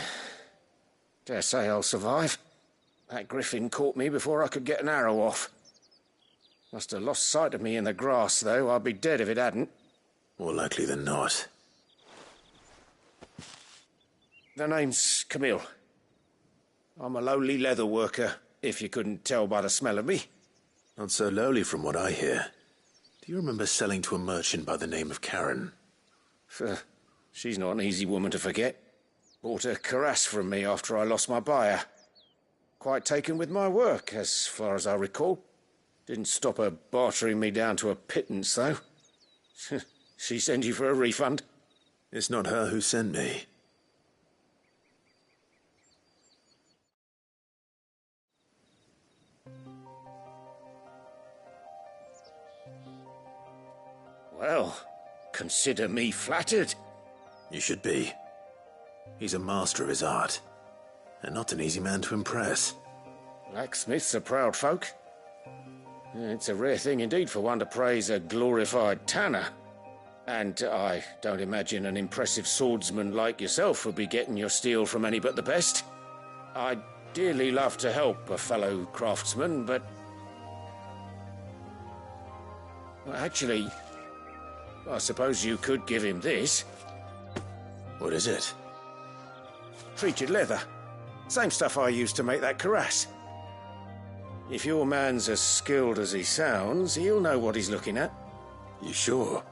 Dare say I'll survive. That griffin caught me before I could get an arrow off. Must have lost sight of me in the grass, though. I'd be dead if it hadn't. More likely than not. The name's Camille. I'm a lowly leather worker, if you couldn't tell by the smell of me. Not so lowly from what I hear. Do you remember selling to a merchant by the name of Karen? She's not an easy woman to forget. Bought a cuirass from me after I lost my buyer. Quite taken with my work, as far as I recall. Didn't stop her bartering me down to a pittance, though. She sent you for a refund? It's not her who sent me. Well, consider me flattered. You should be. He's a master of his art, and not an easy man to impress. Blacksmiths are proud folk. It's a rare thing indeed for one to praise a glorified tanner. And I don't imagine an impressive swordsman like yourself would be getting your steel from any but the best. I'd dearly love to help a fellow craftsman, but... Well, actually, I suppose you could give him this. What is it? Treated leather. Same stuff I used to make that cuirass. If your man's as skilled as he sounds, he'll know what he's looking at. You sure?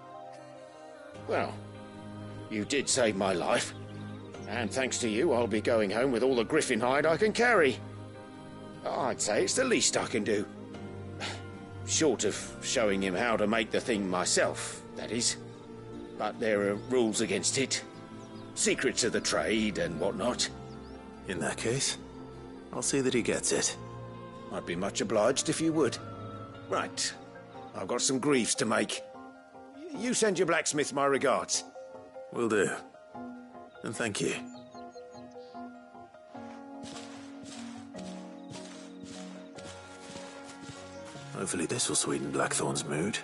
Well, you did save my life. And thanks to you, I'll be going home with all the griffin hide I can carry. I'd say it's the least I can do. Short of showing him how to make the thing myself, that is. But there are rules against it. Secrets of the trade and whatnot. In that case, I'll see that he gets it. I'd be much obliged if you would. Right. I've got some greaves to make. You send your blacksmith my regards. Will do. And thank you. Hopefully this will sweeten Blackthorn's mood.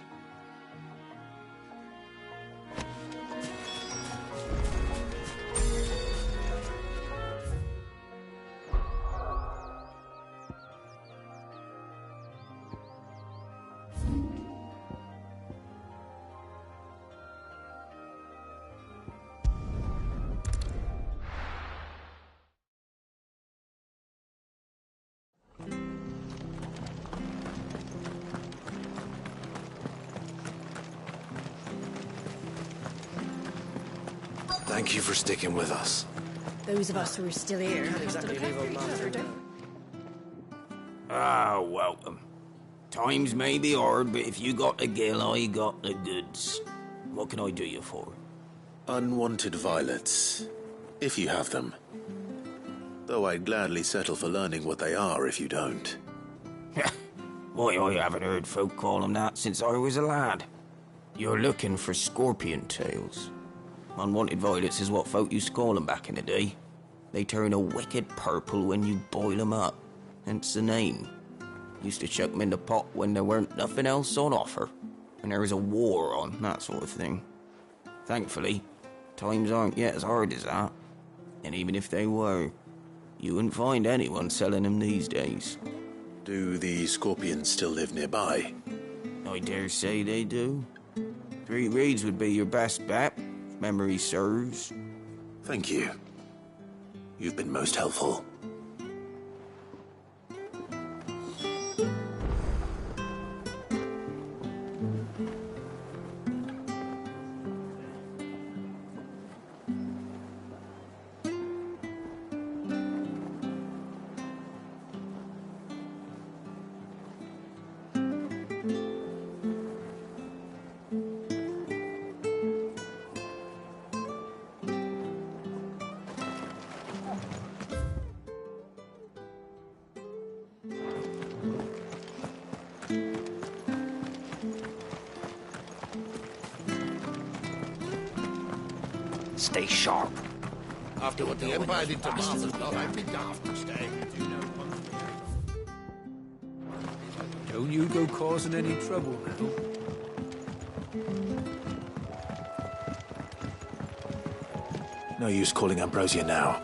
Thank you for sticking with us. Those of us who are still here Can't exactly leave old Master. Ah, welcome. Times may be hard, but if you got the gill, I got the goods. What can I do you for? Unwanted violets, if you have them. Though I'd gladly settle for learning what they are if you don't. Why, I haven't heard folk call them that since I was a lad. You're looking for scorpion tails. Unwanted violets is what folk used to call them back in the day. They turn a wicked purple when you boil them up, hence the name. Used to chuck them in the pot when there weren't nothing else on offer, when there was a war on, that sort of thing. Thankfully, times aren't yet as hard as that. And even if they were, you wouldn't find anyone selling them these days. Do the scorpions still live nearby? I dare say they do. 3 Reeds would be your best bet, if memory serves. Thank you. You've been most helpful. Stay sharp. After what the Empire did to Martha's Knot, I'd be daft to stay. Don't you go causing any trouble now. No use calling Ambrosia now.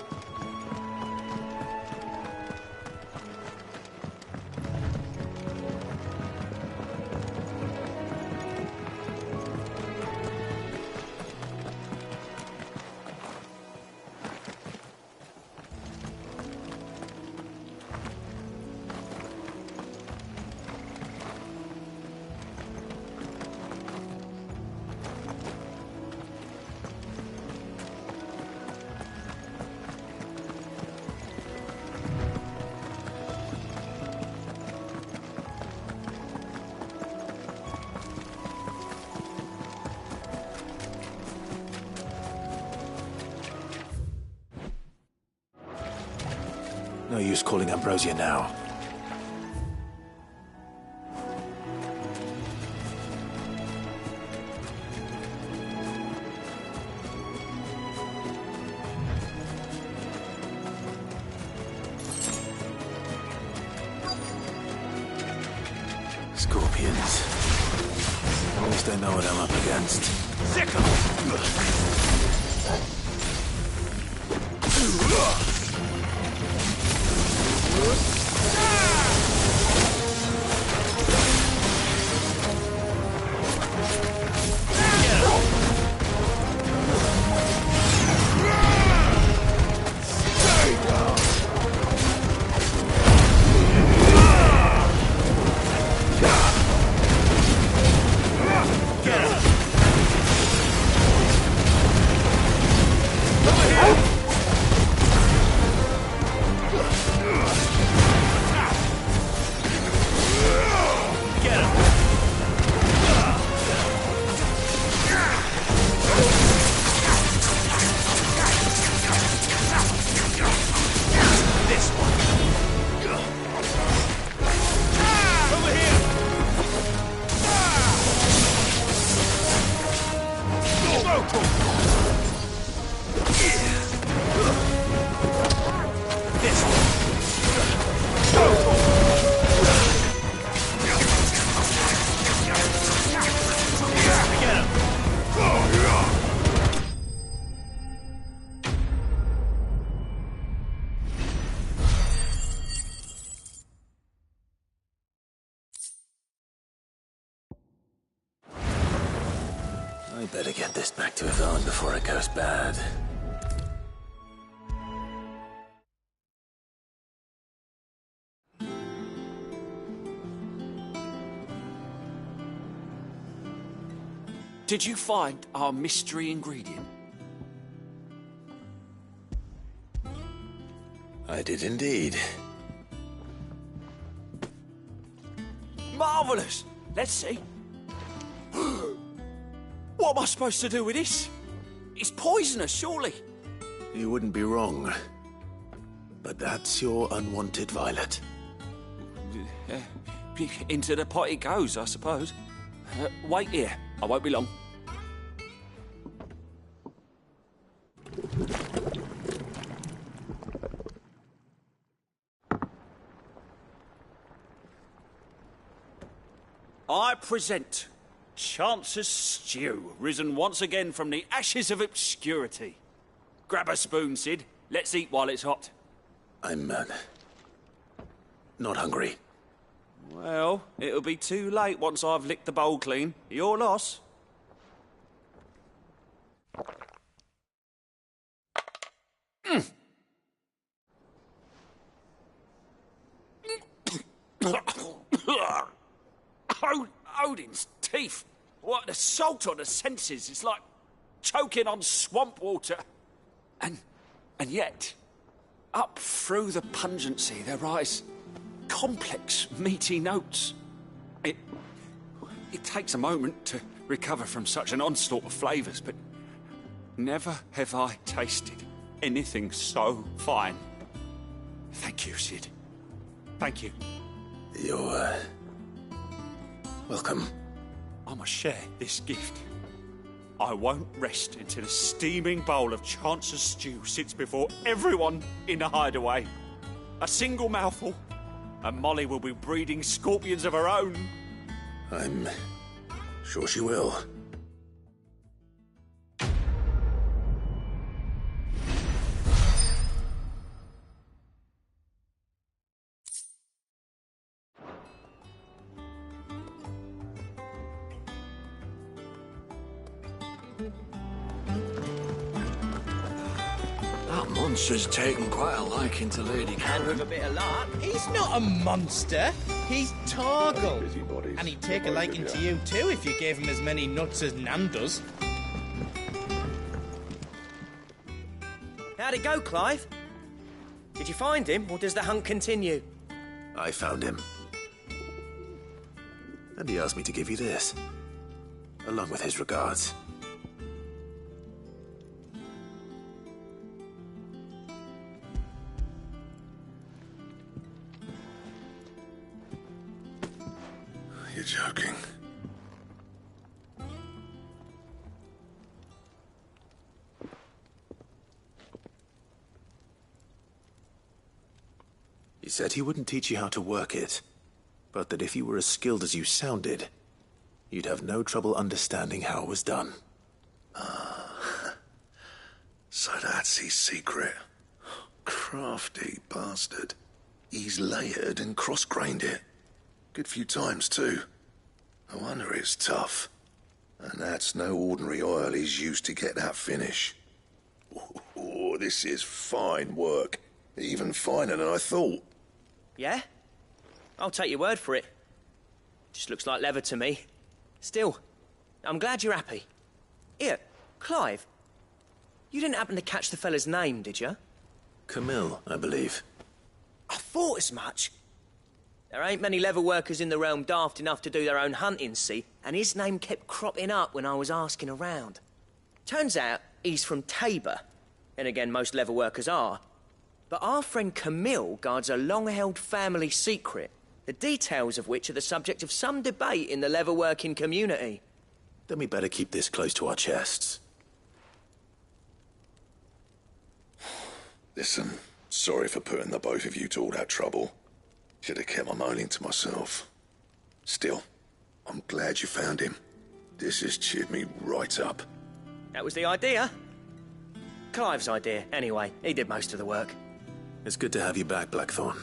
No use calling Ambrosia now. Scorpions. At least I know what I'm up against. Sick 'em! I better get this back to Yvonne before it goes bad. Did you find our mystery ingredient? I did indeed. Marvellous! Let's see. What am I supposed to do with this? It's poisonous, surely. You wouldn't be wrong. But that's your unwanted violet. Into the pot it goes, I suppose. Wait here. I won't be long. I present Chance's Stew, risen once again from the ashes of obscurity. Grab a spoon, Sid. Let's eat while it's hot. I'm, not hungry. Well, it'll be too late once I've licked the bowl clean. Your loss. Odin's teeth. What, the salt on the senses. It's like choking on swamp water. And yet, up through the pungency, there rise complex, meaty notes. It takes a moment to recover from such an onslaught of flavours, but never have I tasted anything so fine. Thank you, Sid. Thank you. You're, welcome. I must share this gift. I won't rest until a steaming bowl of Chance's stew sits before everyone in the hideaway. A single mouthful, and Molly will be breeding scorpions of her own. I'm sure she will. That monster's taken quite a liking to Lady Karen. With a bit of luck. He's not a monster. He's Torgal. And he'd take a liking to you too if you gave him as many nuts as Nan does. How'd it go, Clive? Did you find him, or does the hunt continue? I found him. And he asked me to give you this, along with his regards. joking. He said he wouldn't teach you how to work it, but that if you were as skilled as you sounded, you'd have no trouble understanding how it was done. So that's his secret. Crafty bastard. He's layered and cross-grained it. Good few times, too. No wonder it's tough. And that's no ordinary oil he's used to get that finish. Oh, this is fine work. Even finer than I thought. Yeah? I'll take your word for it. Just looks like leather to me. Still, I'm glad you're happy. Here, Clive. You didn't happen to catch the fella's name, did you? Camille, I believe. I thought as much. There ain't many leather workers in the realm daft enough to do their own hunting, see? And his name kept cropping up when I was asking around. Turns out he's from Tabor. And again, most leather workers are. But our friend Camille guards a long-held family secret, the details of which are the subject of some debate in the leather-working community. Then we better keep this close to our chests. Listen, sorry for putting the both of you to all that trouble. Should have kept my moaning to myself. Still, I'm glad you found him. This has cheered me right up. That was the idea. Clive's idea, anyway. He did most of the work. It's good to have you back, Blackthorn.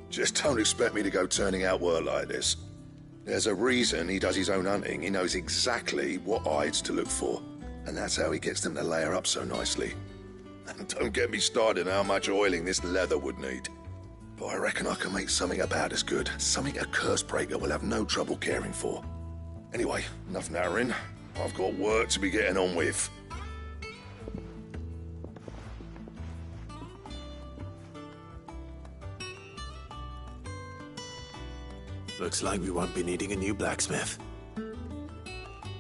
Just don't expect me to go turning out work like this. There's a reason he does his own hunting. He knows exactly what hides to look for. And that's how he gets them to layer up so nicely. And don't get me started on how much oiling this leather would need. But I reckon I can make something about as good. Something a curse breaker will have no trouble caring for. Anyway, enough narrowing. I've got work to be getting on with. Looks like we won't be needing a new blacksmith.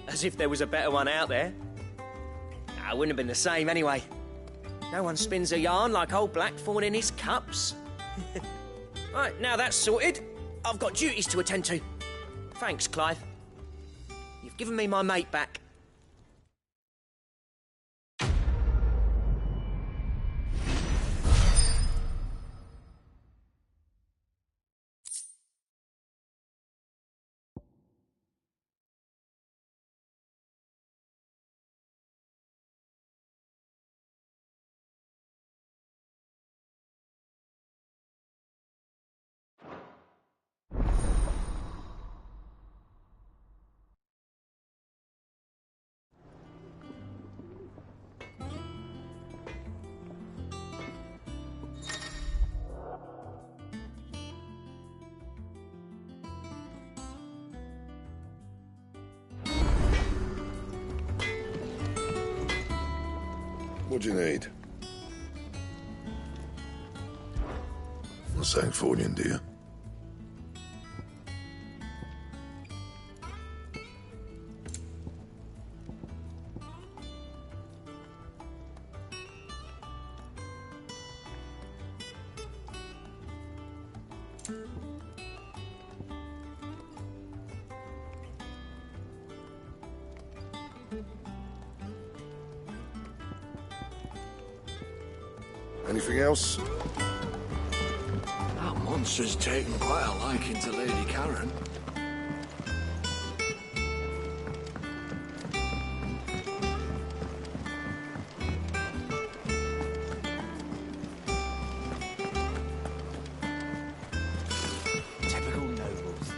As if there was a better one out there. It wouldn't have been the same anyway. No one spins a yarn like old Blackthorn in his cups. Right, now that's sorted, I've got duties to attend to. Thanks, Clive. You've given me my mate back. What do you need? Not saying Fordian, do you? Anything else? That monster's taken quite a liking to Lady Karen. Typical nobles.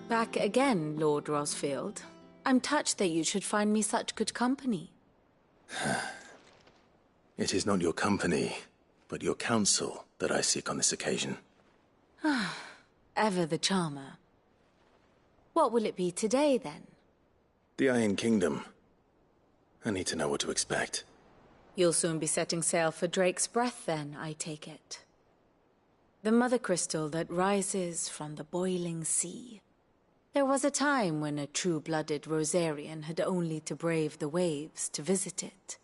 Back again, Lord Rosfield. I'm touched that you should find me such good company. It is not your company, but your counsel that I seek on this occasion. Ever the charmer. What will it be today, then? The Iron Kingdom. I need to know what to expect. You'll soon be setting sail for Drake's Breath, then, I take it. The mother crystal that rises from the boiling sea. There was a time when a true-blooded Rosarian had only to brave the waves to visit it.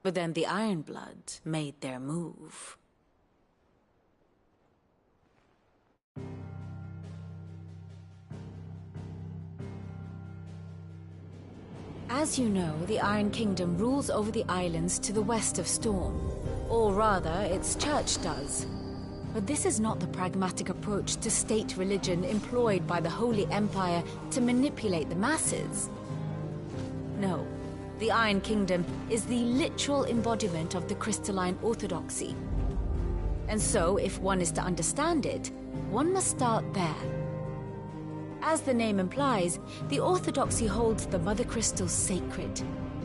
But then the Ironblood made their move. As you know, the Iron Kingdom rules over the islands to the west of Storm. Or rather, its church does. But this is not the pragmatic approach to state religion employed by the Holy Empire to manipulate the masses. No, the Iron Kingdom is the literal embodiment of the crystalline orthodoxy. And so, if one is to understand it, one must start there. As the name implies, the orthodoxy holds the Mother Crystals sacred,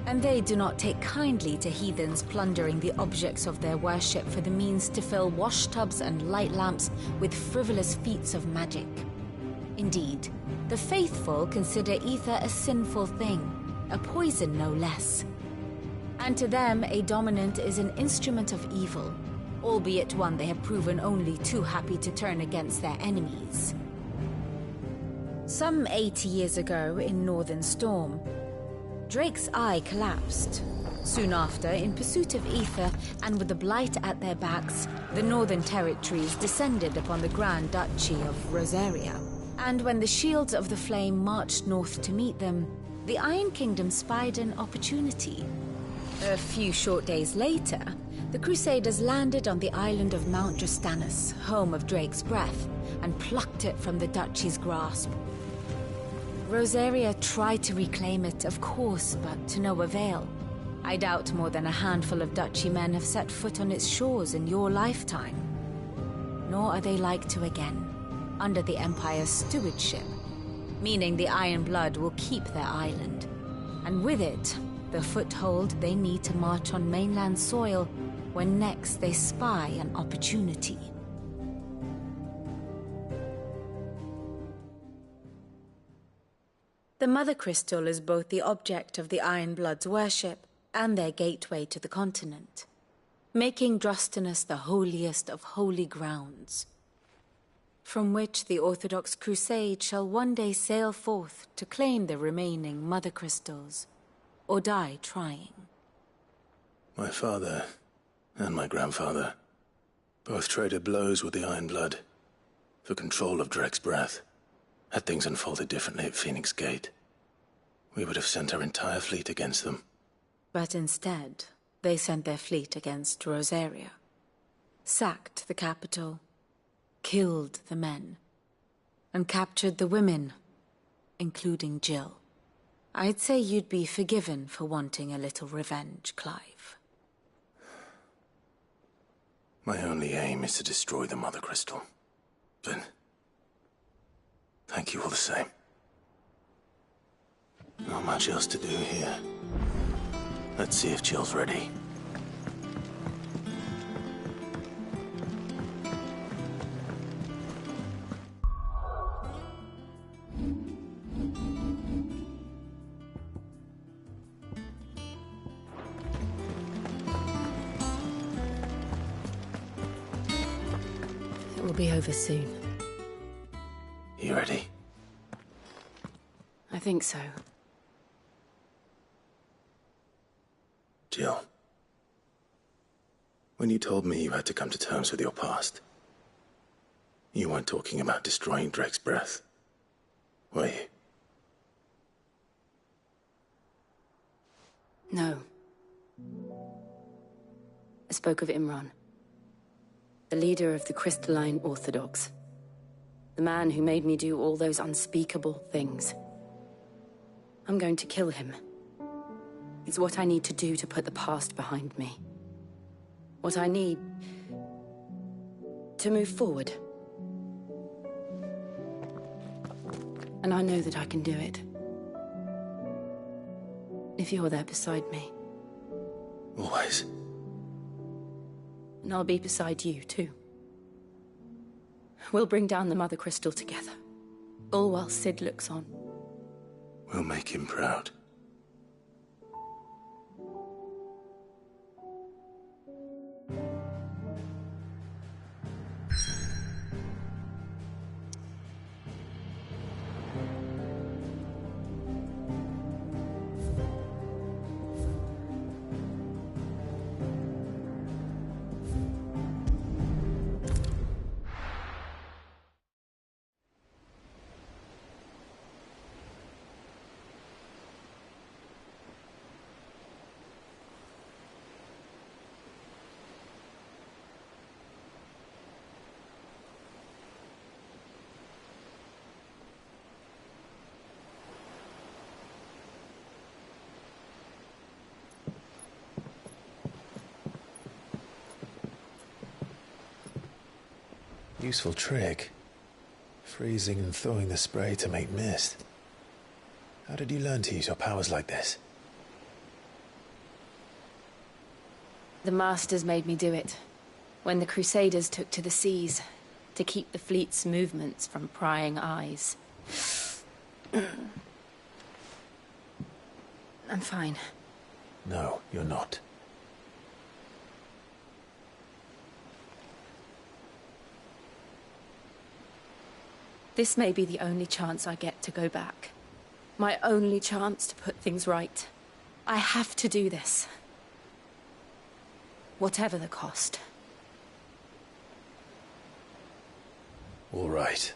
and they do not take kindly to heathens plundering the objects of their worship for the means to fill washtubs and light lamps with frivolous feats of magic. Indeed, the faithful consider ether a sinful thing, a poison no less. And to them, a dominant is an instrument of evil, albeit one they have proven only too happy to turn against their enemies. Some 80 years ago, in Northern Storm, Drake's eye collapsed. Soon after, in pursuit of ether, and with the Blight at their backs, the Northern Territories descended upon the Grand Duchy of Rosaria. And when the Shields of the Flame marched north to meet them, the Iron Kingdom spied an opportunity. A few short days later, the Crusaders landed on the island of Mount Justanus, home of Drake's breath, and plucked it from the Duchy's grasp. Rosaria tried to reclaim it, of course, but to no avail. I doubt more than a handful of Duchy men have set foot on its shores in your lifetime. Nor are they like to again, under the Empire's stewardship, meaning the Iron Blood will keep their island, and with it, the foothold they need to march on mainland soil when next they spy an opportunity. The Mother Crystal is both the object of the Iron Blood's worship and their gateway to the continent, making Drostanus the holiest of holy grounds, from which the Orthodox Crusade shall one day sail forth to claim the remaining Mother Crystals, or die trying. My father and my grandfather both traded blows with the Iron Blood for control of Drake's breath. Had things unfolded differently at Phoenix Gate, we would have sent our entire fleet against them. But instead, they sent their fleet against Rosaria, sacked the capital, killed the men, and captured the women, including Jill. I'd say you'd be forgiven for wanting a little revenge, Clive. My only aim is to destroy the Mother Crystal. But thank you all the same. Not much else to do here. Let's see if Jill's ready. It will be over soon. You ready? I think so. Jill, when you told me you had to come to terms with your past, you weren't talking about destroying Drake's breath, were you? No. I spoke of Imran, the leader of the Crystalline Orthodox. The man who made me do all those unspeakable things. I'm going to kill him. It's what I need to do to put the past behind me. What I need to move forward. And I know that I can do it. If you're there beside me. Always. And I'll be beside you, too. We'll bring down the Mother Crystal together. All while Sid looks on. We'll make him proud. Useful trick. Freezing and thawing the spray to make mist. How did you learn to use your powers like this? The Masters made me do it. When the Crusaders took to the seas, to keep the fleet's movements from prying eyes. I'm fine. No, you're not. This may be the only chance I get to go back. My only chance to put things right. I have to do this. Whatever the cost. All right.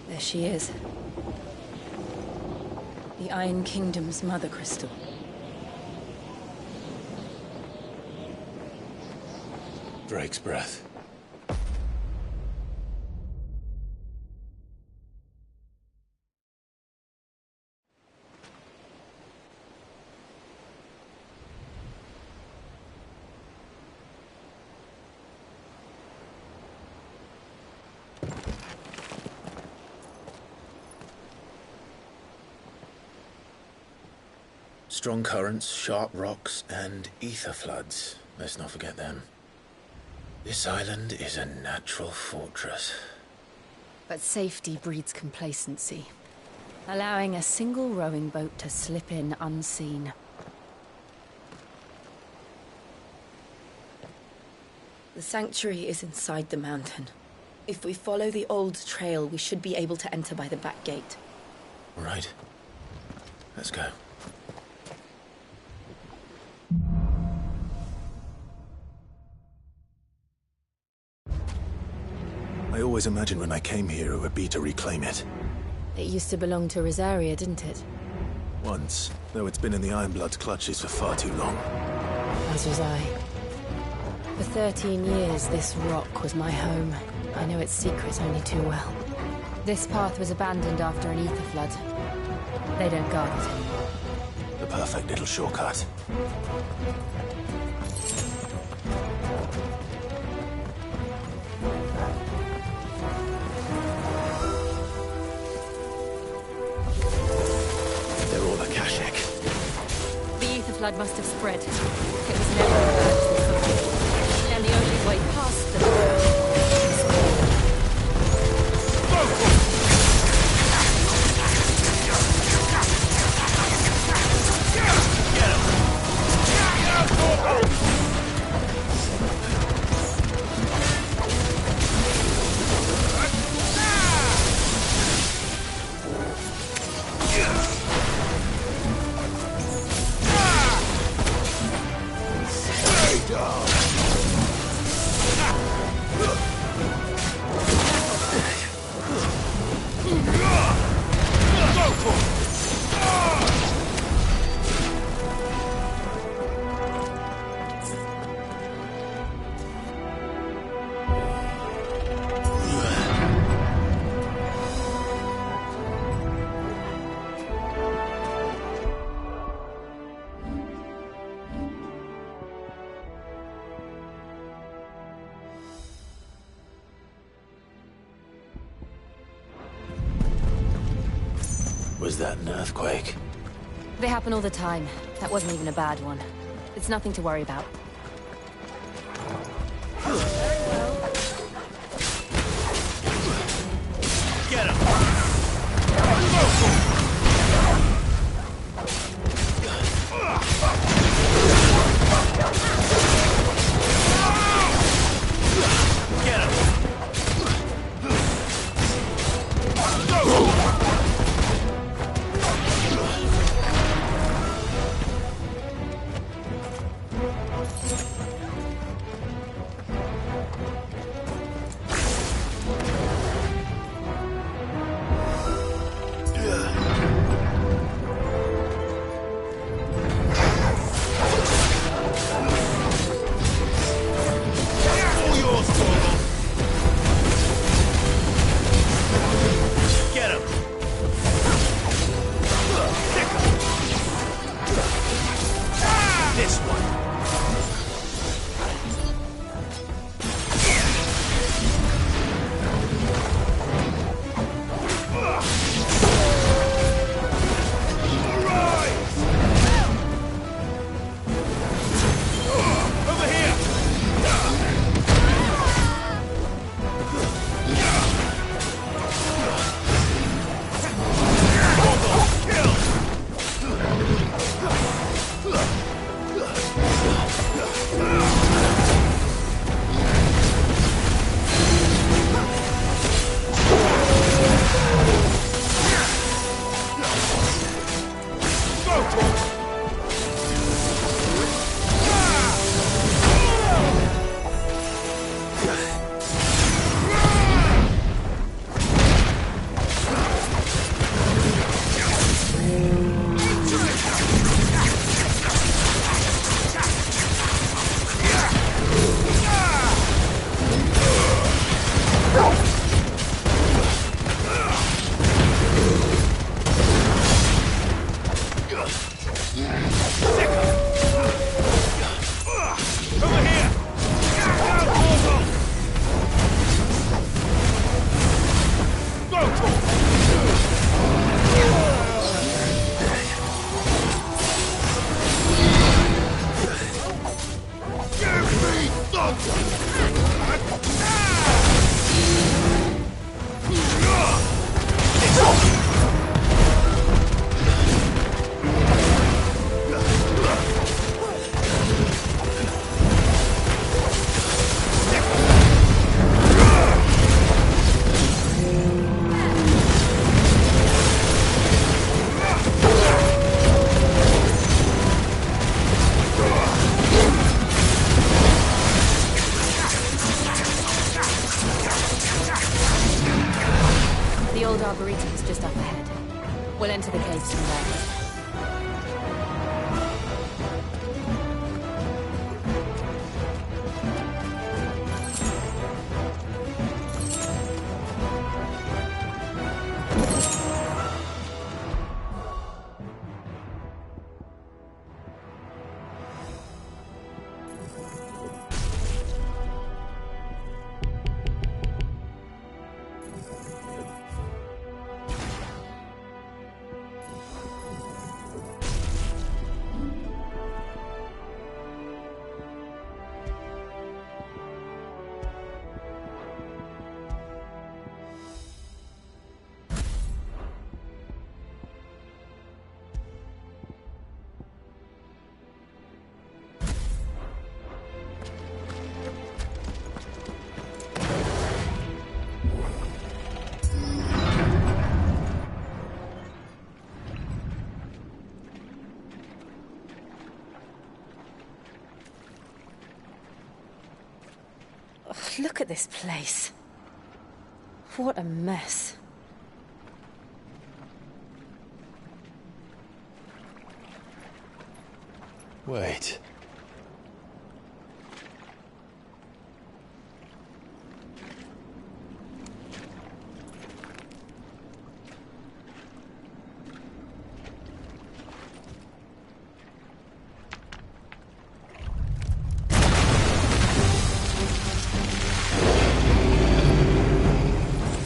There she is. The Iron Kingdom's mother crystal. Drake's breath. Strong currents, sharp rocks, and ether floods. Let's not forget them. This island is a natural fortress. But safety breeds complacency, allowing a single rowing boat to slip in unseen. The sanctuary is inside the mountain. If we follow the old trail, we should be able to enter by the back gate. All right. Let's go. I always imagined when I came here it would be to reclaim it. It used to belong to Rosaria, didn't it? Once, though it's been in the Ironblood's clutches for far too long. As was I. For 13 years, this rock was my home. I know its secrets only too well. This path was abandoned after an ether flood. They don't guard it anymore. The perfect little shortcut. The flood must have spread. It was never abandoned. And the only way past the Was that an earthquake? They happen all the time. That wasn't even a bad one. It's nothing to worry about. Get him! Get him! Look at this place. What a mess. Wait.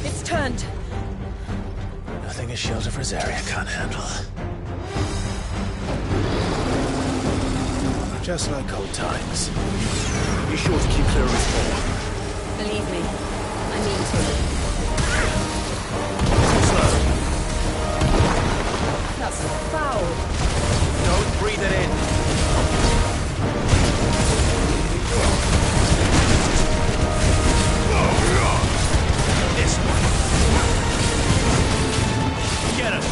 It's turned. Nothing a shelter for Zarya can't handle. Just like old times. Be sure to keep clear of his fall. Believe me, I mean to. That's foul. Don't breathe it in. This one. Get him.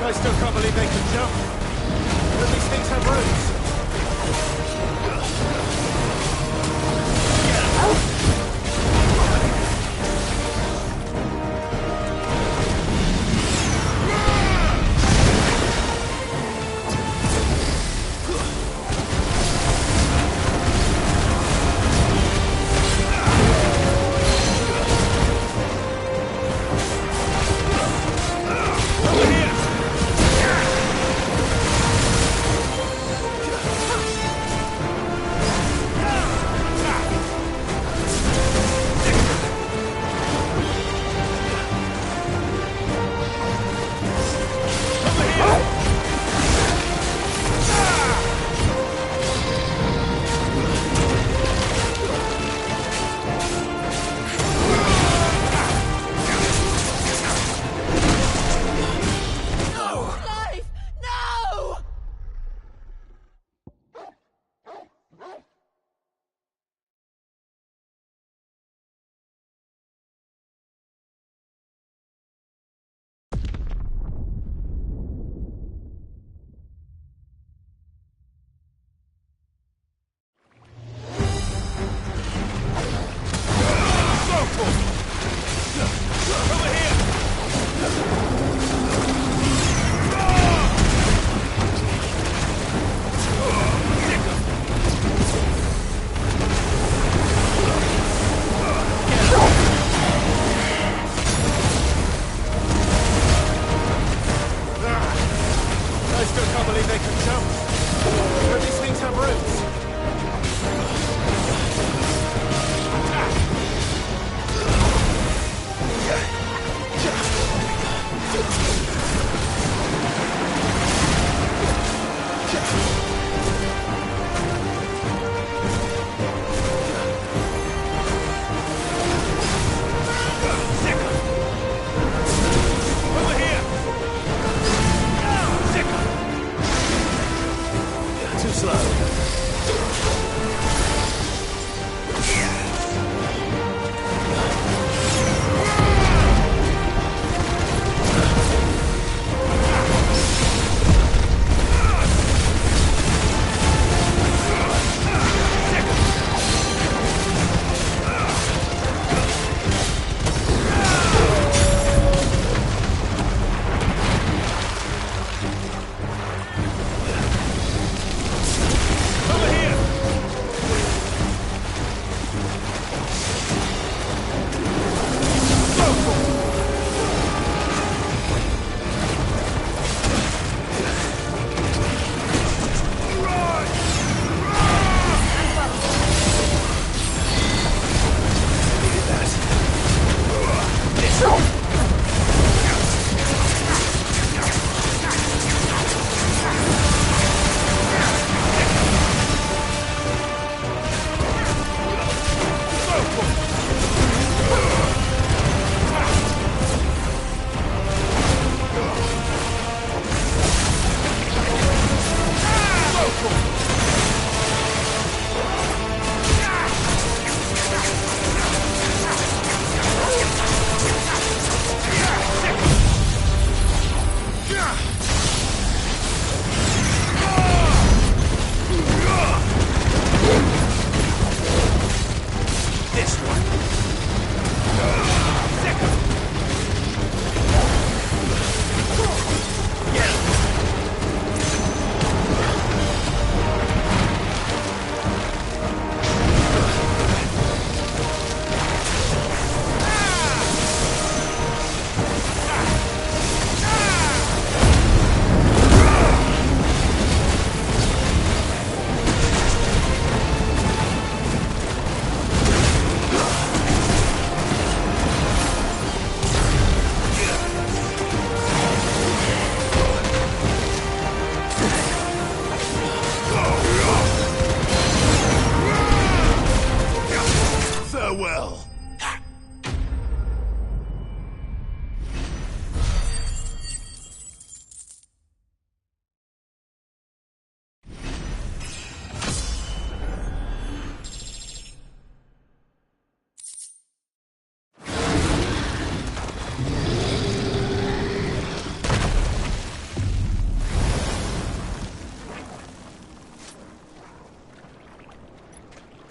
I still can't believe they can jump. But these things have roots.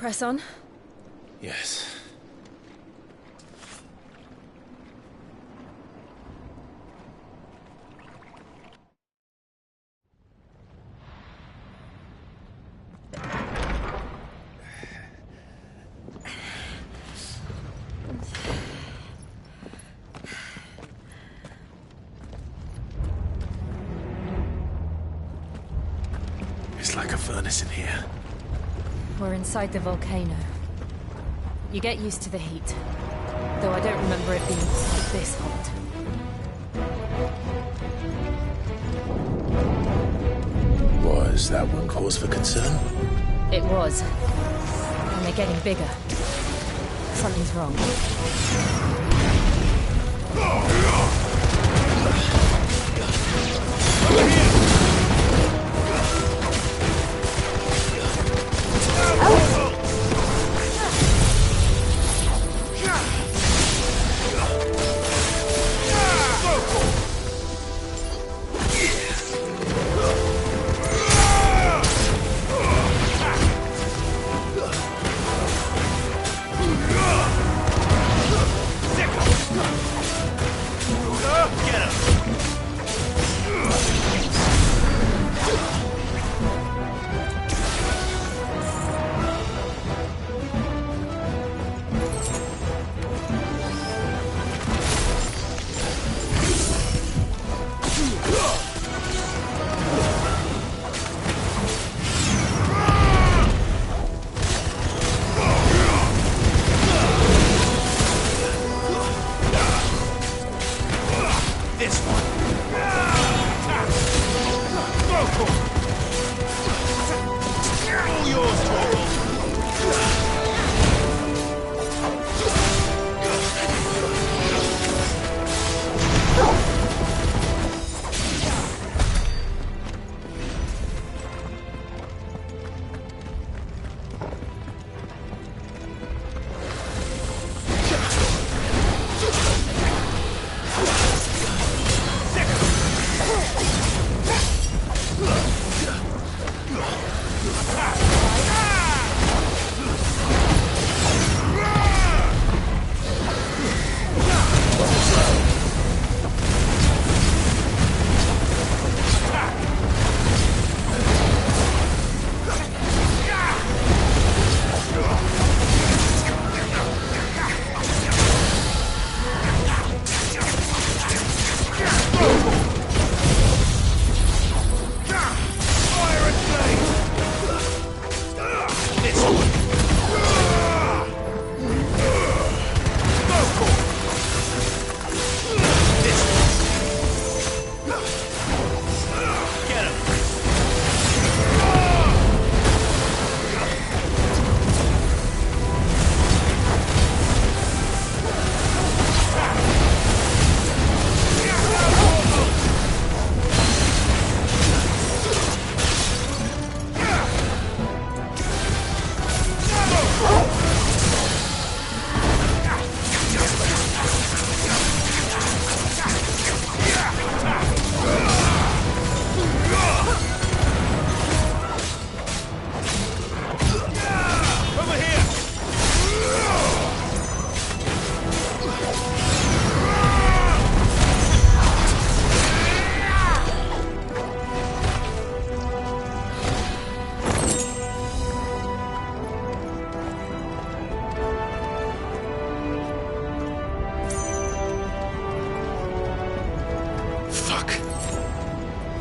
Press on. Yes. It's like a furnace in here. We're inside the volcano. You get used to the heat. Though I don't remember it being quite this hot. Was that one cause for concern? It was. And they're getting bigger. Something's wrong.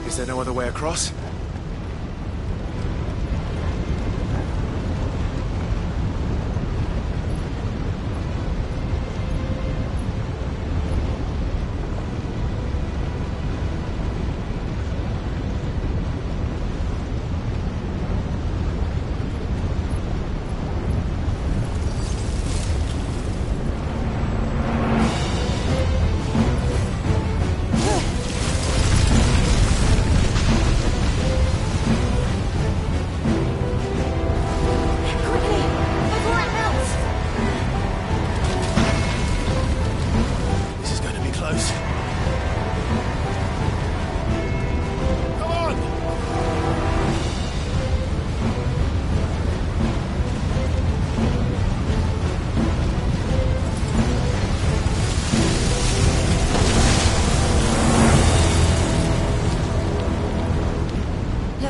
Is there no other way across?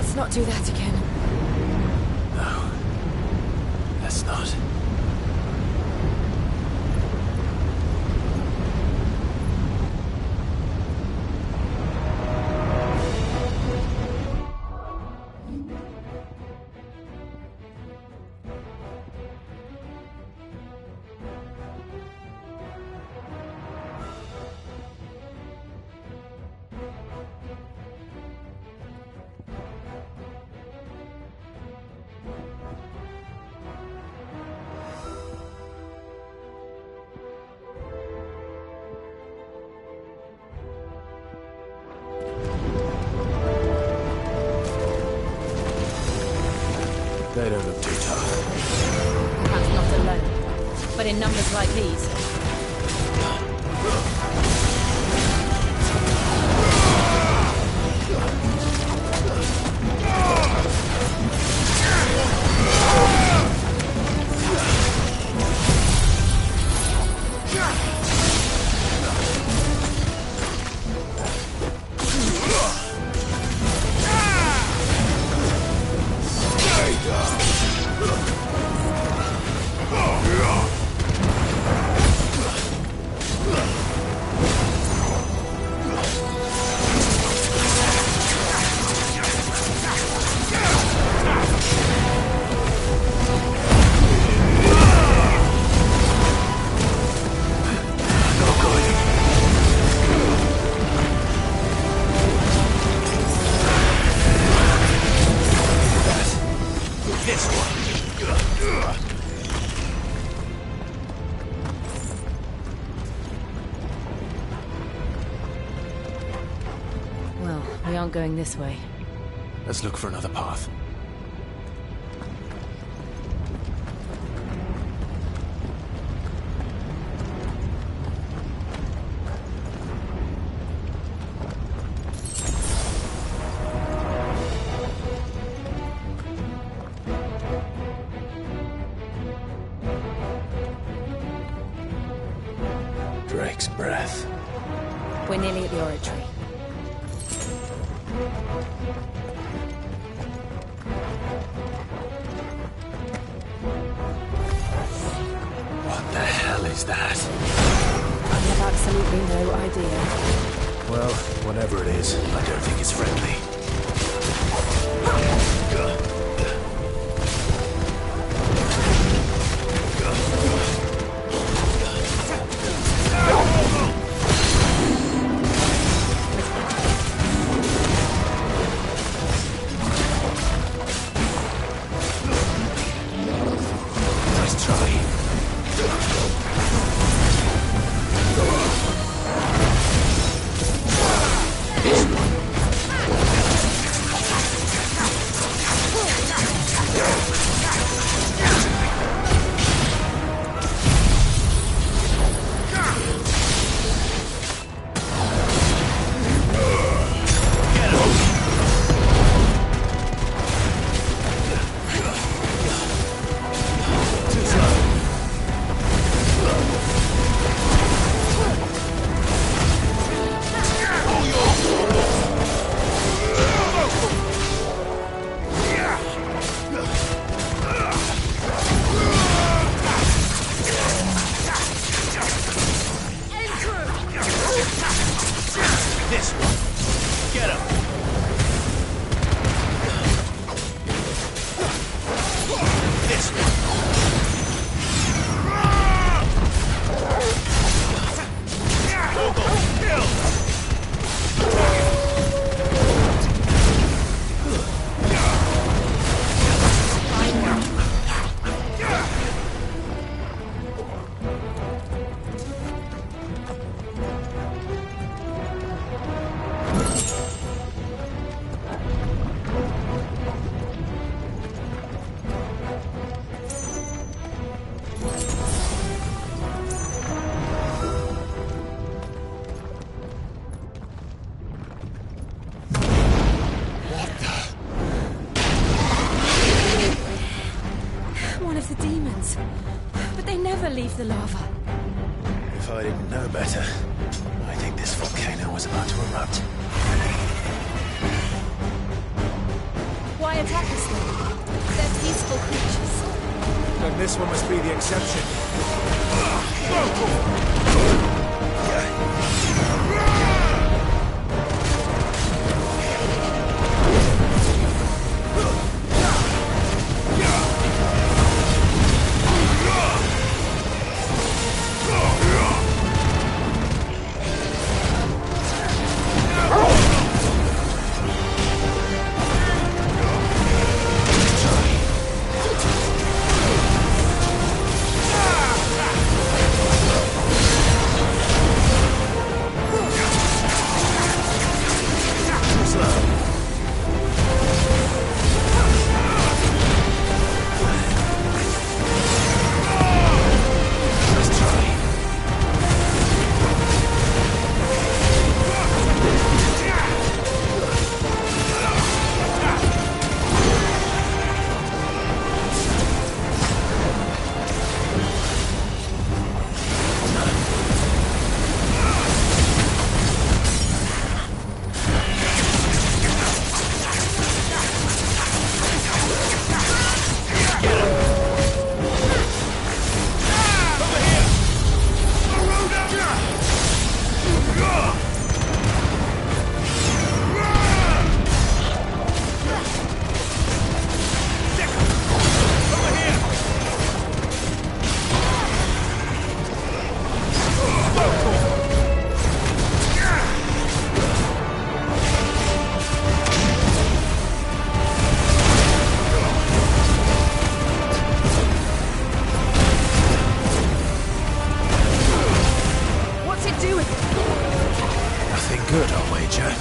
Let's not do that again. No. Let's not. They don't look too tough. Perhaps not alone, but in numbers like these. Well, we aren't going this way. Let's look for another path. Drake's breath. We're nearly at the oratory. What the hell is that? I have absolutely no idea. Well, whatever it is, I don't think it's friendly. Nice try. This one. Get him. This one. Go, go, kill. One of the demons. But they never leave the lava. If I didn't know better, I think this volcano was about to erupt. They attack us though. They're peaceful creatures. Then this one must be the exception. Good, I'll wager.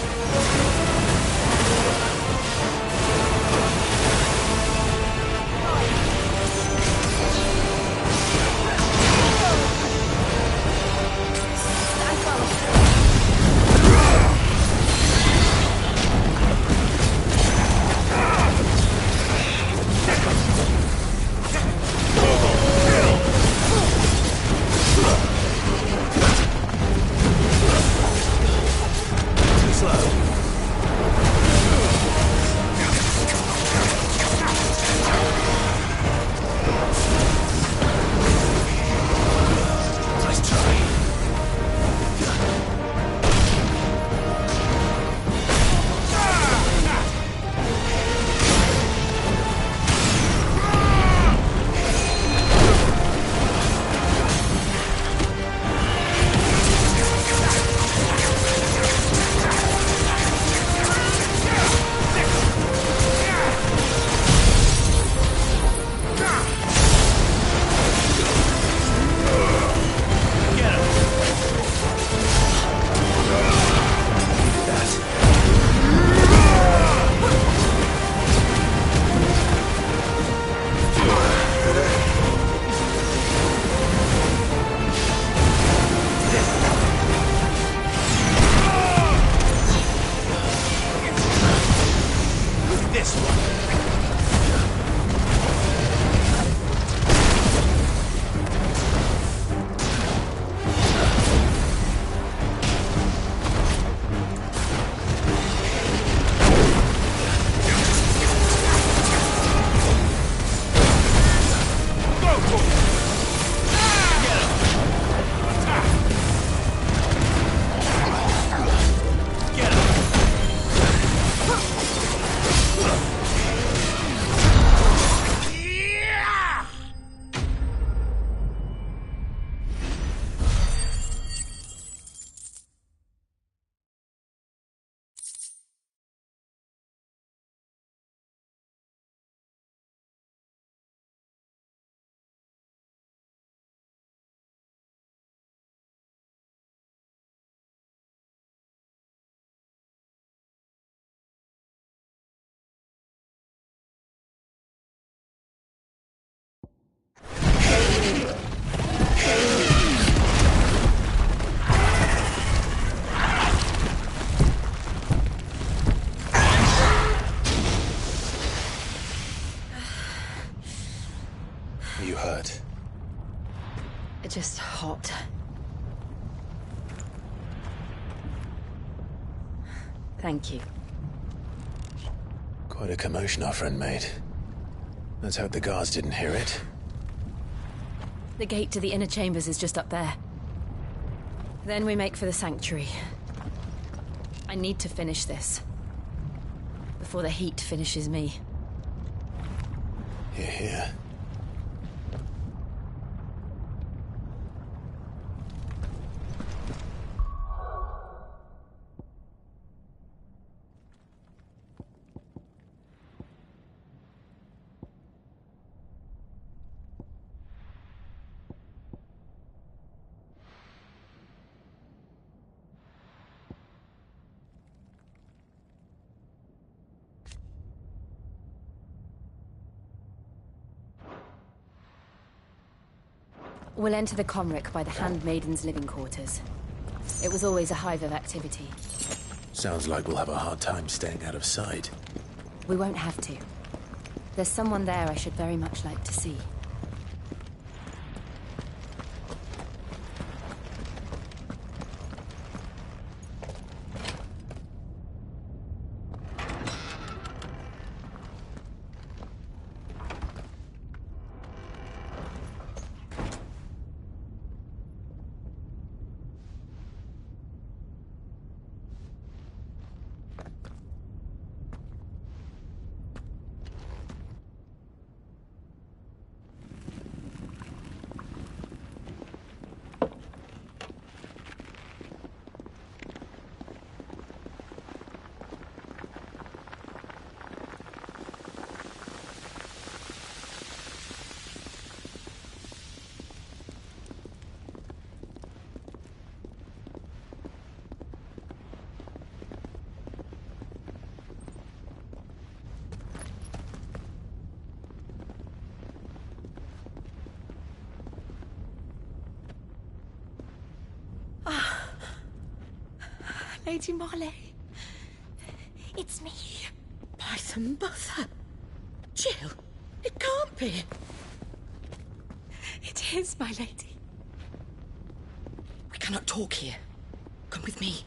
Are you hurt? Just hot. Thank you. Of Quite a commotion our friend made. Let's hope the guards didn't hear it. The gate to the inner chambers is just up there. Then we make for the sanctuary. I need to finish this. Before the heat finishes me. Hear, hear. We'll enter the Comric by the Handmaiden's living quarters. It was always a hive of activity. Sounds like we'll have a hard time staying out of sight. We won't have to. There's someone there I should very much like to see. Lady Marley. It's me. By the mother. Jill, it can't be. It is, my lady. We cannot talk here. Come with me.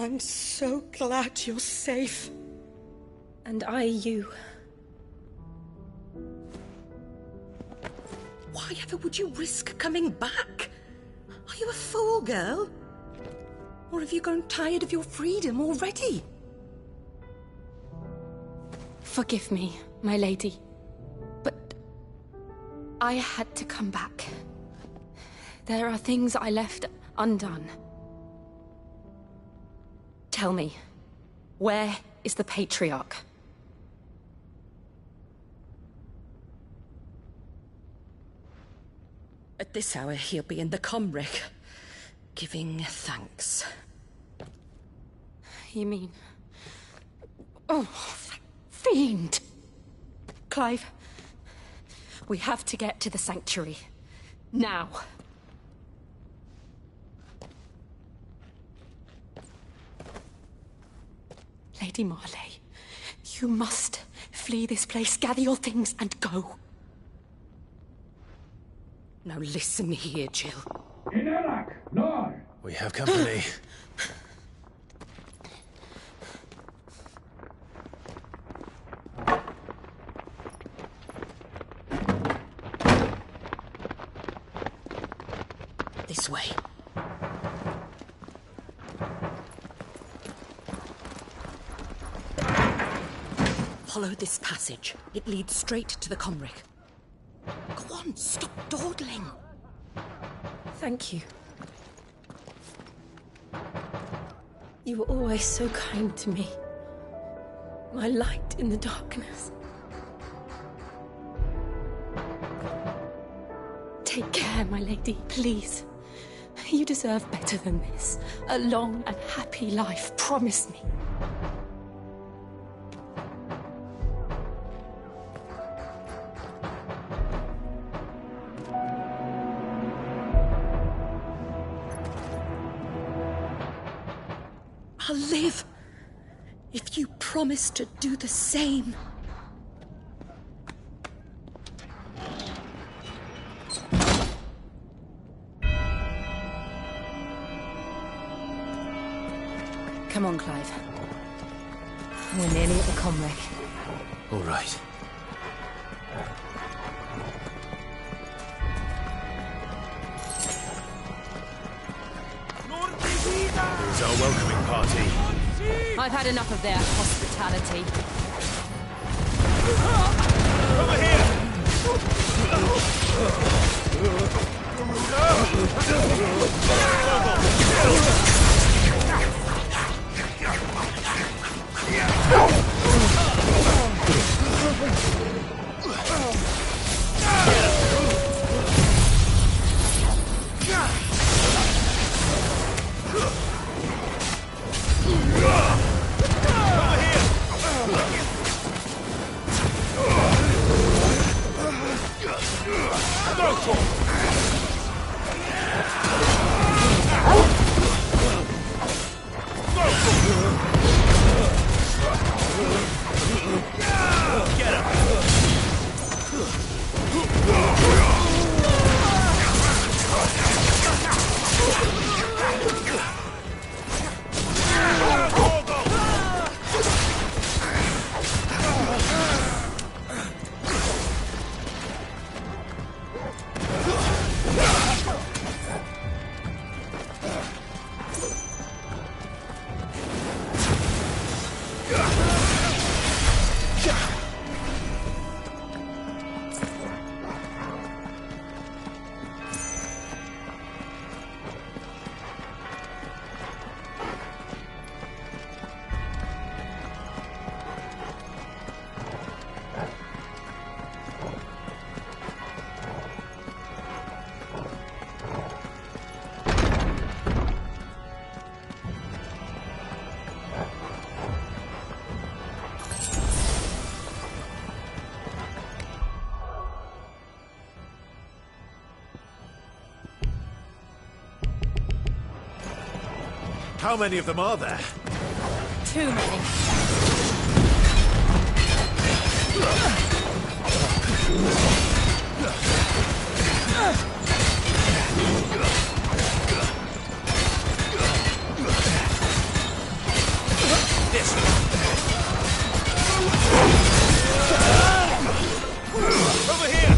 I'm so glad you're safe. And I you. Why ever would you risk coming back? Are you a fool, girl? Or have you grown tired of your freedom already? Forgive me, my lady. But I had to come back. There are things I left undone. Tell me, where is the Patriarch? At this hour, he'll be in the Comric, giving thanks. You mean... Oh, that fiend! Clive, we have to get to the sanctuary. Now. Lady Marley, you must flee this place, gather your things, and go. Now listen here, Jill. We have company. This way. Follow this passage. It leads straight to the Comric. Go on, stop dawdling. Thank you. You were always so kind to me. My light in the darkness. Take care, my lady, please. You deserve better than this. A long and happy life, promise me. I'll live if you promise to do the same. Come on, Clive. We're nearly at the comwreck. All right. Here's our welcoming party. I've had enough of their hospitality. How many of them are there? Too many. This way. Over here.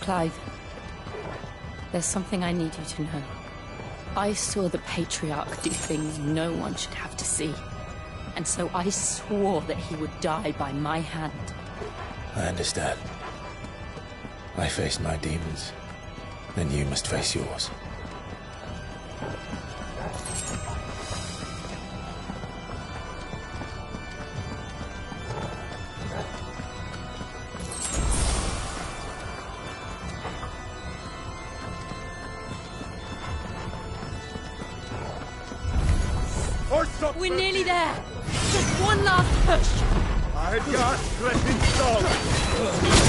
Clive, there's something I need you to know. I saw the Patriarch do things no one should have to see. And so I swore that he would die by my hand. I understand. I face my demons, then you must face yours. We're nearly there! Just one last push! I got Griffin Stone!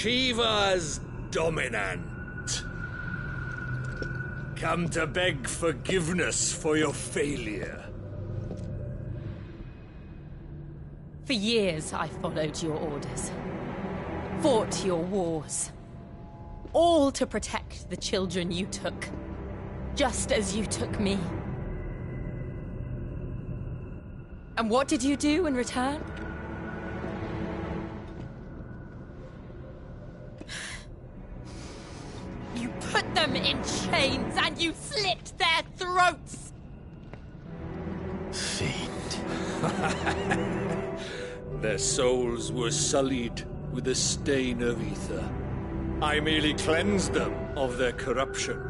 Shiva's dominant. Come to beg forgiveness for your failure. For years, I followed your orders. Fought your wars. All to protect the children you took. Just as you took me. And what did you do in return? You put them in chains and you slit their throats! Fiend. Their souls were sullied with the stain of ether. I merely cleansed them of their corruption.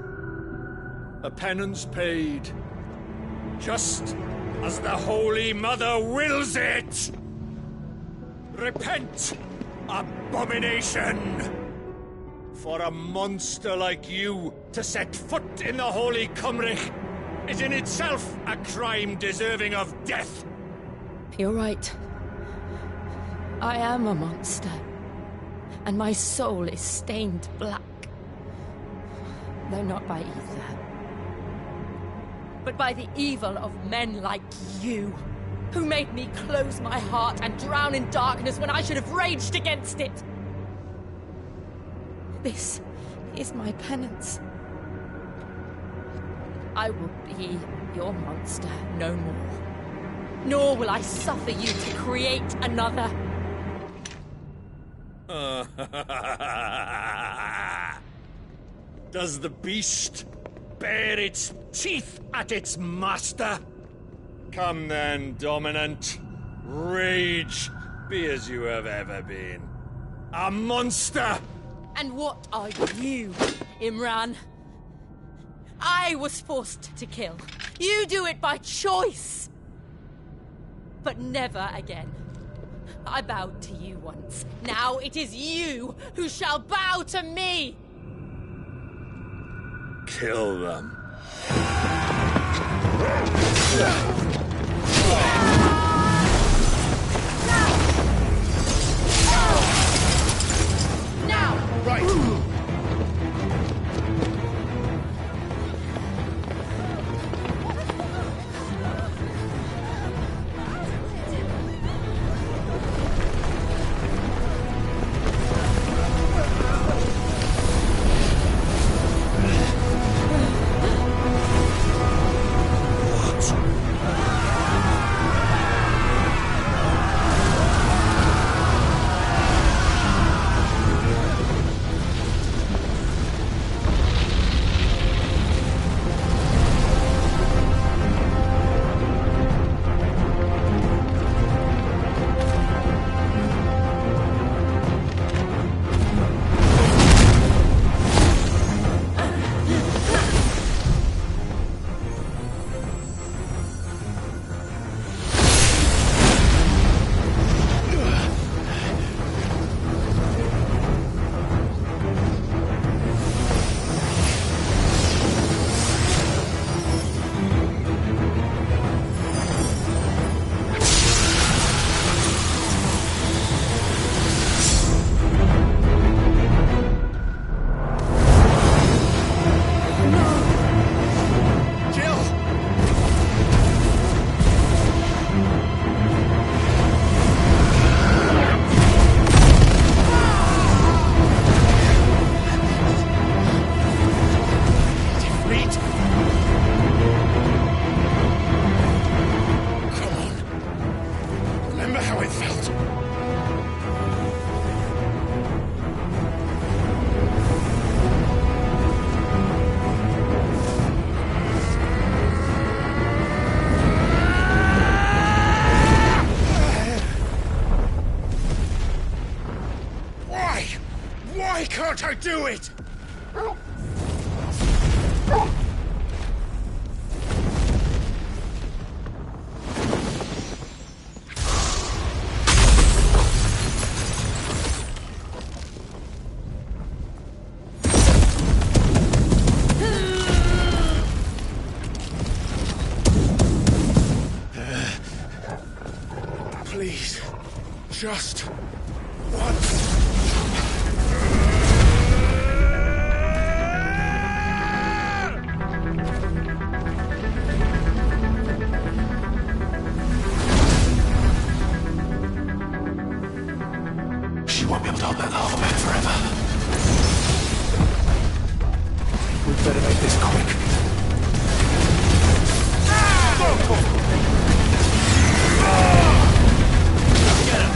A penance paid. Just as the Holy Mother wills it! Repent, abomination! For a monster like you to set foot in the Holy Cymric is in itself a crime deserving of death! You're right. I am a monster. And my soul is stained black. Though not by ether. But by the evil of men like you, who made me close my heart and drown in darkness when I should have raged against it. This is my penance. I will be your monster no more. Nor will I suffer you to create another. Does the beast bare its teeth at its master? Come then, Dominant. Rage, be as you have ever been. A monster! And what are you, Imran? I was forced to kill. You do it by choice. But never again. I bowed to you once. Now it is you who shall bow to me! Kill them. Now! Right! Why can't I do it? Please, just once. She won't be able to hold that lava back forever. We'd better make this quick. Get him!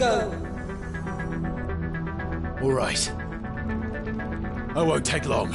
Go. All right. I won't take long.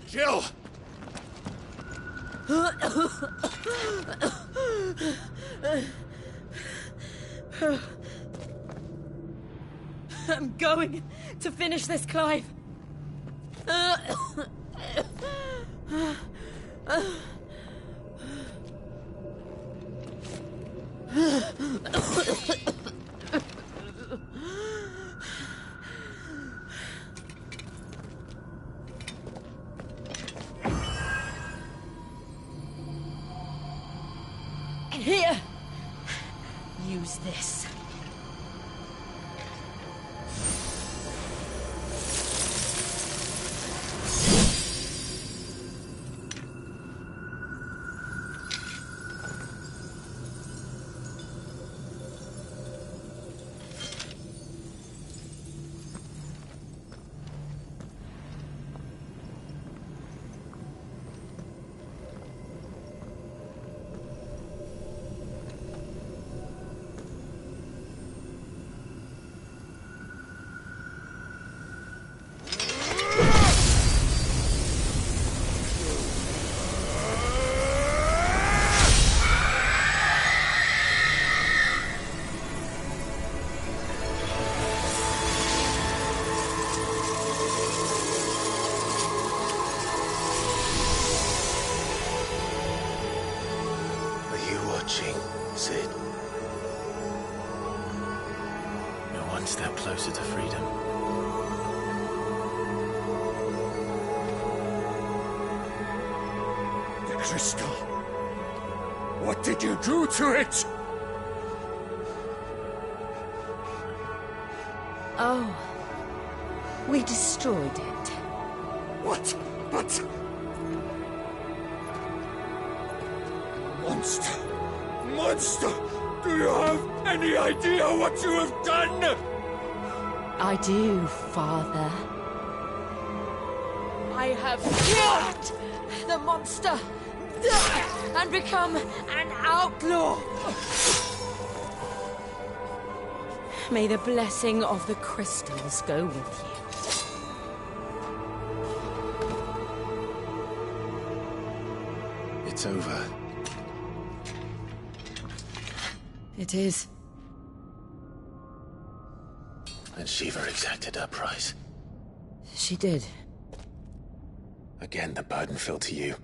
Jill! I'm going to finish this, Clive. Here! Use this. Sid. You're one step closer to freedom. The crystal. What did you do to it? Oh. We destroyed it. What? But... Monster! Monster! Do you have any idea what you have done? I do, Father. I have killed the monster and become an outlaw. May the blessing of the crystals go with you. It's over. It is. And Shiva exacted her price. She did. Again, the burden fell to you.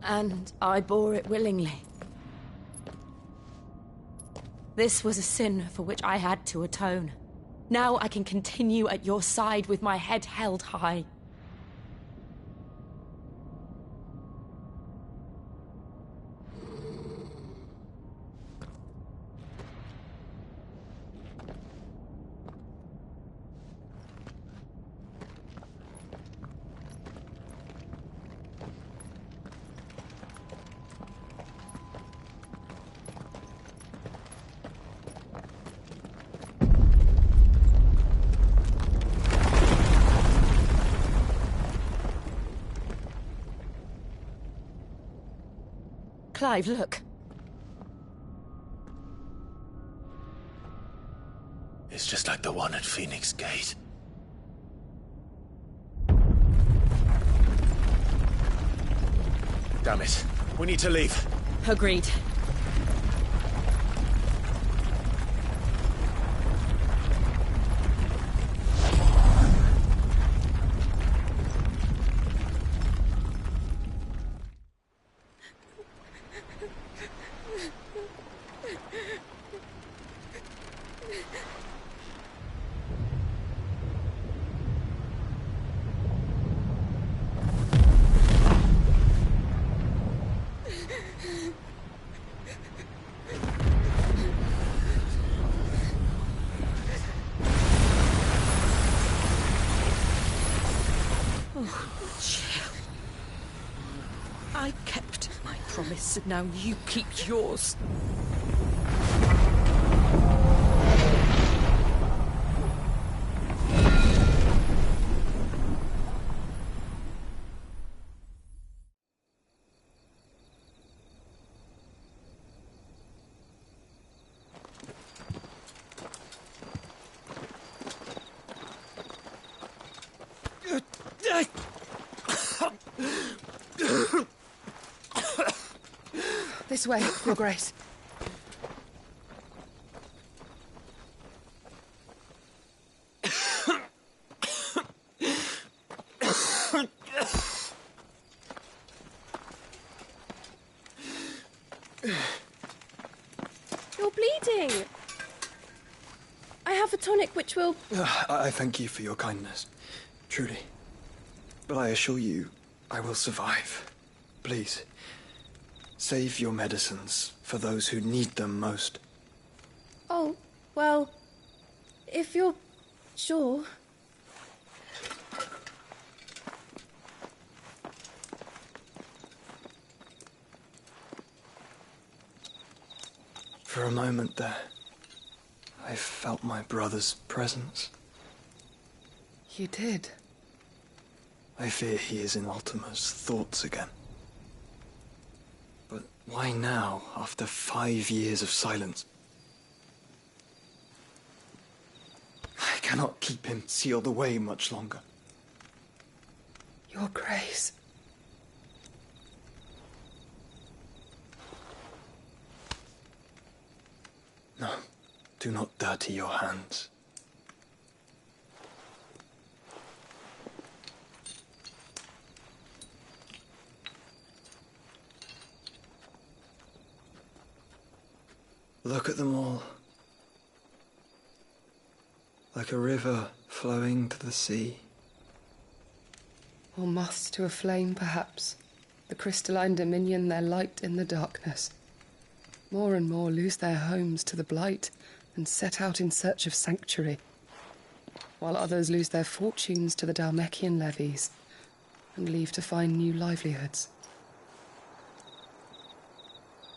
And I bore it willingly. This was a sin for which I had to atone. Now I can continue at your side with my head held high. Clive, look. It's just like the one at Phoenix Gate. Damn it. We need to leave. Agreed. I kept my promise, and now you keep yours. This way, Your Grace. You're bleeding. I have a tonic which will... I thank you for your kindness, truly. But I assure you, I will survive. Please, Save your medicines for those who need them most. Oh, well, if you're sure. For a moment there, I felt my brother's presence. You did? I fear he is in Ultima's thoughts again. But why now, after 5 years of silence? I cannot keep him sealed away much longer. Your Grace. No, do not dirty your hands. Look at them all. Like a river flowing to the sea. Or moths to a flame, perhaps. The crystalline dominion their light in the darkness. More and more lose their homes to the blight and set out in search of sanctuary, while others lose their fortunes to the Dalmekian levies and leave to find new livelihoods.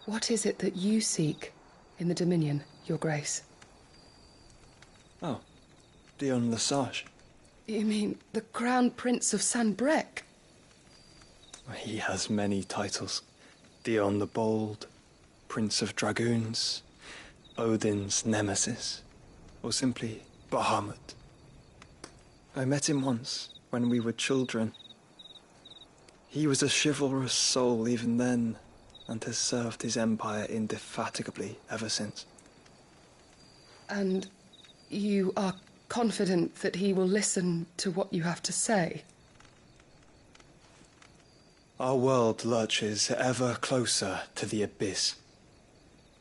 What is it that you seek in the Dominion, Your Grace? Oh, Dion Lesage. You mean the Crown Prince of Sanbrec? He has many titles. Dion the Bold, Prince of Dragoons, Odin's Nemesis, or simply Bahamut. I met him once, when we were children. He was a chivalrous soul even then, and has served his empire indefatigably ever since. And you are confident that he will listen to what you have to say? Our world lurches ever closer to the abyss,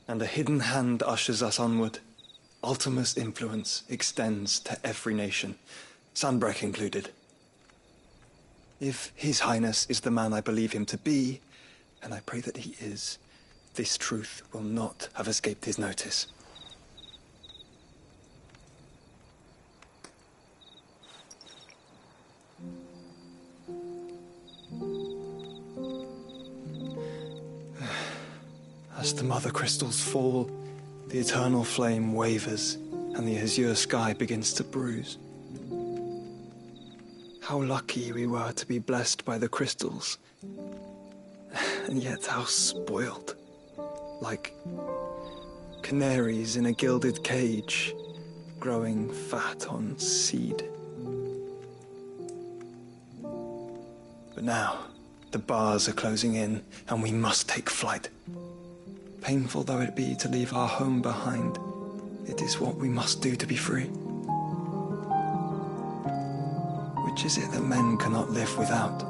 and a hidden hand ushers us onward. Ultima's influence extends to every nation, Sanbrec included. If His Highness is the man I believe him to be, and I pray that he is, this truth will not have escaped his notice. As the mother crystals fall, the eternal flame wavers, and the azure sky begins to bruise. How lucky we were to be blessed by the crystals, and yet how spoiled. Like canaries in a gilded cage, growing fat on seed. But now, the bars are closing in, and we must take flight. Painful though it be to leave our home behind, it is what we must do to be free. Which is it that men cannot live without?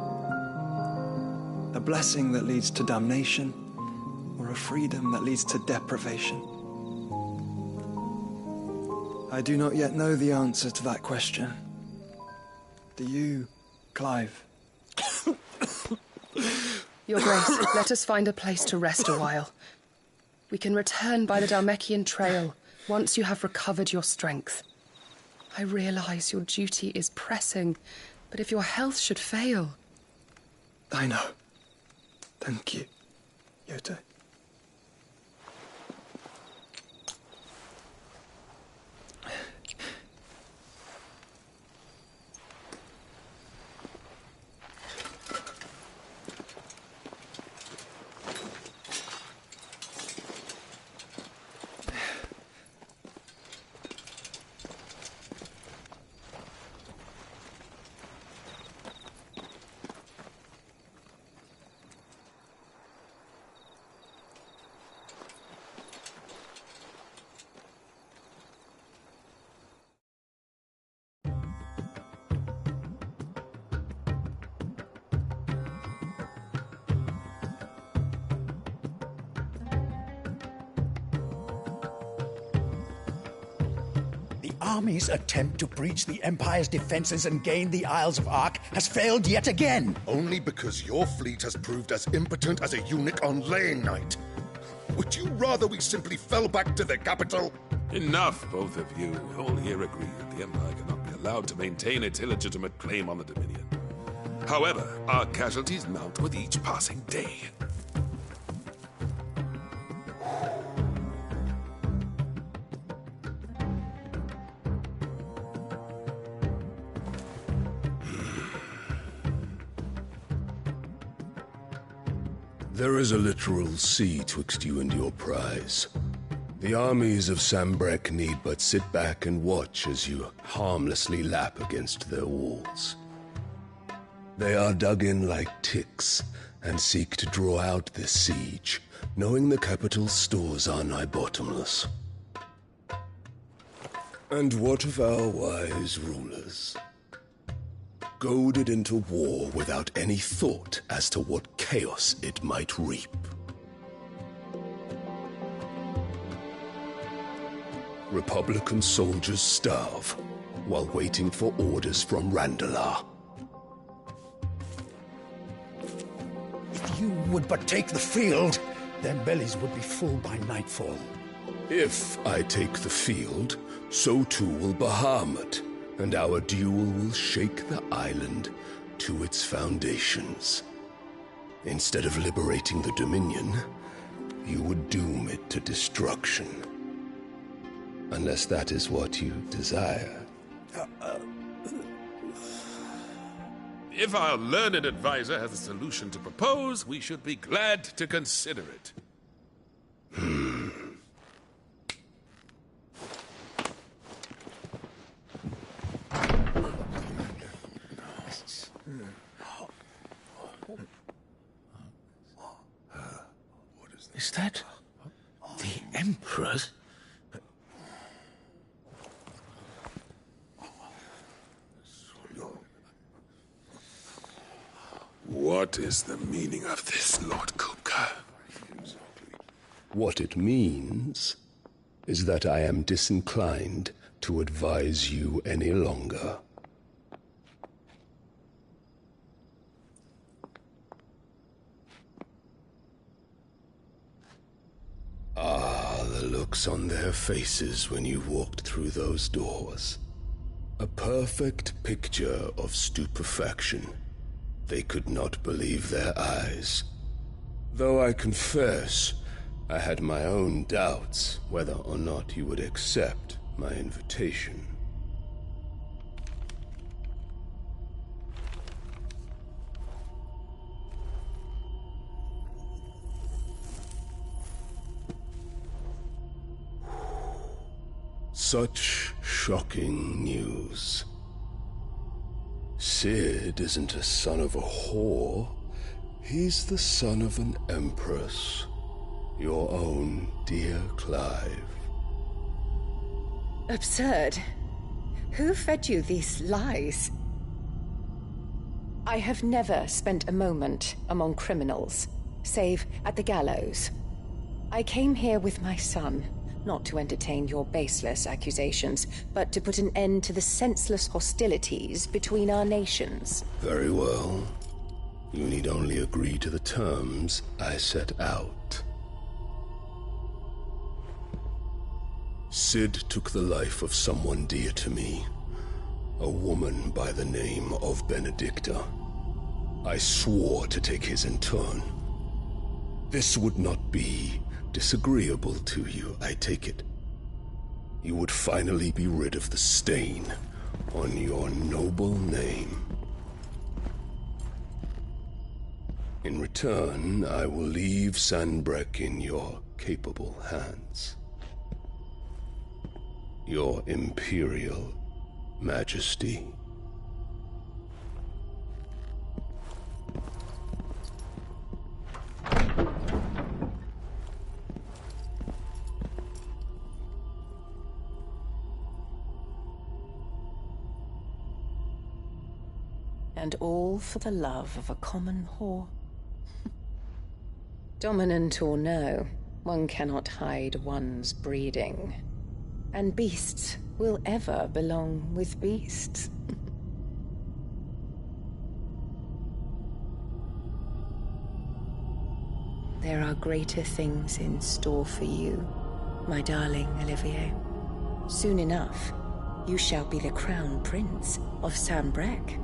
A blessing that leads to damnation, or a freedom that leads to deprivation? I do not yet know the answer to that question. Do you, Clive? Your Grace, let us find a place to rest a while. We can return by the Dalmekian trail once you have recovered your strength. I realize your duty is pressing, but if your health should fail... I know. Thank you, Yote. army's attempt to breach the Empire's defenses and gain the Isles of Ark has failed yet again. Only because your fleet has proved as impotent as a eunuch on laying night. Would you rather we simply fell back to the capital? Enough, both of you. All here agree that the Empire cannot be allowed to maintain its illegitimate claim on the Dominion. However, our casualties mount with each passing day. There is a literal sea twixt you and your prize. The armies of Sambrek need but sit back and watch as you harmlessly lap against their walls. They are dug in like ticks and seek to draw out this siege, knowing the capital's stores are nigh bottomless. And what of our wise rulers? Goaded into war without any thought as to what chaos it might reap. Republican soldiers starve while waiting for orders from Randalar. If you would but take the field, their bellies would be full by nightfall. If I take the field, so too will Bahamut, and our duel will shake the island to its foundations. Instead of liberating the Dominion, you would doom it to destruction. Unless that is what you desire. If our learned advisor has a solution to propose, we should be glad to consider it. Is that the Emperor's? What is the meaning of this, Lord Kupka? What it means is that I am disinclined to advise you any longer. Ah, the looks on their faces when you walked through those doors. A perfect picture of stupefaction. They could not believe their eyes. Though I confess, I had my own doubts whether or not you would accept my invitation. Such shocking news. Sid isn't a son of a whore. He's the son of an empress. Your own dear Clive. Absurd. Who fed you these lies? I have never spent a moment among criminals, save at the gallows. I came here with my son, not to entertain your baseless accusations, but to put an end to the senseless hostilities between our nations. Very well. You need only agree to the terms I set out. Sid took the life of someone dear to me, a woman by the name of Benedicta. I swore to take his in turn. This would not be disagreeable to you, I take it. You would finally be rid of the stain on your noble name. In return, I will leave Sanbreque in your capable hands. Your Imperial Majesty. And all for the love of a common whore. Dominant or no, one cannot hide one's breeding. And beasts will ever belong with beasts. There are greater things in store for you, my darling Olivier. Soon enough, you shall be the crown prince of Sambrec.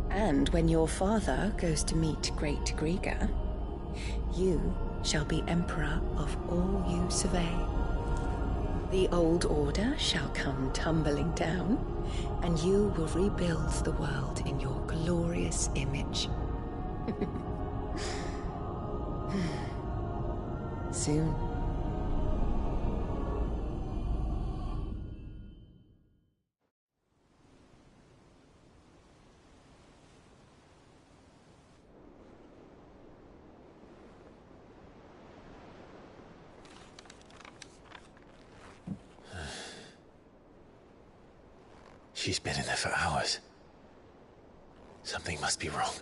And when your father goes to meet Great Griga, you shall be emperor of all you survey. The old order shall come tumbling down, and you will rebuild the world in your glorious image. Soon. She's been in there for hours. Something must be wrong.